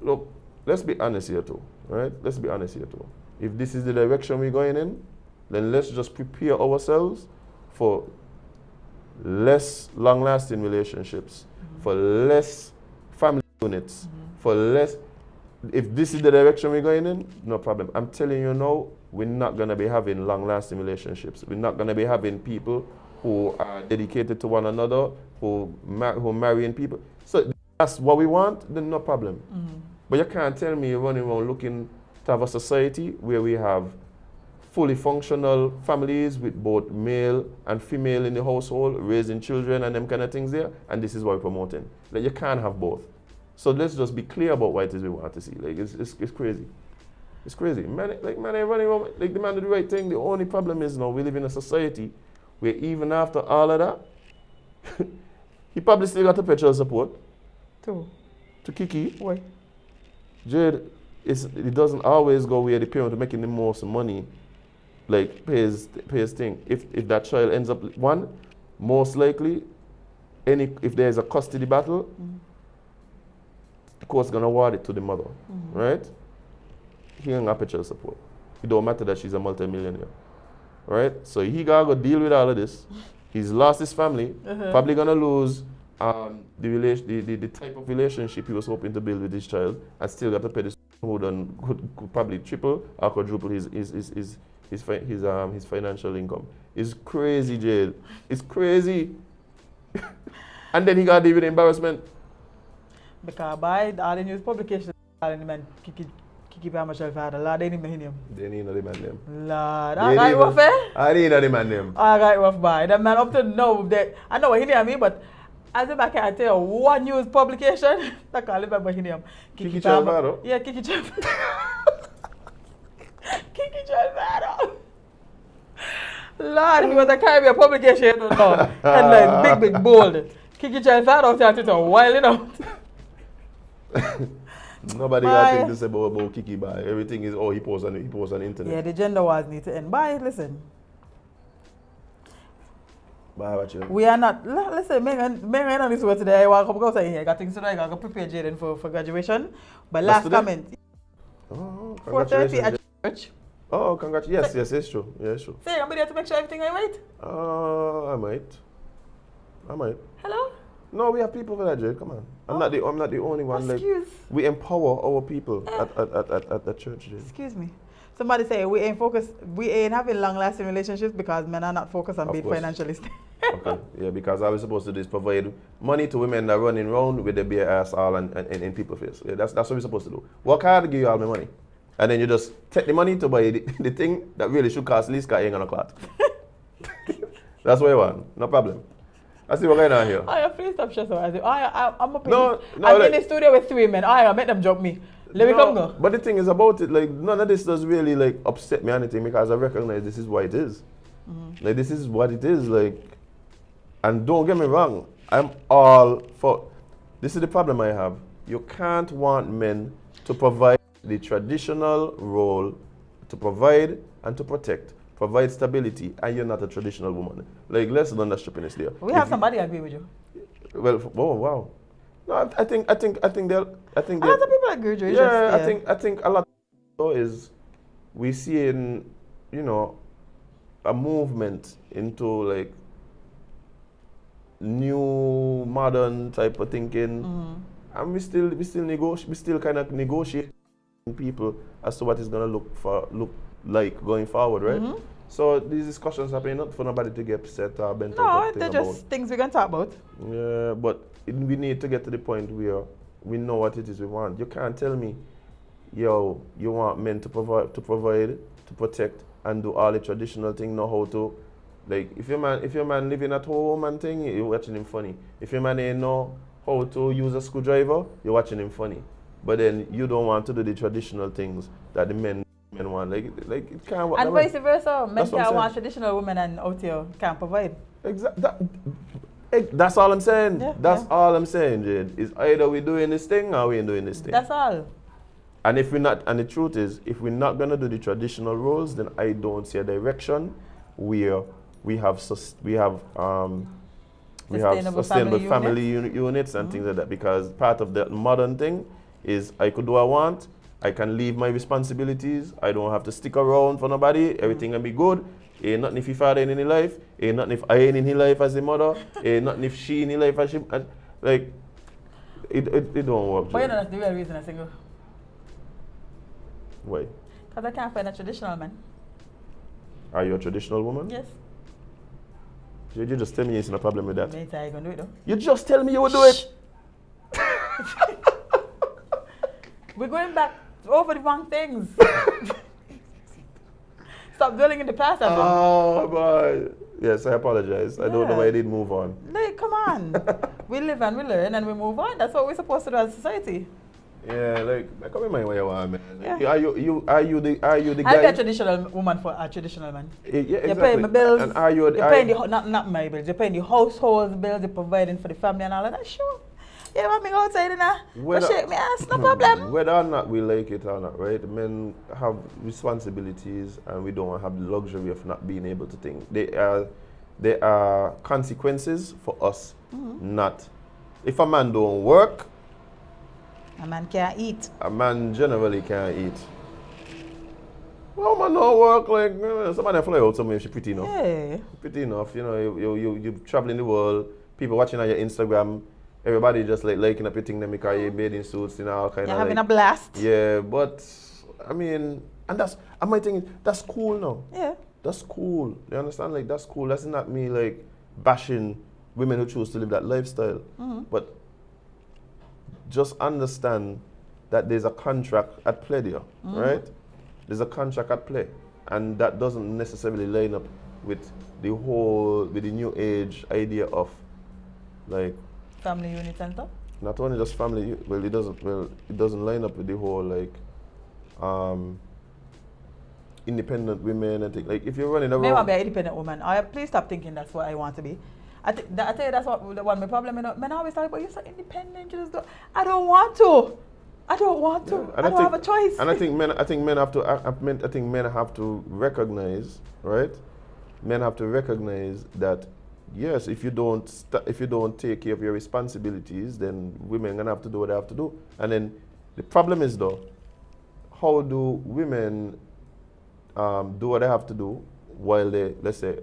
Look, let's be honest here too, right? Let's be honest here too. If this is the direction we're going in, then let's just prepare ourselves for less long-lasting relationships, for less family units, for less. If this is the direction we're going in, no problem. I'm telling you now, we're not going to be having long-lasting relationships. We're not going to be having people who are dedicated to one another, who marrying people. So if that's what we want, then no problem. But you can't tell me you're running around looking to have a society where we have fully functional families with both male and female in the household, raising children and them kind of things there, and this is what we're promoting. Like, you can't have both. So let's just be clear about what it is we want to see. Like, it's crazy. It's crazy. Man, ain't running around, like, the man did the right thing. The only problem is now we live in a society where even after all of that, he probably still got to pay child support Too. to Kiki. Why? Jade, it doesn't always go where the parent making the most money, like pays thing. If that child ends up one, most likely, if there is a custody battle, the court's gonna award it to the mother, right? He ain't got child support. It don't matter that she's a multi-millionaire, right? So he gotta go deal with all of this. He's lost his family, probably gonna lose the type of relationship he was hoping to build with his child, and still got to pay this who could probably triple or quadruple his financial income. It's crazy, Jade. It's crazy. And then he got to deal with the embarrassment. Because by all the news publications, all the man Kiki Michelle father, Lord, they didn't even him. They need to demand them. Lord, all right, rough, eh? I need to demand them. All right, rough, boy. The man up to now, that I know what he near me, but as if I can't tell you one news publication, I can't remember his name. Kiki Chalvado? Yeah, Kiki Chalvado. Kiki Chalvado. Lord, he was a Caribbean publication, you don't know. Headlines, big, bold. Kiki Chalvado started to wild out. Nobody got to think this about Kiki, boy. Everything is, he posts on the internet. Yeah, the gender wars need to end. Bye, listen. Bye, watch you. We are not, listen, Megan on this word today, I want to come outside here. I got things to do, I got to prepare Jaden for graduation. But last comment. Oh, 4:30 at church. Oh, congratulations. Yes, it's true. Yeah, it's true. Say, I'm here to make sure everything is right. I might. Hello? No, we have people for that, Jade. Come on. I'm not the only one. Excuse. Like, we empower our people at the church, Jade. Excuse me. Somebody say we ain't having long-lasting relationships because men are not focused on Of being course. financially stable. Okay. Yeah, because all we're supposed to do is provide money to women that are running around with their bare ass all and in people's face. Yeah, that's what we're supposed to do. Work hard to give you all my money. And then you just take the money to buy the thing that really should cost least because you ain't gonna clot. That's what you want. No problem. I see what's going on here. Please stop stressing. I'm up No, I'm like, in the studio with 3 men. I make them jump me. Let me come go. But the thing is about it, like, none of this does really like upset me or anything because I recognize this is what it is. Like, this is what it is, like, and don't get me wrong, I'm all for, this is the problem I have. You can't want men to provide the traditional role to provide and to protect, provide stability, and you're not a traditional woman. Like, let's learn that stupidness there. We have somebody agree with you. Well, oh wow. No, I think A lot of people agree with you. yeah, I think a lot is we see in, you know, a movement into like new modern type of thinking, and we still kind of negotiate people as to what is gonna look like going forward, right? So these discussions happening not for nobody to get upset or bent out No, of they're thing just things we can talk about. about. Yeah, but we need to get to the point where we know what it is we want. You can't tell me, yo, you want men to provide, to protect, and do all the traditional thing, know how to. Like, if your man living at home and thing, you're watching him funny. If your man ain't know how to use a screwdriver, you're watching him funny. But then you don't want to do the traditional things that the men want. Like it can't work. And vice versa, men That's what I'm can't want saying. traditional women and out here can't provide. That's all I'm saying. Yeah, That's all I'm saying, Jade. Is either we doing this thing or we ain't doing this thing. That's all. And if we're not, and the truth is, if we're not gonna do the traditional roles, then I don't see a direction where we have sustainable family units and things like that. Because part of the modern thing is I could do what I want. I can leave my responsibilities. I don't have to stick around for nobody. Everything can be good. Ain't nothing if your father ain't in his life. Ain't nothing if I ain't in his life as a mother. Ain't nothing if she in his life as she. And like, it don't work. But you know that's the real reason I'm single. Why? Because I can't find a traditional man. Are you a traditional woman? Yes. You just tell me it's no problem with that. Mate, I gonna do it though. You just tell me you will do it. We're going back over the wrong things. Stop dwelling in the past, Azem. Oh boy. Yes, I apologize. I don't know why I did move on. Like, come on. We live and we learn and we move on. That's what we're supposed to do as a society. Yeah, like come in mind what you want, man. Yeah. Are you the guy? I'll be a traditional woman for a traditional man. Yeah, exactly. You're paying my bills. And are you? You're paying not my bills. You're paying the household bills. You're providing for the family and all of that. Sure. You want me go outside and but shake me ass, no problem. Whether or not we like it or not, right? Men have responsibilities, and we don't have the luxury of not being able to think. There are consequences for us. Not. If a man don't work, a man can't eat. A man generally can't eat. Well, man don't work like somebody fly out somewhere if she pretty enough. Yeah. Pretty enough, you know, you traveling the world, people watching on your Instagram, everybody just like liking up your thing them because you're bathing suits, you know, all kind of You're having like, a blast. Yeah, but I mean, and my thing is, that's cool now. Yeah. That's cool. You understand? Like, that's cool. That's not me like bashing women who choose to live that lifestyle. But just understand that there's a contract at play there, right? There's a contract at play, and that doesn't necessarily line up with the new age idea of like family unit and stuff. Not only just family, it doesn't line up with the whole like independent women and things. Like if you're running around, I want to be an independent woman. Please stop thinking that's what I want to be. I tell you that's what my problem is. Men always talk about you're so independent. You just do. I don't want to. I don't want to. And I don't have a choice. And I think men have to recognize, right? Men have to recognize that yes, if you don't take care of your responsibilities, then women are gonna have to do what they have to do. And then the problem is though, how do women do what they have to do while they, let's say,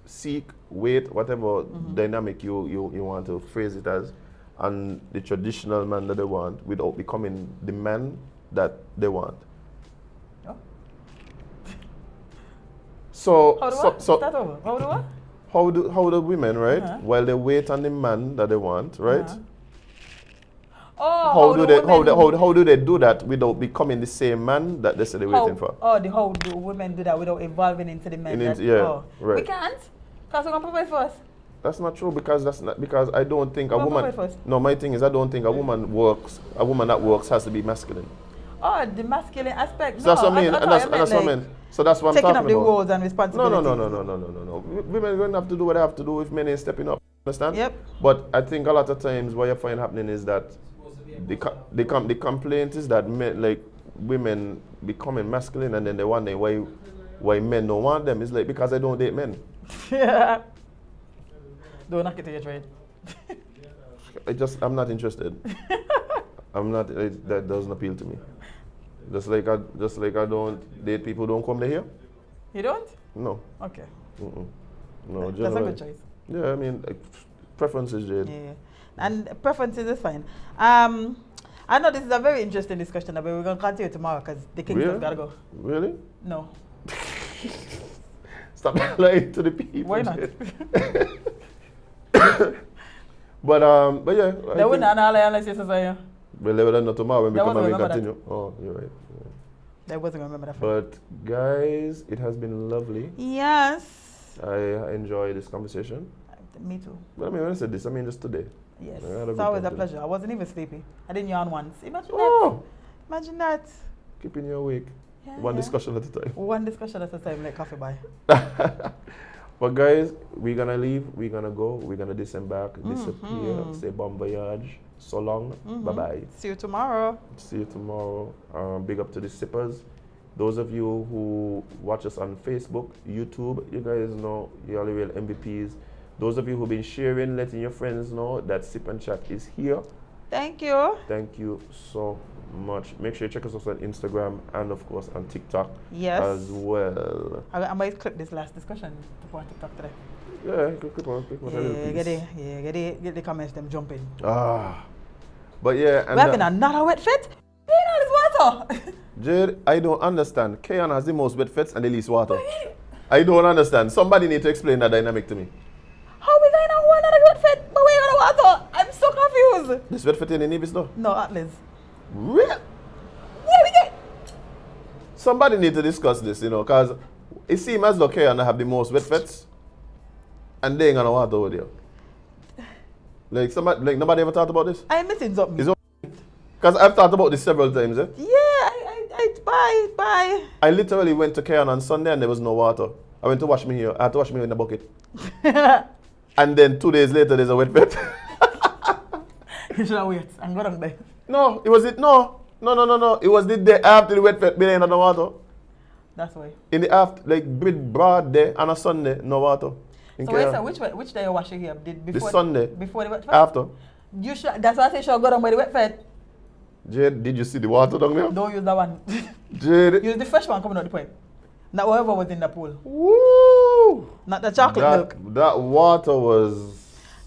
seek, wait, whatever dynamic you want to phrase it as, and the traditional man that they want without becoming the man that they want. Oh. So Start over. How do what? How do women, right, while they wait on the man that they want, right? Oh, how do they do that without becoming the same man that they say they're waiting for? Oh, how do women do that without evolving into the men? Right. We can't, because we're gonna provide first. That's not true because I don't think a woman. No, my thing is I don't think a woman that works has to be masculine. Oh, the masculine aspect. So that's what I mean, and that's what I mean. So that's what I'm talking about. Taking up the roles and responsibilities. No. Women are going to have to do what they have to do if men ain't stepping up. Understand? Yep. But I think a lot of times what you find happening is that the complaint is that women becoming masculine and then they wonder why men don't want them. It's like because I don't date men. Yeah. Don't knock it to your trade. I'm not interested. That doesn't appeal to me. Just like I don't date people who don't come here. You don't? No. Okay. No, that's a good choice. Yeah, I mean, preferences, Jade. Yeah, and preferences is fine. I know this is a very interesting discussion, but we're gonna continue tomorrow because the Kings have gotta go. Really? No. Stop lying to the people. Why not? But yeah. They wouldn't analyze this as We'll leave it tomorrow when we They come and we wasn't remember continue. Oh, you're right. Yeah. They wasn't remember that. But guys, it has been lovely. Yes. I enjoy this conversation. Me too. But I mean, when I said this, I mean just today. Yes. I had a It's good always a time today. pleasure. I wasn't even sleepy. I didn't yawn once. Imagine Oh, that. Imagine that. keeping you awake. Yeah, One yeah. discussion at a time. One discussion at a time, like coffee by. But guys, we're gonna leave, we're gonna go, we're gonna disembark, disappear, say bon voyage, so long, bye bye. See you tomorrow. See you tomorrow. Big up to the sippers. Those of you who watch us on Facebook, YouTube, you guys know you're the real MVPs. Those of you who've been sharing, letting your friends know that Sip and Chat is here. Thank you. Thank you so much. Make sure you check us out on Instagram and of course on TikTok Yes. as well. I might clip this last discussion to put on TikTok today. Yeah, click on a little piece. Get the comments them jumping. But yeah, and We're having another wet fit. You know this water. Jade, I don't understand. Kayan has the most wet fits and the least water. I don't understand. Somebody need to explain that dynamic to me. How we going on one other wet fit, but we ain't gonna water? I'm so confused. This wet fit in the Nevis though? No, Atlas. Really? Where we get? Somebody need to discuss this, you know, because it seems as though Kayan have the most wet fits and they ain't gonna water over there. Like somebody, like nobody ever thought about this? I'm missing something. Is because I've thought about this several times. Eh? Bye. I literally went to Kayan on Sunday and there was no water. I went to wash me here. I had to wash me in a bucket. And then 2 days later, there's a wet bed. You should have waited and go down there. No, it was it. No. It was the day after the wet bed. There ain't no water. That's why. In the after, like mid broad day on a Sunday, no water. In So Kayan. wait, which day you wash your hair? Did The before Sunday. Before the wet fit? After. You should. That's why I say you should go down by the wet fit. Jade, did you see the water down there? Don't use that one. Jade. Use the fresh one coming out the pipe. Not whatever was in the pool. Woo! Not the chocolate milk. That water was.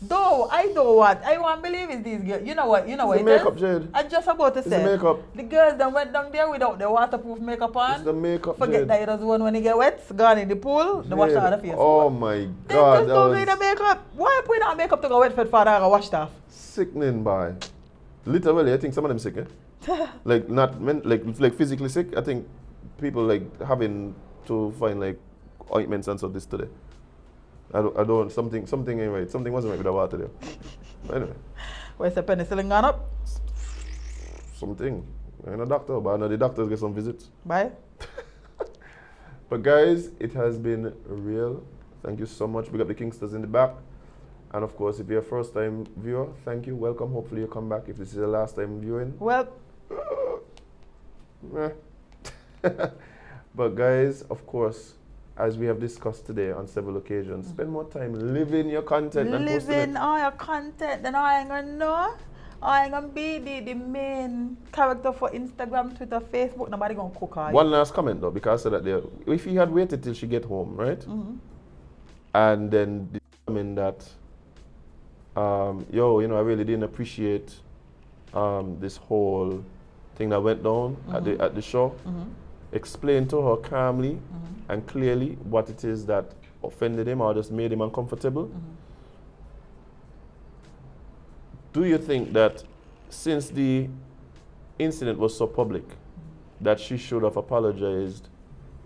Though I don't want. I won't believe it's these girls. You know what? You know what the it makeup, is? Jade. I just about to It's say. the makeup. The girls that went down there without the waterproof makeup on. It's the makeup, Forget Jade. that it was one when they get wet. Gone in the pool. They wash out the face. Oh my They God, just that don't was need the makeup. Why put on makeup to go wet for father and wash off? sickening, boy. Literally, I think some of them sick, eh? Like not like physically sick. I think people like having to find like ointments and so this today. I don't something ain't right. Something wasn't right with the water there. But anyway, Where's the penicillin gone up? something. I'm a doctor, but I know the doctors get some visits. Bye. But guys, it has been real. Thank you so much. We got the Kingsters in the back. And of course, if you're a first time viewer, thank you. Welcome. Hopefully you come back if this is the last time viewing. Well, Eh. But guys, of course, as we have discussed today on several occasions, spend more time living your content and posting it. living all your content, then I ain't gonna know. I ain't gonna be the main character for Instagram, Twitter, Facebook. Nobody gonna cook her. One last comment though, because I said that there, if he had waited till she get home, right? And then determined that, yo, you know, I really didn't appreciate this whole thing that went down at the show. Explain to her calmly and clearly what it is that offended him or just made him uncomfortable. Do you think that since the incident was so public, that she should have apologized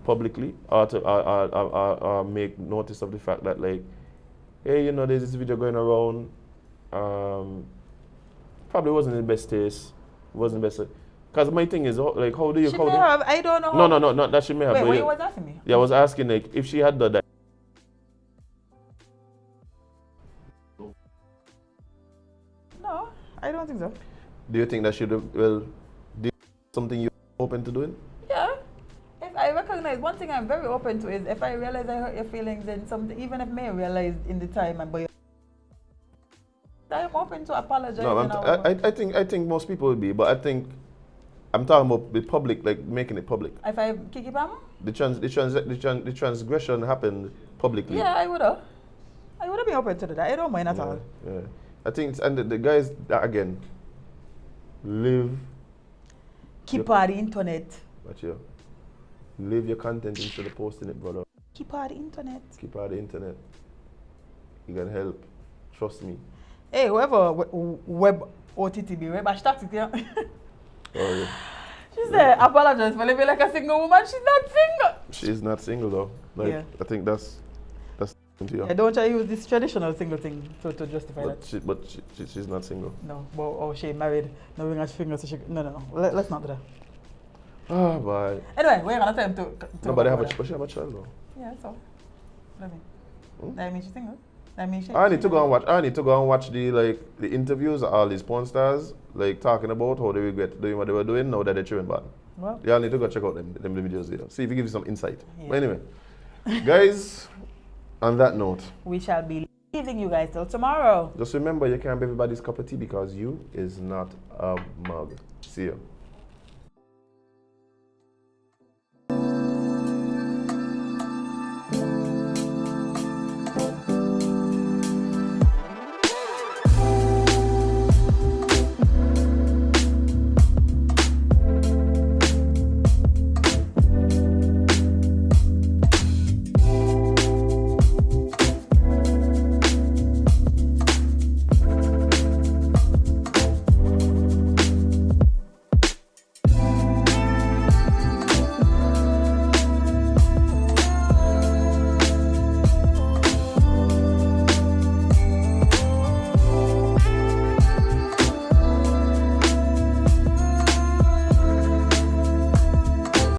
publicly or to make notice of the fact that, like, hey, you know, there's this video going around, probably wasn't in the best taste, wasn't best. Because my thing is, like, how do you... She may have, I don't know. No, not that she may have. Wait, but what yeah, you was asking me? yeah, I was asking, like, if she had done that. No, I don't think so. Do you think that should have, well, did something you're open to doing? Yeah. If I recognize, one thing I'm very open to is if I realize I hurt your feelings in something, even if may realize in the time and by I'm open to apologize. No, I think most people would be, but I think I'm talking about the public, like making it public. If I kick it back? The transgression happened publicly. Yeah, I would have. I would have been open to that. I don't mind at all. Yeah. I think, and the guys that again live. Keep on the internet. But yeah, live your content instead of posting it, brother. Keep on the internet. Keep out the internet. You can help. Trust me. Hey, whoever web OTT be web hashtag it, yeah. Oh, yeah. She said, apologize for living like a single woman. She's not single. She's not single though. Like Yeah. I think that's to you. Yeah, don't try to use this traditional single thing to justify But that. she's not single. No, but she married, no ring her finger, so she no. Let's not do that. Ah, boy. Anyway, we're gonna tell him to No, but she have a child though. Yeah, so what I mean. That means she's single. That means she I need to go and watch the interviews of all these porn stars like talking about how they regret doing what they were doing now that they're chewing bad. Well, Y'all need to go check out them videos later. See if it gives you some insight. Yeah. But anyway, guys, on that note, we shall be leaving you guys till tomorrow. just remember you can't be everybody's cup of tea because you is not a mug. See you.